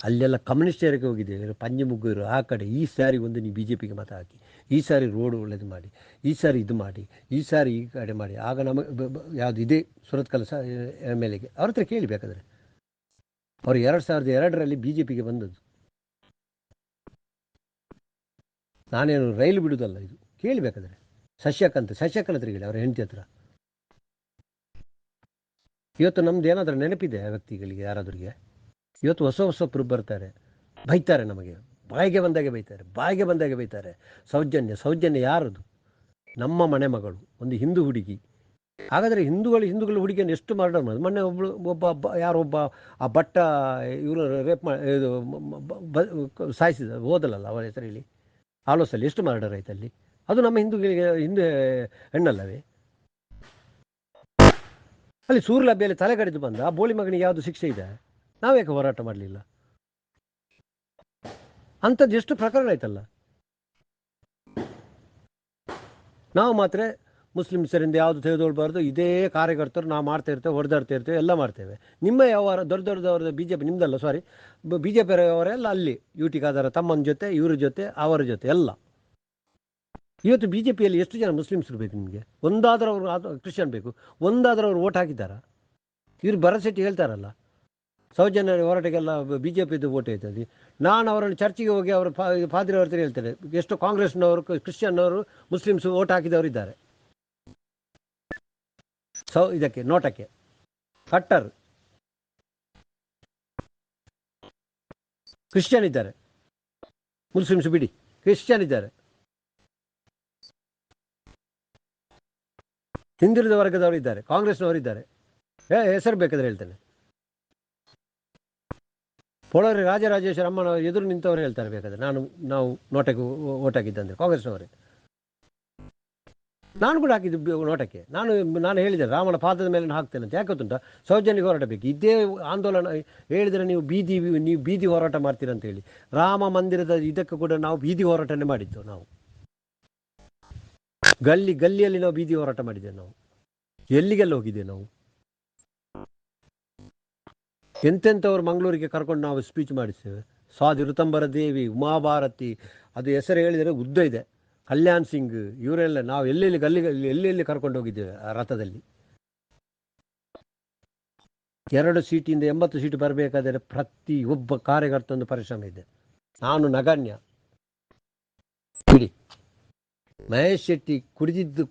ಅಲ್ಲೆಲ್ಲ ಕಮ್ಯುನಿಸ್ಟರಿಗೆ ಹೋಗಿದ್ದೇವೆ, ಪಂಜಮುಗ್ಗರು ಆ ಕಡೆ. ಈ ಸಾರಿ ಒಂದು ನೀವು BJPಗೆ ಮತ ಹಾಕಿ, ಈ ಸಾರಿ ರೋಡ್ ಒಳ್ಳೇದು ಮಾಡಿ, ಈ ಸಾರಿ ಇದು ಮಾಡಿ, ಈ ಸಾರಿ ಈ ಕಡೆ ಮಾಡಿ. ಆಗ ನಮಗೆ ಯಾವುದು ಇದೇ ಸುರತ್ಕಲ್ MLAಗೆ ಅವ್ರ ಹತ್ರ ಕೇಳಿ ಬೇಕಾದರೆ. ಅವರು 2002ರಲ್ಲಿ BJPಗೆ ಬಂದದ್ದು. ನಾನೇನು ರೈಲು ಬಿಡುವುದಲ್ಲ, ಇದು ಕೇಳಬೇಕಾದ್ರೆ. ಶಶಿಕನ್ ಹತ್ರ ಹೇಳಿ, ಅವರ ಹೆಂಡತಿ ಹತ್ರ. ಇವತ್ತು ನಮ್ದು ಏನಾದರೂ ನೆನಪಿದೆ ಆ ವ್ಯಕ್ತಿಗಳಿಗೆ ಯಾರಾದ್ರಿಗೆ? ಇವತ್ತು ಹೊಸೊಬ್ಬರು ಬರ್ತಾರೆ, ಬೈತಾರೆ, ನಮಗೆ ಬಾಯಿಗೆ ಬಂದಾಗೆ ಬೈತಾರೆ. ಸೌಜನ್ಯ ಯಾರದು? ನಮ್ಮ ಮನೆ ಮಗಳು, ಒಂದು ಹಿಂದೂ ಹುಡುಗಿ. ಹಾಗಾದರೆ ಹಿಂದೂಗಳು ಹುಡುಗಿಯನ್ನು ಎಷ್ಟು ಮರ್ಡರ್ ಮಾಡೋದು? ಮೊನ್ನೆ ಯಾರೊಬ್ಬ ಆ ಭಟ್ಟ ಇವರು ರೇಪ್ ಇದು ಸಾಯಿಸಿದ ಹೋದಲಲ್ಲ, ಅವರ ಹೆಸರು ಹೇಳಿ, ಆಲೋಸಲ್ಲಿ ಎಷ್ಟು ಮರ್ಡರ್ ಆಯ್ತು ಅಲ್ಲಿ? ಅದು ನಮ್ಮ ಹಿಂದೂ ಹೆಣ್ಣಲ್ಲವೇ? ಅಲ್ಲಿ ಸೂರ್ಲಭ್ಯಲ್ಲಿ ತಲೆ ಕಡಿದು ಬಂದ ಆ ಬೋಳಿ ಮಗನಿಗೆ ಯಾವುದು ಶಿಕ್ಷೆ ಇದೆ? ನಾವೇಕೆ ಹೋರಾಟ ಮಾಡಲಿಲ್ಲ? ಅಂಥದ್ದು ಎಷ್ಟು ಪ್ರಕರಣ ಆಯ್ತಲ್ಲ. ನಾವು ಮಾತ್ರ ಮುಸ್ಲಿಮ್ಸರಿಂದ ಯಾವುದು ತೆಗೆದುಕೊಳ್ಬಾರ್ದು, ಇದೇ ಕಾರ್ಯಕರ್ತರು ನಾವು ಮಾಡ್ತಾ ಇರ್ತೇವೆ, ಹೊಡೆದಾಡ್ತಾ ಇರ್ತೇವೆ, ಎಲ್ಲ ಮಾಡ್ತೇವೆ. ನಿಮ್ಮ ಯಾವ ದೊಡ್ಡದವ್ರದ್ದು BJP ನಿಮ್ದಲ್ಲ, ಸಾರಿ, BJP ಅವರೆಲ್ಲ ಅಲ್ಲಿ UT ಖಾದರ್ ತಮ್ಮನ ಜೊತೆ, ಇವ್ರ ಜೊತೆ, ಅವರ ಜೊತೆ ಎಲ್ಲ. ಇವತ್ತು BJPಯಲ್ಲಿ ಎಷ್ಟು ಜನ ಮುಸ್ಲಿಮ್ಸರು ಬೇಕು ನಿಮಗೆ? ಒಂದಾದರೂ ಅವರು ಕ್ರಿಶ್ಚಿಯನ್ ಬೇಕು, ಒಂದಾದರೂ ಅವರು ಓಟ್ ಹಾಕಿದ್ದಾರಾ? ಇವರು ಭರಸೆಟ್ಟಿ ಹೇಳ್ತಾರಲ್ಲ, ಸೌಜನ್ಯ ಹೋರಾಟಕ್ಕೆಲ್ಲ BJPದು ಓಟ್ ಆಯ್ತದೆ. ನಾನು ಅವರನ್ನು ಚರ್ಚಿಗೆ ಹೋಗಿ ಅವರು ಪಾದ್ರಿ ಅವ್ರ ಹತ್ರ ಹೇಳ್ತಾರೆ, ಎಷ್ಟು ಕಾಂಗ್ರೆಸ್ನವರು, ಕ್ರಿಶ್ಚಿಯನ್ನವರು, ಮುಸ್ಲಿಮ್ಸ್ ಓಟ್ ಹಾಕಿದವರು ಇದ್ದಾರೆ. ಇದಕ್ಕೆ ನೋಟಕ್ಕೆ ಕಟ್ಟರ್ ಕ್ರಿಶ್ಚಿಯನ್ ಇದ್ದಾರೆ, ಮುಸ್ಲಿಮ್ಸ್ ಬಿಡಿ, ಕ್ರಿಶ್ಚಿಯನ್ ಇದ್ದಾರೆ, ಹಿಂದುಳಿದ ವರ್ಗದವರು ಇದ್ದಾರೆ, ಕಾಂಗ್ರೆಸ್ನವರು ಇದ್ದಾರೆ. ಹೆಸರು ಬೇಕಾದ್ರೆ ಹೇಳ್ತೇನೆ. ಪೊಳರಿ ರಾಜರಾಜೇಶ್ವರ ಅಮ್ಮನ ಎದುರು ನಿಂತವರು ಹೇಳ್ತಾರೆ ಬೇಕಾದ್ರೆ, ನಾವು ನೋಟಕ್ಕೆ ಓಟ್ ಹಾಕಿದ್ದಂದ್ರೆ ಕಾಂಗ್ರೆಸ್ನವರೇ. ನಾನು ಕೂಡ ಹಾಕಿದ್ದು ನೋಟಕ್ಕೆ. ನಾನು ಹೇಳಿದೆ ರಾಮನ ಪಾದದ ಮೇಲೆ ಹಾಕ್ತೇನೆ ಅಂತ. ಯಾಕೆ ಗೊತ್ತುಂಟ? ಸೌಜನ್ಯ ಹೋರಾಟ ಬೇಕು. ಇದೇ ಆಂದೋಲನ ಹೇಳಿದರೆ ನೀವು ಬೀದಿ ಹೋರಾಟ ಮಾಡ್ತೀರಂತ ಹೇಳಿ. ರಾಮ ಮಂದಿರದ ಇದಕ್ಕೆ ಕೂಡ ನಾವು ಬೀದಿ ಹೋರಾಟನೇ ಮಾಡಿದ್ದು. ನಾವು ಗಲ್ಲಿಯಲ್ಲಿ ನಾವು ಬೀದಿ ಹೋರಾಟ ಮಾಡಿದ್ದೇವೆ. ನಾವು ಎಲ್ಲಿಗೆಲ್ಲ ಹೋಗಿದ್ದೇವೆ. ನಾವು ಎಂತೆಂಥವ್ರು ಮಂಗಳೂರಿಗೆ ಕರ್ಕೊಂಡು ನಾವು ಸ್ಪೀಚ್ ಮಾಡಿಸ್ತೇವೆ. ಸ್ವಾತಿ ಋತಂಬರ ದೇವಿ, ಉಮಾಭಾರತಿ, ಅದು ಹೆಸರು ಹೇಳಿದರೆ ಉದ್ದ ಇದೆ, ಕಲ್ಯಾಣ್ ಸಿಂಗ್, ಇವರೆಲ್ಲ ನಾವು ಎಲ್ಲೆಲ್ಲಿ ಕರ್ಕೊಂಡು ಹೋಗಿದ್ದೇವೆ ಆ ರಥದಲ್ಲಿ. 2 ಸೀಟಿಂದ 80 ಸೀಟು ಬರಬೇಕಾದರೆ ಪ್ರತಿ ಒಬ್ಬ ಕಾರ್ಯಕರ್ತಂದು ಪರಿಶ್ರಮ ಇದೆ. ನಾನು ನಗಣ್ಯ ಬಿಡಿ. ಮಹೇಶ್ ಶೆಟ್ಟಿ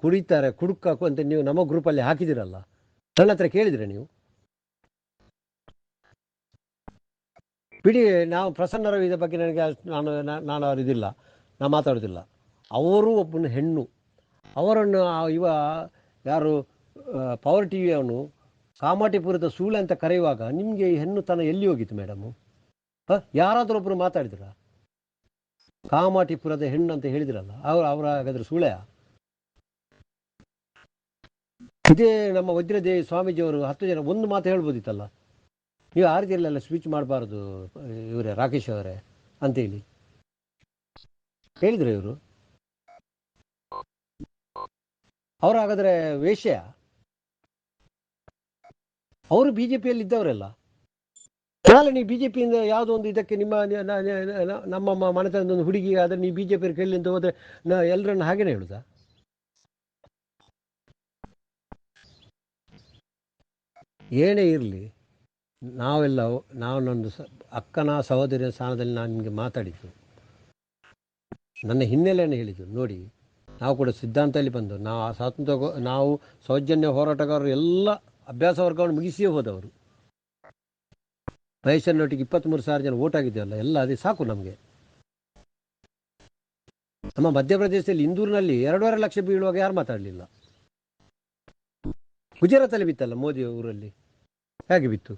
ಕುಡಿತಾರೆ ಕುಡುಕಾಕು ಅಂತ ನೀವು ನಮ್ಮ ಗ್ರೂಪಲ್ಲಿ ಹಾಕಿದಿರಲ್ಲ, ನನ್ನ ಹತ್ರ ಕೇಳಿದ್ರೆ ನೀವು ಬಿಡಿ. ನಾವು ಪ್ರಸನ್ನ ರವಿ ಬಗ್ಗೆ ನನಗೆ ನಾನು ಅವ್ರು ಇದಿಲ್ಲ, ನಾನು ಮಾತಾಡೋದಿಲ್ಲ. ಅವರು ಒಬ್ಬನ ಹೆಣ್ಣು, ಅವರನ್ನು ಯಾರು ಪವರ್ TV ಅವನು ಕಾಮಾಟಿಪುರದ ಸೂಳೆ ಅಂತ ಕರೆಯುವಾಗ ನಿಮಗೆ ಈ ಹೆಣ್ಣು ತನ ಎಲ್ಲಿ ಹೋಗಿತ್ತು ಮೇಡಮು? ಯಾರಾದರೂ ಒಬ್ಬರು ಮಾತಾಡಿದ್ರ? ಕಾಮಾಟಿಪುರದ ಹೆಣ್ಣು ಅಂತ ಹೇಳಿದ್ರಲ್ಲ, ಅವರ ಹಾಗಾದ್ರೆ ಸೂಳೆಯ? ಇದೇ ನಮ್ಮ ವಜ್ರದೇವಿ ಸ್ವಾಮೀಜಿಯವರು 10 ಜನ ಒಂದು ಮಾತು ಹೇಳ್ಬೋದಿತ್ತಲ್ಲ, ನೀವು ಆ ರೀತಿಯಲ್ಲೆಲ್ಲ ಸ್ಪೀಚ್ ಮಾಡಬಾರ್ದು ಇವರೇ ರಾಕೇಶ್ ಅವರೇ ಅಂತೇಳಿ ಹೇಳಿದ್ರು ಇವರು. ಅವರು ಹಾಗಾದ್ರೆ ವೇಶ್ಯ? ಅವರು BJPಯಲ್ಲಿ ಇದ್ದವರೆಲ್ಲ. ನಾಳೆ ನೀವು ಬಿಜೆಪಿಯಿಂದ ಯಾವುದೋ ಒಂದು ಇದಕ್ಕೆ ನಮ್ಮ ಮನೆತನದ ಒಂದು ಹುಡುಗಿ ಆದರೆ ನೀವು ಬಿಜೆಪಿ ಕೇಳಿ ಅಂತ ಹೋದ್ರೆ ಎಲ್ಲರನ್ನು ಹಾಗೇನೆ ಹೇಳುದಾ? ಏನೇ ಇರಲಿ, ನಾವೆಲ್ಲ ನಾನೊಂದು ಅಕ್ಕನ ಸಹೋದರಿಯ ಸ್ಥಾನದಲ್ಲಿ ನಾನು ನಿಮಗೆ ಮಾತಾಡಿದ್ದು, ನನ್ನ ಹಿನ್ನೆಲೆಯನ್ನು ಹೇಳಿದ್ದು ನೋಡಿ. ನಾವು ಕೂಡ ಸಿದ್ಧಾಂತದಲ್ಲಿ ಬಂದು ನಾವು ಸ್ವಾತಂತ್ರ್ಯ ನಾವು ಸೌಜನ್ಯ ಹೋರಾಟಗಾರರು ಎಲ್ಲ ಅಭ್ಯಾಸ ವರ್ಗವನ್ನು ಮುಗಿಸಿಯೇ ಹೋದವರು. ಮಹೇಶನೊಟ್ಟಿಗೆ 23,000 ಜನ ಓಟ್ ಆಗಿದ್ದೇವಲ್ಲ, ಎಲ್ಲ ಅದೇ ಸಾಕು ನಮಗೆ. ನಮ್ಮ ಮಧ್ಯಪ್ರದೇಶದಲ್ಲಿ ಇಂದೂರಿನಲ್ಲಿ 2.5 ಲಕ್ಷ ಬೀಳುವಾಗ ಯಾರು ಮಾತಾಡಲಿಲ್ಲ. ಗುಜರಾತಲ್ಲಿ ಬಿತ್ತಲ್ಲ ಮೋದಿ ಊರಲ್ಲಿ, ಹೇಗೆ ಬಿತ್ತು?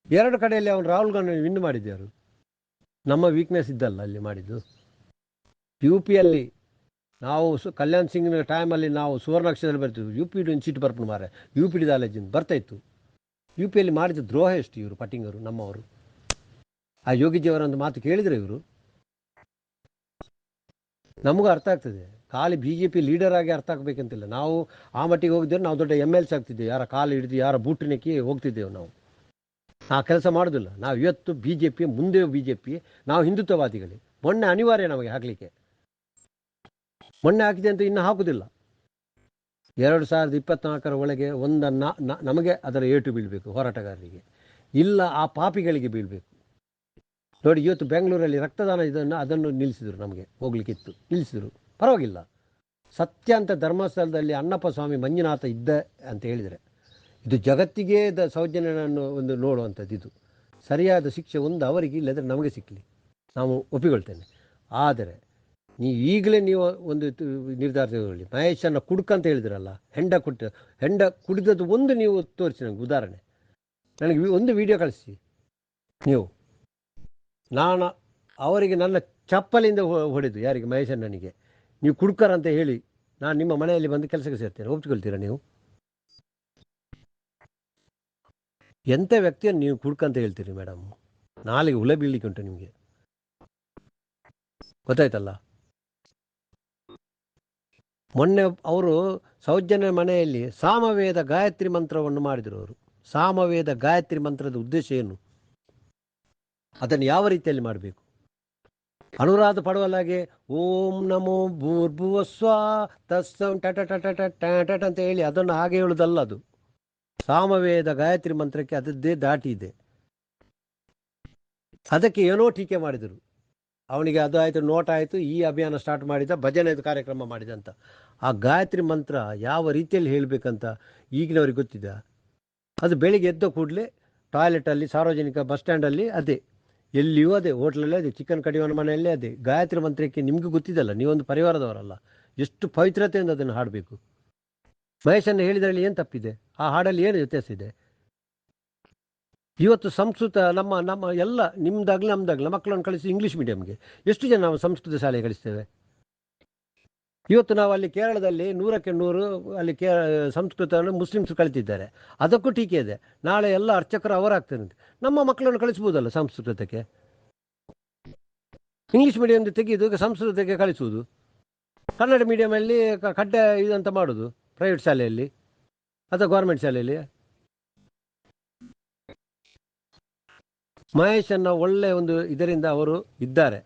2 ಕಡೆಯಲ್ಲಿ ಅವನು ರಾಹುಲ್ ಗಾಂಧಿ ವಿನ್ ಮಾಡಿದ್ದರು. ನಮ್ಮ ವೀಕ್ನೆಸ್ ಇದ್ದಲ್ಲ ಅಲ್ಲಿ ಮಾಡಿದ್ದು. ಯು ಪಿಯಲ್ಲಿ ನಾವು ಕಲ್ಯಾಣ್ ಸಿಂಗ್ನ ಟೈಮಲ್ಲಿ ನಾವು ಸುವರ್ಣಾಕ್ಷರದಲ್ಲಿ ಬರ್ತಿದ್ವಿ. ಯು ಪಿ ಒಂದು ಸೀಟ್ ಬರ್ಪು ಮಾರೆ, ಯು ಪಿ ಡಿ ಕಾಲೇಜಿಂದ ಬರ್ತಾಯಿತ್ತು. ಯು ಪಿಯಲ್ಲಿ ಮಾಡಿದ ದ್ರೋಹ ಎಷ್ಟು ಇವರು ಪಟ್ಟಿಂಗರು ನಮ್ಮವರು. ಆ ಯೋಗಿಜಿಯವರೊಂದು ಮಾತು ಕೇಳಿದರೆ ಇವರು ನಮಗೂ ಅರ್ಥ ಆಗ್ತದೆ. ಖಾಲಿ ಬಿ ಜೆ ಪಿ ಲೀಡರ್ ಆಗಿ ಅರ್ಥ ಆಗಬೇಕಂತಿಲ್ಲ. ನಾವು ಆ ಮಟ್ಟಿಗೆ ಹೋಗಿದ್ದೇವೆ, ನಾವು ದೊಡ್ಡ MLC ಆಗ್ತಿದ್ದೇವೆ, ಯಾರ ಕಾಲು ಹಿಡಿದು ಯಾರ ಬೂಟಿನಕ್ಕಿ ಹೋಗ್ತಿದ್ದೇವೆ. ನಾವು ಆ ಕೆಲಸ ಮಾಡೋದಿಲ್ಲ. ನಾವು ಇವತ್ತು BJP, ಮುಂದೆ BJP, ನಾವು ಹಿಂದುತ್ವವಾದಿಗಳೇ. ಮೊನ್ನೆ ಅನಿವಾರ್ಯ ನಮಗೆ ಹಾಕಲಿಕ್ಕೆ, ಮೊನ್ನೆ ಹಾಕಿದೆ ಅಂತ ಇನ್ನು ಹಾಕುವುದಿಲ್ಲ. 2024 ಒಳಗೆ ನಮಗೆ ಅದರ ಏಟು ಬೀಳಬೇಕು, ಹೋರಾಟಗಾರರಿಗೆ ಇಲ್ಲ ಆ ಪಾಪಿಗಳಿಗೆ ಬೀಳಬೇಕು. ನೋಡಿ, ಇವತ್ತು ಬೆಂಗಳೂರಲ್ಲಿ ರಕ್ತದಾನ ಅದನ್ನು ನಿಲ್ಲಿಸಿದರು. ನಮಗೆ ಹೋಗ್ಲಿಕ್ಕಿತ್ತು, ನಿಲ್ಲಿಸಿದರು, ಪರವಾಗಿಲ್ಲ. ಸತ್ಯ ಅಂತ ಧರ್ಮಸ್ಥಳದಲ್ಲಿ ಅಣ್ಣಪ್ಪ ಸ್ವಾಮಿ ಮಂಜುನಾಥ ಇದ್ದ ಅಂತ ಹೇಳಿದರೆ ಇದು ಜಗತ್ತಿಗೆ ಸೌಜನ್ಯನನ್ನು ಒಂದು ನೋಡುವಂಥದ್ದು. ಇದು ಸರಿಯಾದ ಶಿಕ್ಷೆ ಒಂದು ಅವರಿಗೆ, ಇಲ್ಲದ್ರೆ ನಮಗೆ ಸಿಕ್ಕಲಿ, ನಾವು ಒಪ್ಪಿಕೊಳ್ತೇನೆ. ಆದರೆ ಈಗಲೇ ನೀವು ಒಂದು ನಿರ್ಧಾರ ತೆಗೆದುಕೊಳ್ಳಿ. ಮಹೇಶನ್ನು ಕುಡ್ಕಂತ ಹೇಳಿದ್ರಲ್ಲ, ಹೆಂಡ ಕುಡಿದದ್ದು ಒಂದು ನೀವು ತೋರಿಸಿ ನನಗೆ ಉದಾಹರಣೆ. ನನಗೆ ಒಂದು ವಿಡಿಯೋ ಕಳಿಸಿ ನೀವು. ನಾನು ಅವರಿಗೆ ನನ್ನ ಚಪ್ಪಲಿಂದ ಹೊಡೆದು, ಯಾರಿಗೆ? ಮಹೇಶಣ್ಣನಿಗೆ. ನೀವು ಕುಡ್ಕರಂತ ಹೇಳಿ ನಾನು ನಿಮ್ಮ ಮನೆಯಲ್ಲಿ ಬಂದು ಕೆಲಸಕ್ಕೆ ಸೇರ್ತೇನೆ, ಒಪ್ಪಿಕೊಳ್ತೀರಾ ನೀವು? ಎಂಥ ವ್ಯಕ್ತಿಯನ್ನು ನೀವು ಕುಡ್ಕಂತ ಹೇಳ್ತೀರಿ ಮೇಡಮ್? ನಾಳೆಗೆ ಹುಳ ಬೀಳಲಿಕ್ಕೆ ಉಂಟು ನಿಮಗೆ, ಗೊತ್ತಾಯ್ತಲ್ಲ? ಮೊನ್ನೆ ಅವರು ಸೌಜನ್ಯ ಮನೆಯಲ್ಲಿ ಸಾಮವೇದ ಗಾಯತ್ರಿ ಮಂತ್ರವನ್ನು ಮಾಡಿದರು. ಅವರು ಸಾಮವೇದ ಗಾಯತ್ರಿ ಮಂತ್ರದ ಉದ್ದೇಶ ಏನು, ಅದನ್ನು ಯಾವ ರೀತಿಯಲ್ಲಿ ಮಾಡಬೇಕು? ಅನುರಾಧ ಪಡುವಲ್ಲಾಗೆ ಓಂ ನಮೋ ಭೂರ್ಭುವಸ್ವ ತತ್ಸಂ ಟಟ ಟಟ ಟಟ ಅಂತ ಹೇಳಿ ಅದನ್ನು ಹಾಗೆ ಹೇಳುವುದಲ್ಲ. ಅದು ಸಾಮವೇದ ಗಾಯತ್ರಿ ಮಂತ್ರಕ್ಕೆ ಅದದ್ದೇ ದಾಟಿ ಇದೆ. ಅದಕ್ಕೆ ಏನೋ ಟೀಕೆ ಮಾಡಿದರು. ಅವನಿಗೆ ಅದು ಆಯಿತು, ನೋಟ್ ಆಯಿತು, ಈ ಅಭಿಯಾನ ಸ್ಟಾರ್ಟ್ ಮಾಡಿದ, ಭಜನೆದು ಕಾರ್ಯಕ್ರಮ ಮಾಡಿದ ಅಂತ. ಆ ಗಾಯತ್ರಿ ಮಂತ್ರ ಯಾವ ರೀತಿಯಲ್ಲಿ ಹೇಳಬೇಕಂತ ಈಗಿನವ್ರಿಗೆ ಗೊತ್ತಿದೆ? ಅದು ಬೆಳಿಗ್ಗೆ ಎದ್ದ ಕೂಡಲೇ ಟಾಯ್ಲೆಟಲ್ಲಿ, ಸಾರ್ವಜನಿಕ ಬಸ್ ಸ್ಟ್ಯಾಂಡಲ್ಲಿ ಅದೇ, ಎಲ್ಲಿಯೂ ಅದೇ, ಹೋಟ್ಲಲ್ಲೇ ಅದೇ, ಚಿಕನ್ ಕಡಿಯೋನ ಮನೆಯಲ್ಲೇ ಅದೇ. ಗಾಯತ್ರಿ ಮಂತ್ರಕ್ಕೆ ನಿಮಗೂ ಗೊತ್ತಿದಲ್ಲ, ನೀವೊಂದು ಪರಿವಾರದವರಲ್ಲ, ಎಷ್ಟು ಪವಿತ್ರತೆಯಿಂದ ಅದನ್ನು ಹಾಡಬೇಕು. ಮಹೇಶನ್ನು ಹೇಳಿದ್ರಲ್ಲಿ ಏನು ತಪ್ಪಿದೆ? ಆ ಹಾಡಲ್ಲಿ ಏನು ವ್ಯತ್ಯಾಸ ಇದೆ? ಇವತ್ತು ಸಂಸ್ಕೃತ ನಮ್ಮ ಎಲ್ಲ ನಿಮ್ದಾಗಲಿ ನಮ್ದಾಗಲಿ ಮಕ್ಕಳನ್ನು ಕಳಿಸಿ ಇಂಗ್ಲೀಷ್ ಮೀಡಿಯಮ್ಗೆ. ಎಷ್ಟು ಜನ ನಾವು ಸಂಸ್ಕೃತ ಶಾಲೆಗೆ ಕಳಿಸ್ತೇವೆ? ಇವತ್ತು ನಾವು ಅಲ್ಲಿ ಕೇರಳದಲ್ಲಿ 100ಕ್ಕೆ 100 ಅಲ್ಲಿ ಸಂಸ್ಕೃತವನ್ನು ಮುಸ್ಲಿಮ್ಸ್ ಕಲಿತಿದ್ದಾರೆ, ಅದಕ್ಕೂ ಟೀಕೆ ಇದೆ. ನಾಳೆ ಎಲ್ಲ ಅರ್ಚಕರು ಅವರಾಗ್ತಾರೆ. ನಮ್ಮ ಮಕ್ಕಳನ್ನು ಕಳಿಸ್ಬೋದಲ್ಲ ಸಂಸ್ಕೃತಕ್ಕೆ? ಇಂಗ್ಲೀಷ್ ಮೀಡಿಯಮ್ ತೆಗೆದು ಸಂಸ್ಕೃತಕ್ಕೆ ಕಳಿಸುವುದು, ಕನ್ನಡ ಮೀಡಿಯಮಲ್ಲಿ ಕಡ್ಡಾಯ ಇದಂತ ಮಾಡೋದು, ಪ್ರೈವೇಟ್ ಶಾಲೆಯಲ್ಲಿ ಅಥವಾ ಗೌರ್ಮೆಂಟ್ ಶಾಲೆಯಲ್ಲಿ. ಮಹೇಶನ್ನ ಒಳ್ಳೆ ಒಂದು ಇದರಿಂದ ಅವರು ಇದ್ದಾರೆ.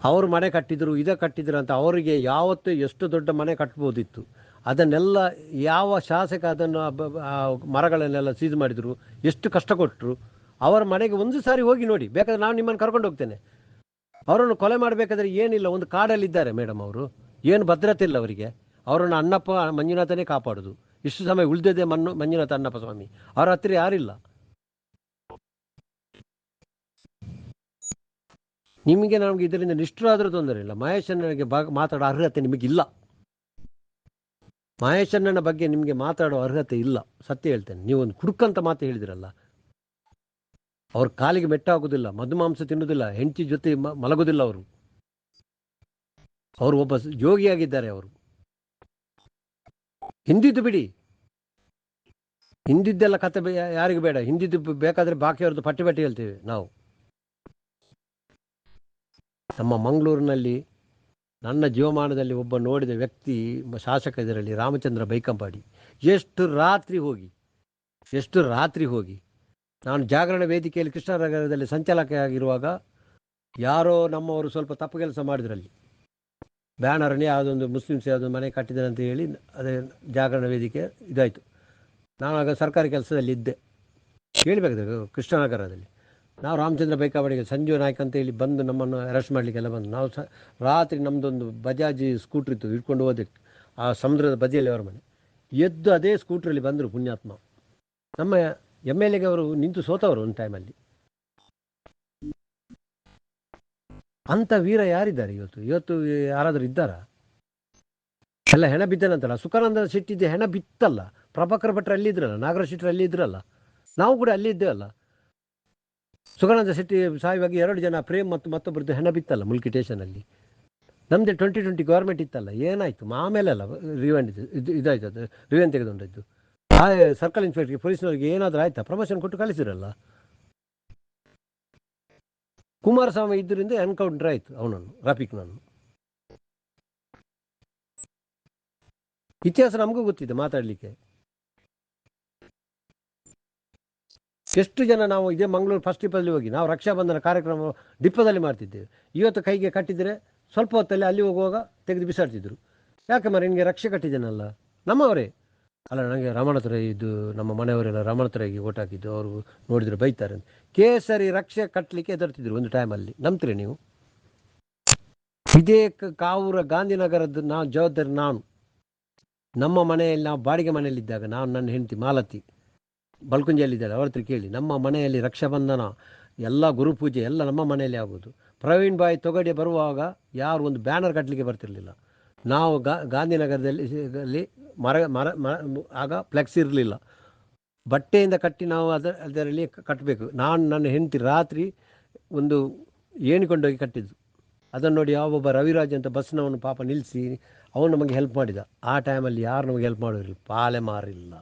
ಅವರು ಮನೆ ಕಟ್ಟಿದ್ರು, ಕಟ್ಟಿದ್ರು ಅಂತ ಅವರಿಗೆ ಯಾವತ್ತೂ ಎಷ್ಟು ದೊಡ್ಡ ಮನೆ ಕಟ್ಬೋದಿತ್ತು. ಅದನ್ನೆಲ್ಲ ಯಾವ ಶಾಸಕ ಅದನ್ನು ಮರಗಳನ್ನೆಲ್ಲ ಸೀಜ್ ಮಾಡಿದರು, ಎಷ್ಟು ಕಷ್ಟ ಕೊಟ್ಟರು. ಅವರ ಮನೆಗೆ ಒಂದು ಸಾರಿ ಹೋಗಿ ನೋಡಿ, ಬೇಕಾದ್ರೆ ನಾನು ನಿಮ್ಮನ್ನು ಕರ್ಕೊಂಡು ಹೋಗ್ತೇನೆ. ಅವರನ್ನು ಕೊಲೆ ಮಾಡಬೇಕಾದ್ರೆ ಏನಿಲ್ಲ, ಒಂದು ಕಾಡಲ್ಲಿದ್ದಾರೆ ಮೇಡಮ್. ಅವರು ಏನು ಭದ್ರತೆ ಇಲ್ಲ ಅವರಿಗೆ. ಅವರನ್ನು ಅಣ್ಣಪ್ಪ ಮಂಜುನಾಥನೇ ಕಾಪಾಡೋದು. ಇಷ್ಟು ಸಮಯ ಉಳಿದಿದೆ ಮಂಜುನಾಥ ಅಣ್ಣಪ್ಪ ಸ್ವಾಮಿ, ಅವರ ಹತ್ತಿರ ಯಾರಿಲ್ಲ. ನಿಮಗೆ ನಮಗೆ ಇದರಿಂದ ನಿಷ್ಠರಾದರೂ ತೊಂದರೆ ಇಲ್ಲ. ಮಹೇಶಣ್ಣನಿಗೆ ಮಾತಾಡೋ ಅರ್ಹತೆ ನಿಮಗಿಲ್ಲ. ಮಹೇಶಣ್ಣನ ಬಗ್ಗೆ ನಿಮಗೆ ಮಾತಾಡೋ ಅರ್ಹತೆ ಇಲ್ಲ, ಸತ್ಯ ಹೇಳ್ತೇನೆ. ನೀವೊಂದು ಕುಡುಕಂತ ಮಾತು ಹೇಳಿದಿರಲ್ಲ. ಅವ್ರ ಕಾಲಿಗೆ ಮೆಟ್ಟ ಹಾಕೋದಿಲ್ಲ, ಮಧುಮಾಂಸ ತಿನ್ನುವುದಿಲ್ಲ, ಹೆಂಡತಿ ಜೊತೆ ಮಲಗೋದಿಲ್ಲ. ಅವರು ಒಬ್ಬ ಯೋಗಿಯಾಗಿದ್ದಾರೆ. ಅವರು ಹಿಂದಿದ್ದು ಬಿಡಿ, ಹಿಂದಿದ್ದೆಲ್ಲ ಕತೆ ಯಾರಿಗೂ ಬೇಡ. ಹಿಂದಿದ್ದು ಬೇಕಾದರೆ ಬಾಕಿಯವ್ರದ್ದು ಪಟ್ಟಿ ಹೇಳ್ತೇವೆ ನಾವು. ನಮ್ಮ ಮಂಗಳೂರಿನಲ್ಲಿ ನನ್ನ ಜೀವಮಾನದಲ್ಲಿ ಒಬ್ಬ ನೋಡಿದ ವ್ಯಕ್ತಿ ಶಾಸಕ ಇದರಲ್ಲಿ ರಾಮಚಂದ್ರ ಬೈಕಂಪಾಡಿ. ಎಷ್ಟು ರಾತ್ರಿ ಹೋಗಿ ನಾನು ಜಾಗರಣ ವೇದಿಕೆಯಲ್ಲಿ ಕೃಷ್ಣನಗರದಲ್ಲಿ ಸಂಚಾಲಕ ಆಗಿರುವಾಗ ಯಾರೋ ನಮ್ಮವರು ಸ್ವಲ್ಪ ತಪ್ಪು ಕೆಲಸ ಮಾಡಿದ್ರಲ್ಲಿ, ಬ್ಯಾನರನ್ನೇ ಯಾವುದೊಂದು ಮುಸ್ಲಿಮ್ಸ್ ಯಾವುದೊಂದು ಮನೆ ಕಟ್ಟಿದ್ದಾರೆ ಅಂತ ಹೇಳಿ ಅದೇ ಜಾಗರಣ ವೇದಿಕೆ ಇದಾಯಿತು. ನಾನಾಗ ಸರ್ಕಾರಿ ಕೆಲಸದಲ್ಲಿ ಇದ್ದೆ, ಕೇಳಬೇಕಾದ್ರೆ ಕೃಷ್ಣನಗರದಲ್ಲಿ. ನಾವು ರಾಮಚಂದ್ರ ಬೈಕಂಪಾಡಿಗೆ ಸಂಜೀವ ನಾಯ್ಕ ಅಂತ ಹೇಳಿ ಬಂದು ನಮ್ಮನ್ನು ಅರೆಸ್ಟ್ ಮಾಡಲಿಕ್ಕೆಲ್ಲ ಬಂದು, ನಾವು ರಾತ್ರಿ ನಮ್ಮದೊಂದು ಬಜಾಜ್ ಸ್ಕೂಟ್ರ್ ಇತ್ತು, ಇಟ್ಕೊಂಡು ಹೋದಕ್ಕೆ ಆ ಸಮುದ್ರದ ಬದಿಯಲ್ಲಿ ಅವರ ಮನೆ. ಎದ್ದು ಅದೇ ಸ್ಕೂಟ್ರಲ್ಲಿ ಬಂದರು ಪುಣ್ಯಾತ್ಮ. ನಮ್ಮ MLAಗೆ ಅವರು ನಿಂತು ಸೋತವರು ಒಂದು ಟೈಮಲ್ಲಿ. ಅಂಥ ವೀರ ಯಾರಿದ್ದಾರೆ ಇವತ್ತು ಯಾರಾದರೂ ಇದ್ದಾರಾ? ಎಲ್ಲ ಹೆಣ ಬಿದ್ದನಂತಲ್ಲ. ಸುಖಾನಂದ ಶೆಟ್ಟಿದ್ದೆ ಹೆಣ ಬಿತ್ತಲ್ಲ. ಪ್ರಭಾಕರ್ ಭಟ್ರು ಅಲ್ಲಿ ಇದ್ರಲ್ಲ, ನಾಗರಾಜ್ ಶೆಟ್ಟರು ಅಲ್ಲಿ ಇದ್ರಲ್ಲ, ನಾವು ಕೂಡ ಅಲ್ಲಿ ಇದ್ದೇವಲ್ಲ. ಸುಖಾನಂದ ಶೆಟ್ಟಿ ಸಾಯುವಾಗ 2 ಜನ ಪ್ರೇಮ್ ಮತ್ತು ಮತ್ತೊಬ್ಬರದ್ದು ಹೆಣ ಬಿತ್ತಲ್ಲ ಮುಲ್ಕಿ ಸ್ಟೇಷನಲ್ಲಿ. ನಮ್ಮದೇ 2020 ಗೌರ್ಮೆಂಟ್ ಇತ್ತಲ್ಲ, ಏನಾಯಿತು? ಆಮೇಲೆ ಅಲ್ಲ ರಿವೆಂಡ್ ಇದಾಯ್ತು, ಅದು ರಿವೆಂಡ್ ತೆಗೆದುಕೊಂಡಿದ್ದು. ಆ ಸರ್ಕಲ್ ಇನ್ಸ್ಪೆಕ್ಟರ್ಗೆ ಪೊಲೀಸ್ನವರಿಗೆ ಏನಾದರೂ ಆಯ್ತಾ? ಪ್ರಮೋಷನ್ ಕೊಟ್ಟು ಕಳಿಸಿರಲ್ಲ. ಕುಮಾರಸ್ವಾಮಿ ಇದ್ದರಿಂದ ಎನ್ಕೌಂಟರ್ ಆಯಿತು ಅವನನ್ನು, ರಫೀಕ್ನನ್ನು. ಇತಿಹಾಸ ನಮಗೂ ಗೊತ್ತಿದೆ ಮಾತಾಡಲಿಕ್ಕೆ. ಎಷ್ಟು ಜನ ನಾವು ಇದೇ ಮಂಗಳೂರು ಫಸ್ಟ್ ಡಿಪ್ಪಲ್ಲಿ ಹೋಗಿ ನಾವು ರಕ್ಷಾಬಂಧನ ಕಾರ್ಯಕ್ರಮ ಡಿಪ್ಪದಲ್ಲಿ ಮಾಡ್ತಿದ್ದೇವೆ. ಇವತ್ತು ಕೈಗೆ ಕಟ್ಟಿದರೆ ಸ್ವಲ್ಪ ಹೊತ್ತಲ್ಲಿ ಅಲ್ಲಿ ಹೋಗುವಾಗ ತೆಗೆದು ಬಿಸಾಡ್ತಿದ್ರು. ಯಾಕೆ ಮರ ನಿನಗೆ ರಕ್ಷೆ ಕಟ್ಟಿದ್ದೇನಲ್ಲ, ನಮ್ಮವರೇ ಅಲ್ಲ. ನನಗೆ ರಮಣತ್ರ ಇದು ನಮ್ಮ ಮನೆಯವರೆಲ್ಲ ರಮಣತ್ರಗೆ ಓಟ್ ಹಾಕಿದ್ದು, ಅವರು ನೋಡಿದರೆ ಬೈತಾರೆ ಅಂತ. ಕೇಸರಿ ರಕ್ಷೆ ಕಟ್ಟಲಿಕ್ಕೆ ಎದುರ್ತಿದ್ರು ಒಂದು ಟೈಮಲ್ಲಿ. ನಂಬ್ತೀರಿ ನೀವು? ಇದೇ ಕಾವೂರ ಗಾಂಧಿನಗರದ್ದು ಜವಾಬ್ದಾರಿ ನಾನು. ನಮ್ಮ ಮನೆಯಲ್ಲಿ ನಾವು ಬಾಡಿಗೆ ಮನೆಯಲ್ಲಿದ್ದಾಗ ನಾನು ನನ್ನ ಹೆಂಡತಿ ಮಾಲತಿ ಬಲ್ಕುಂಜಿಯಲ್ಲಿದ್ದಾರೆ, ಅವ್ರ ಹತ್ರ ಕೇಳಿ. ನಮ್ಮ ಮನೆಯಲ್ಲಿ ರಕ್ಷಾಬಂಧನ ಎಲ್ಲ ಗುರುಪೂಜೆ ಎಲ್ಲ ನಮ್ಮ ಮನೆಯಲ್ಲಿ ಆಗೋದು. ಪ್ರವೀಣ್ ಬಾಯ್ ತೊಗಡೆ ಬರುವಾಗ ಯಾರು ಒಂದು ಬ್ಯಾನರ್ ಕಟ್ಟಲಿಕ್ಕೆ ಬರ್ತಿರಲಿಲ್ಲ. ನಾವು ಗಾಂಧಿನಗರದಲ್ಲಿ ಆಗ ಫ್ಲೆಕ್ಸ್ ಇರಲಿಲ್ಲ, ಬಟ್ಟೆಯಿಂದ ಕಟ್ಟಿ ನಾವು ಅದರಲ್ಲಿ ಕಟ್ಟಬೇಕು. ನಾನು ನನ್ನ ಹೆಂಡತಿ ರಾತ್ರಿ ಒಂದು ಏಣಿಕೊಂಡೋಗಿ ಕಟ್ಟಿದ್ದು. ಅದನ್ನು ನೋಡಿ ಯಾವೊಬ್ಬ ರವಿರಾಜ್ ಅಂತ ಬಸ್ನವನು ಪಾಪ ನಿಲ್ಲಿಸಿ ಅವನು ನಮಗೆ ಹೆಲ್ಪ್ ಮಾಡಿದ. ಆ ಟೈಮಲ್ಲಿ ಯಾರು ನಮಗೆ ಹೆಲ್ಪ್ ಮಾಡೋರಿಲ್ಲ. ಪಾಲೆಮಾರಿಲ್ಲ,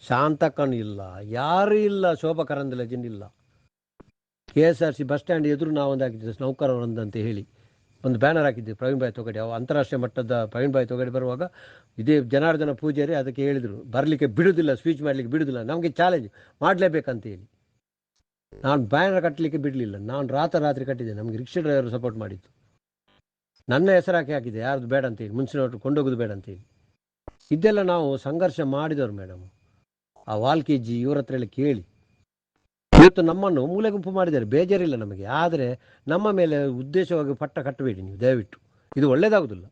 ಶಾಂತಕನ್ ಇಲ್ಲ, ಯಾರೂ ಇಲ್ಲ, ಶೋಭಾ ಕರಂದ್ಲಾಜೆ ಇಲ್ಲ. KSRC ಬಸ್ ಸ್ಟ್ಯಾಂಡ್ ಎದುರು ನಾವೊಂದು ಹಾಕಿದ್ದೆ, ನೌಕರರೊಂದಂತ ಹೇಳಿ ಒಂದು ಬ್ಯಾನರ್ ಹಾಕಿದ್ದೆ. ಪ್ರವೀಣ್ ಬಾಯ್ ತೊಗಡೆ ಅಂತಾರಾಷ್ಟ್ರೀಯ ಮಟ್ಟದ ಪ್ರವೀಣ್ ಬಾಯ್ ತೊಗಡೆ ಬರುವಾಗ ಇದೇ ಜನಾರ್ದನ ಪೂಜಾರಿ ಅದಕ್ಕೆ ಹೇಳಿದರು, ಬರಲಿಕ್ಕೆ ಬಿಡುವುದಿಲ್ಲ, ಸ್ಪೀಚ್ ಮಾಡಲಿಕ್ಕೆ ಬಿಡುವುದಿಲ್ಲ, ನಮಗೆ ಚಾಲೆಂಜ್ ಮಾಡಲೇಬೇಕಂತ ಹೇಳಿ. ನಾನು ಬ್ಯಾನರ್ ಕಟ್ಟಲಿಕ್ಕೆ ಬಿಡಲಿಲ್ಲ. ನಾನು ರಾತ್ರಿ ಕಟ್ಟಿದ್ದೆ. ನಮಗೆ ರಿಕ್ಷಾ ಡ್ರೈವರ್ ಸಪೋರ್ಟ್ ಮಾಡಿತ್ತು. ನನ್ನ ಹೆಸರಾಕಿ ಹಾಕಿದೆ, ಯಾರ್ದು ಬೇಡ ಅಂತೇಳಿ, ಮುನ್ಸಿನವ್ರು ಕೊಂಡೋಗೋದು ಬೇಡ ಅಂತೇಳಿ. ಇದೆಲ್ಲ ನಾವು ಸಂಘರ್ಷ ಮಾಡಿದವರು ಮೇಡಮ್. ಆ ವಾಲ್ಕೇಜಿ ಇವ್ರ ಹತ್ರ ಎಲ್ಲ ಕೇಳಿ. ಇವತ್ತು ನಮ್ಮನ್ನು ಮೂಲೆ ಗುಂಪು ಮಾಡಿದ್ದಾರೆ, ಬೇಜಾರಿಲ್ಲ ನಮಗೆ. ಆದರೆ ನಮ್ಮ ಮೇಲೆ ಉದ್ದೇಶವಾಗಿ ಪಟ್ಟ ಕಟ್ಟಬೇಡಿ ನೀವು ದಯವಿಟ್ಟು, ಇದು ಒಳ್ಳೇದಾಗೋದಿಲ್ಲ.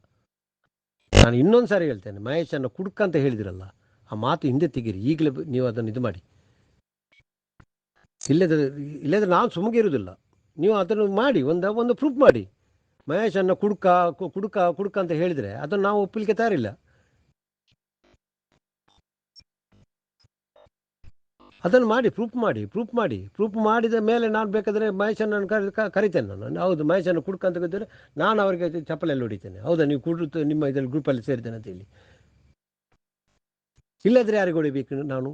ನಾನು ಇನ್ನೊಂದು ಸಾರಿ ಹೇಳ್ತೇನೆ, ಮಹೇಶನ್ನು ಕುಡ್ಕಂತ ಹೇಳಿದಿರಲ್ಲ, ಆ ಮಾತು ಹಿಂದೆ ತೆಗೀರಿ. ಈಗಲೇ ನೀವು ಅದನ್ನು ಇದು ಮಾಡಿ. ಇಲ್ಲದ್ರೆ ನಾನು ಸುಮ್ಮನೆ ಇರುವುದಿಲ್ಲ. ನೀವು ಅದನ್ನು ಮಾಡಿ, ಒಂದು ಪ್ರೂಫ್ ಮಾಡಿ. ಮಹೇಶನ್ನು ಕುಡ್ಕ ಅಂತ ಹೇಳಿದರೆ ಅದನ್ನು ನಾವು ಒಪ್ಪಲಿಕ್ಕೆ ತಯಾರಿಲ್ಲ. ಅದನ್ನು ಮಾಡಿ, ಪ್ರೂಫ್ ಮಾಡಿದ ಮೇಲೆ ನಾನು ಬೇಕಾದರೆ ಮಹೇಶನ್ನು ಕರಿತೇನೆ. ನಾನು ಹೌದು ಮಹೇಶನ್ನು ಕುಡ್ಕಂತ ಗೊತ್ತಿದ್ರೆ ನಾನು ಅವರಿಗೆ ಚಪ್ಪಲೆಲ್ಲ ಹೊಡಿತೇನೆ. ಹೌದಾ ನೀವು ಕುಡಿದು ನಿಮ್ಮ ಇದರಲ್ಲಿ ಗ್ರೂಪಲ್ಲಿ ಸೇರಿದ್ದೇನೆ ಅಂತೇಳಿ. ಇಲ್ಲದ್ರೆ ಯಾರಿಗೆ ಹೊಡಿಬೇಕು ನಾನು?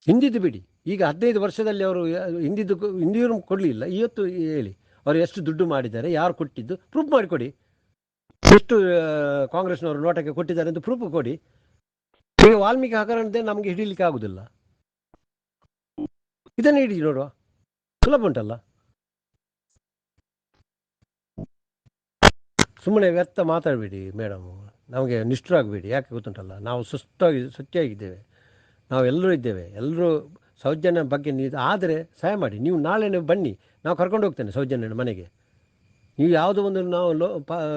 ಹಿಂದಿದ್ದು ಬಿಡಿ. ಈಗ 15 ವರ್ಷದಲ್ಲಿ ಅವರು ಹಿಂದಿಯೂ ಕೊಡಲಿಲ್ಲ. ಇವತ್ತು ಹೇಳಿ ಅವರು ಎಷ್ಟು ದುಡ್ಡು ಮಾಡಿದ್ದಾರೆ, ಯಾರು ಕೊಟ್ಟಿದ್ದು ಪ್ರೂಫ್ ಮಾಡಿಕೊಡಿ. ಎಷ್ಟು ಕಾಂಗ್ರೆಸ್ನವರು ನೋಟಕ್ಕೆ ಕೊಟ್ಟಿದ್ದಾರೆ ಅಂತ ಪ್ರೂಫ್ ಕೊಡಿ. ಈಗ ವಾಲ್ಮೀಕಿ ಹಗರಣದೇ ನಮಗೆ ಹಿಡೀಲಿಕ್ಕೆ ಆಗುದಿಲ್ಲ. ಇದನ್ನು ಹಿಡಿ ನೋಡುವ, ಸುಲಭ ಉಂಟಲ್ಲ. ಸುಮ್ಮನೆ ವ್ಯರ್ಥ ಮಾತಾಡಬೇಡಿ ಮೇಡಮ್, ನಮಗೆ ನಿಷ್ಠರಾಗಬೇಡಿ. ಯಾಕೆ ಗೊತ್ತುಂಟಲ್ಲ, ನಾವು ಸ್ವಚ್ಛಾಗಿದ್ದೇವೆ, ನಾವು ಎಲ್ಲರೂ ಇದ್ದೇವೆ, ಎಲ್ಲರೂ ಸೌಜನ್ಯ ಬಗ್ಗೆ ಆದರೆ ಸಹಾಯ ಮಾಡಿ. ನೀವು ನಾಳೆ ಬನ್ನಿ, ನಾವು ಕರ್ಕೊಂಡು ಹೋಗ್ತೇನೆ ಸೌಜನ್ಯನ ಮನೆಗೆ. ನೀವು ಯಾವುದೋ ಒಂದು ನಾವು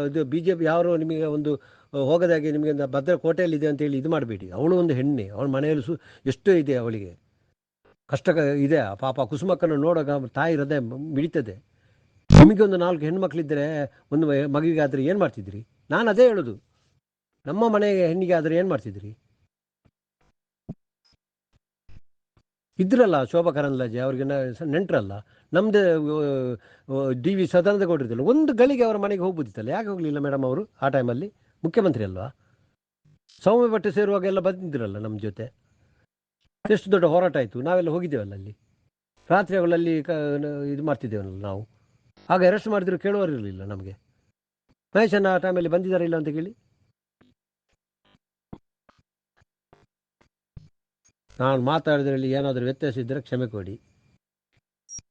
ಇದು BJP ಯಾರೋ ನಿಮಗೆ ಒಂದು ಹೋಗದಾಗೆ ನಿಮಗೆ ಭದ್ರ ಕೋಟೆಯಲ್ಲಿದೆ ಅಂತೇಳಿ ಇದು ಮಾಡಬೇಡಿ. ಅವಳು ಒಂದು ಹೆಣ್ಣೆ, ಅವಳ ಮನೆಯಲ್ಲಿ ಎಷ್ಟೋ ಇದೆ, ಅವಳಿಗೆ ಕಷ್ಟ ಇದೆ. ಪಾಪ ಕುಸುಮಕ್ಕನ್ನು ನೋಡುವಾಗ ತಾಯಿ ಹೃದಯ ಮಿಡಿತದೆ. ನಿಮಗೆ ಒಂದು 4 ಹೆಣ್ಮಕ್ಳಿದ್ದರೆ ಒಂದು ಮಗುವಿಗೆ ಆದರೆ ಏನು ಮಾಡ್ತಿದ್ರಿ? ನಾನು ಅದೇ ಹೇಳೋದು, ನಮ್ಮ ಮನೆಗೆ ಹೆಣ್ಣಿಗೆ ಆದರೆ ಏನು ಮಾಡ್ತಿದ್ರಿ? ಇದ್ರಲ್ಲ ಶೋಭಾ ಕರಂದ್ಲಾಜೆ, ಅವ್ರಿಗೆ ನೆಂಟ್ರಲ್ಲ. ನಮ್ಮದೇ DV ಸದಾನಂದ ಗೌಡ್ರಿದ್ದಲ್ಲ, ಒಂದು ಗಳಿಗೆ ಅವರ ಮನೆಗೆ ಹೋಗ್ಬೋದಿತ್ತಲ್ಲ, ಯಾಕೆ ಹೋಗಲಿಲ್ಲ ಮೇಡಮ್? ಅವರು ಆ ಟೈಮಲ್ಲಿ ಮುಖ್ಯಮಂತ್ರಿ ಅಲ್ವಾ? ಸೌಮ್ಯ ಭಟ್ ಸೇರುವಾಗ ಎಲ್ಲ ಬಂದಿದ್ರಲ್ಲ ನಮ್ಮ ಜೊತೆ. ಎಷ್ಟು ದೊಡ್ಡ ಹೋರಾಟ ಆಯಿತು, ನಾವೆಲ್ಲ ಹೋಗಿದ್ದೇವಲ್ಲ ಅಲ್ಲಿ. ರಾತ್ರಿ ಅವಳಲ್ಲಿ ಇದು ಮಾಡ್ತಿದ್ದೇವಲ್ಲ ನಾವು. ಆಗ ಅರೆಸ್ಟ್ ಮಾಡಿದ್ರು ಕೇಳುವರಿರಲಿಲ್ಲ ನಮಗೆ. ಮಹೇಶನ್ನ ಆ ಟೈಮಲ್ಲಿ ಬಂದಿದ್ದಾರೆ ಇಲ್ಲ ಅಂತ ಕೇಳಿ. ನಾನು ಮಾತಾಡಿದ್ರಲ್ಲಿ ಏನಾದರೂ ವ್ಯತ್ಯಾಸ ಇದ್ದರೆ ಕ್ಷಮೆ ಕೊಡಿ.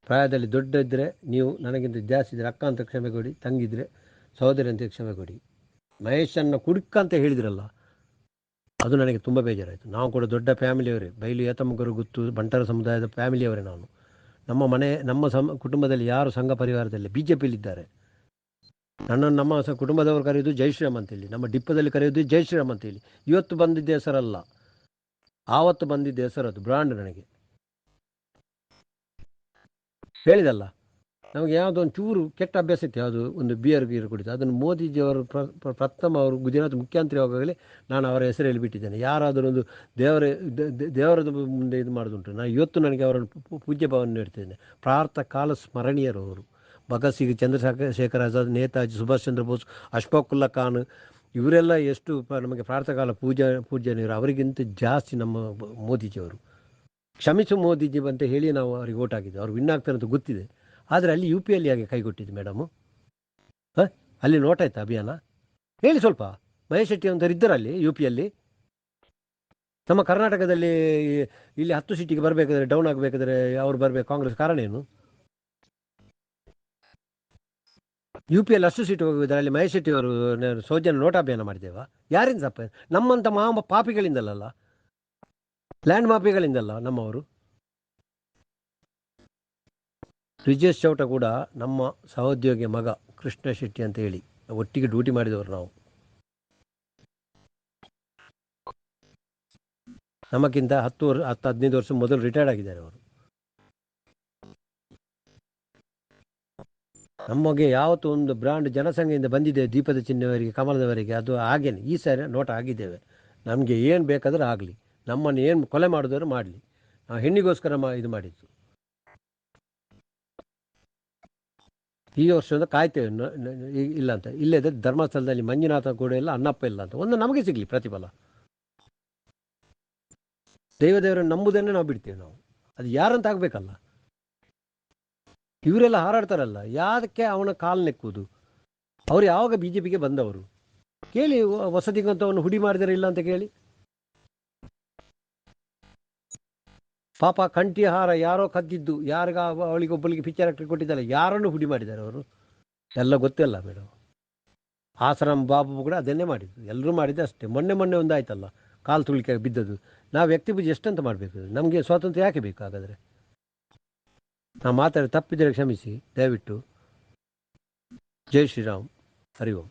ಪ್ರಾಯದಲ್ಲಿ ದೊಡ್ಡ ಇದ್ದರೆ ನೀವು, ನನಗಿಂತ ಜಾಸ್ತಿ ಇದ್ದರೆ ಅಕ್ಕ ಅಂತ ಕ್ಷಮೆ ಕೊಡಿ, ತಂಗಿದ್ರೆ ಸಹೋದರಿ ಅಂತ ಕ್ಷಮೆ ಕೊಡಿ. ಮಹೇಶನ್ನ ಕುಡುಕ ಅಂತ ಹೇಳಿದ್ರಲ್ಲ, ಅದು ನನಗೆ ತುಂಬ ಬೇಜಾರಾಯಿತು. ನಾವು ಕೂಡ ದೊಡ್ಡ ಫ್ಯಾಮಿಲಿಯವರೇ, ಬೈಲು ಏತಮ್ಮಗರು ಗುತ್ತು ಬಂಟರ ಸಮುದಾಯದ ಫ್ಯಾಮಿಲಿಯವರೇ ನಾವು. ನಮ್ಮ ಕುಟುಂಬದಲ್ಲಿ ಯಾರು ಸಂಘ ಪರಿವಾರದಲ್ಲಿ ಬಿ ಜೆ ಪಿಯಲ್ಲಿದ್ದಾರೆ. ನನ್ನನ್ನು ನಮ್ಮ ಕುಟುಂಬದವರು ಕರೆಯೋದು ಜೈ ಶ್ರೀರಾಮ್ ಅಂತೇಳಿ, ನಮ್ಮ ಡಿಪ್ಪದಲ್ಲಿ ಕರೆಯೋದು ಜೈ ಶ್ರೀರಾಮ್ ಅಂತೇಳಿ. ಇವತ್ತು ಬಂದಿದ್ದ ಹೆಸರಲ್ಲ, ಆವತ್ತು ಬಂದಿದ್ದ ಹೆಸರು, ಅದು ಬ್ರಾಂಡ್. ನನಗೆ ಹೇಳಿದಲ್ಲ, ನಮಗೆ ಯಾವುದೋ ಒಂದು ಚೂರು ಕೆಟ್ಟ ಅಭ್ಯಾಸ ಇತ್ತು, ಯಾವುದು ಒಂದು ಬಿಯರ್ ಕುಡಿತು. ಅದನ್ನು ಮೋದಿಜಿಯವರು ಪ್ರಥಮ ಅವರು ಗುಜರಾತ್ ಮುಖ್ಯಮಂತ್ರಿ ಆಗುವಾಗಲೇ ನಾನು ಅವರ ಹೆಸರು ಹೇಳಿಬಿಟ್ಟಿದ್ದೇನೆ. ಯಾರಾದರೂ ಒಂದು ದೇವರದ ಮುಂದೆ ಇದು ಮಾಡೋದುಂಟು, ನಾನು ಇವತ್ತು ನನಗೆ ಅವರನ್ನು ಪೂಜ್ಯ ಭಾವನೆ ನೀಡ್ತಿದ್ದೇನೆ. ಪ್ರಾರ್ಥ ಕಾಲ ಸ್ಮರಣೀಯರು ಅವರು. ಭಗತ್ ಸಿಂಗ್, ಚಂದ್ರಶೇಖರ್ ಆಜಾದ್, ನೇತಾಜಿ ಸುಭಾಷ್ ಚಂದ್ರ ಬೋಸ್, ಅಶ್ಫಾಕುಲ್ಲಾ ಖಾನ್, ಇವರೆಲ್ಲ ಎಷ್ಟು ನಮಗೆ ಪ್ರಾರ್ಥಕಾಲ ಪೂಜ್ಯನೀಯರು. ಅವರಿಗಿಂತ ಜಾಸ್ತಿ ನಮ್ಮ ಮೋದಿಜಿಯವರು. ಕ್ಷಮಿಸು ಮೋದಿಜಿ ಅಂತ ಹೇಳಿ ನಾವು ಅವರಿಗೆ ಓಟ್ ಹಾಕಿದ್ದೆ. ಅವ್ರು ವಿನ್ ಆಗ್ತಾರೆ ಅಂತ ಗೊತ್ತಿದೆ. ಆದರೆ ಅಲ್ಲಿ UP ಅಲ್ಲಿ ಹಾಗೆ ಕೈಗೊಟ್ಟಿದ್ದು ಮೇಡಮು. ಹಾಂ, ಅಲ್ಲಿ ನೋಟ್ ಆಯ್ತಾ ಅಭಿಯಾನ? ಹೇಳಿ ಸ್ವಲ್ಪ. ಮಹೇಶ್ ಶೆಟ್ಟಿ ಅಂತವ್ರು ಇದ್ದಾರೆ ಅಲ್ಲಿ UP ಅಲ್ಲಿ. ನಮ್ಮ ಕರ್ನಾಟಕದಲ್ಲಿ ಇಲ್ಲಿ 10 ಸೀಟಿಗೆ ಬರಬೇಕಾದ್ರೆ, ಡೌನ್ ಆಗಬೇಕಾದ್ರೆ ಅವ್ರು ಬರಬೇಕು, ಕಾಂಗ್ರೆಸ್. ಕಾರಣ ಏನು? UP ಅಲ್ಲಿ 10 ಸೀಟು ಹೋಗಿದ್ದಾರೆ, ಅಲ್ಲಿ ಮಹೇಶ್ ಶೆಟ್ಟಿ ಅವರು ಸೌಜನ್ಯ ನೋಟ್ ಅಭಿಯಾನ ಮಾಡಿದ್ದೇವಾ? ಯಾರಿಂದ ತಪ್ಪ? ನಮ್ಮಂಥ ಪಾಪಿಗಳಿಂದಲ್ಲ, ಲ್ಯಾಂಡ್ ಮಾಫಿಯಾಗಳಿಂದಲ್ಲ ನಮ್ಮವರು. ಬ್ರಿಜೇಶ್ ಚೌಟ ಕೂಡ ನಮ್ಮ ಸಹೋದ್ಯೋಗಿ ಮಗ ಕೃಷ್ಣ ಶೆಟ್ಟಿ ಅಂತ ಹೇಳಿ ಒಟ್ಟಿಗೆ ಡ್ಯೂಟಿ ಮಾಡಿದವರು ನಾವು. ನಮಗಿಂತ 10-15 ವರ್ಷ ಮೊದಲು ರಿಟೈರ್ಡ್ ಆಗಿದ್ದಾರೆ ಅವರು. ನಮಗೆ ಯಾವತ್ತೂ ಒಂದು ಬ್ರಾಂಡ್ ಜನಸಂಘದಿಂದ ಬಂದಿದೆ, ದೀಪದ ಚಿಹ್ನೆಯವರಿಗೆ, ಕಮಲದವರಿಗೆ. ಅದು ಹಾಗೇನೆ ಈ ಸಾರಿ ನೋಟ್ ಆಗಿದ್ದೇವೆ. ನಮಗೆ ಏನು ಬೇಕಾದರೂ ಆಗಲಿ, ನಮ್ಮನ್ನು ಏನು ಕೊಲೆ ಮಾಡಿದವರು ಮಾಡಲಿ, ನಾವು ಹೆಣ್ಣಿಗೋಸ್ಕರ ಇದು ಮಾಡಿದ್ದು. ಈ ವರ್ಷದ ಕಾಯ್ತೇವೆ ಇಲ್ಲ ಅಂತ. ಇಲ್ಲದೆ ಧರ್ಮಸ್ಥಳದಲ್ಲಿ ಮಂಜುನಾಥ ಕೂಡ ಇಲ್ಲ, ಅಣ್ಣಪ್ಪ ಇಲ್ಲ ಅಂತ ಒಂದು ನಮಗೆ ಸಿಗಲಿ ಪ್ರತಿಫಲ. ದೇವರನ್ನು ನಂಬುದನ್ನೇ ನಾವು ಬಿಡ್ತೇವೆ. ನಾವು ಅದು ಯಾರಂತ ಆಗಬೇಕಲ್ಲ. ಇವರೆಲ್ಲ ಹಾರಾಡ್ತಾರಲ್ಲ, ಯಾದಕ್ಕೆ ಅವನ ಕಾಲು ನೆಕ್ಕುವುದು? ಅವರು ಯಾವಾಗ BJPಗೆ ಬಂದವರು ಕೇಳಿ. ವಸತಿಗಂತ ಅವನು ಹುಡಿ ಮಾಡಿದರೆ ಇಲ್ಲ ಅಂತ ಕೇಳಿ. ಪಾಪ ಕಂಠಿ ಹಾರ ಯಾರೋ ಕದ್ದಿದ್ದು, ಅವಳಿಗೊಬ್ಬಳಿಗೆ ಪಿಕ್ಚರ್ ಆಕ್ಟರ್ ಕೊಟ್ಟಿದ್ದಲ್ಲ, ಯಾರನ್ನು ಹುಡಿ ಮಾಡಿದ್ದಾರೆ ಅವರು ಎಲ್ಲ ಗೊತ್ತಿಲ್ಲ ಮೇಡಮ್. ಆಶ್ರಮ್ ಬಾಬು ಕೂಡ ಅದನ್ನೇ ಮಾಡಿದ್ದು, ಎಲ್ಲರೂ ಮಾಡಿದ್ದು ಅಷ್ಟೇ. ಮೊನ್ನೆ ಒಂದು ಆಯ್ತಲ್ಲ, ಕಾಲು ತುಳಿಕೆ ಬಿದ್ದದ್ದು. ನಾವು ವ್ಯಕ್ತಿ ಪೂಜೆ ಎಷ್ಟಂತ ಮಾಡಬೇಕು? ನಮಗೆ ಸ್ವಾತಂತ್ರ್ಯ ಯಾಕೆ ಬೇಕು ಹಾಗಾದರೆ? ನಾವು ಮಾತಾಡಿ ತಪ್ಪಿದರೆ ಕ್ಷಮಿಸಿ ದಯವಿಟ್ಟು. ಜೈ ಶ್ರೀರಾಮ್. ಹರಿ ಓಂ.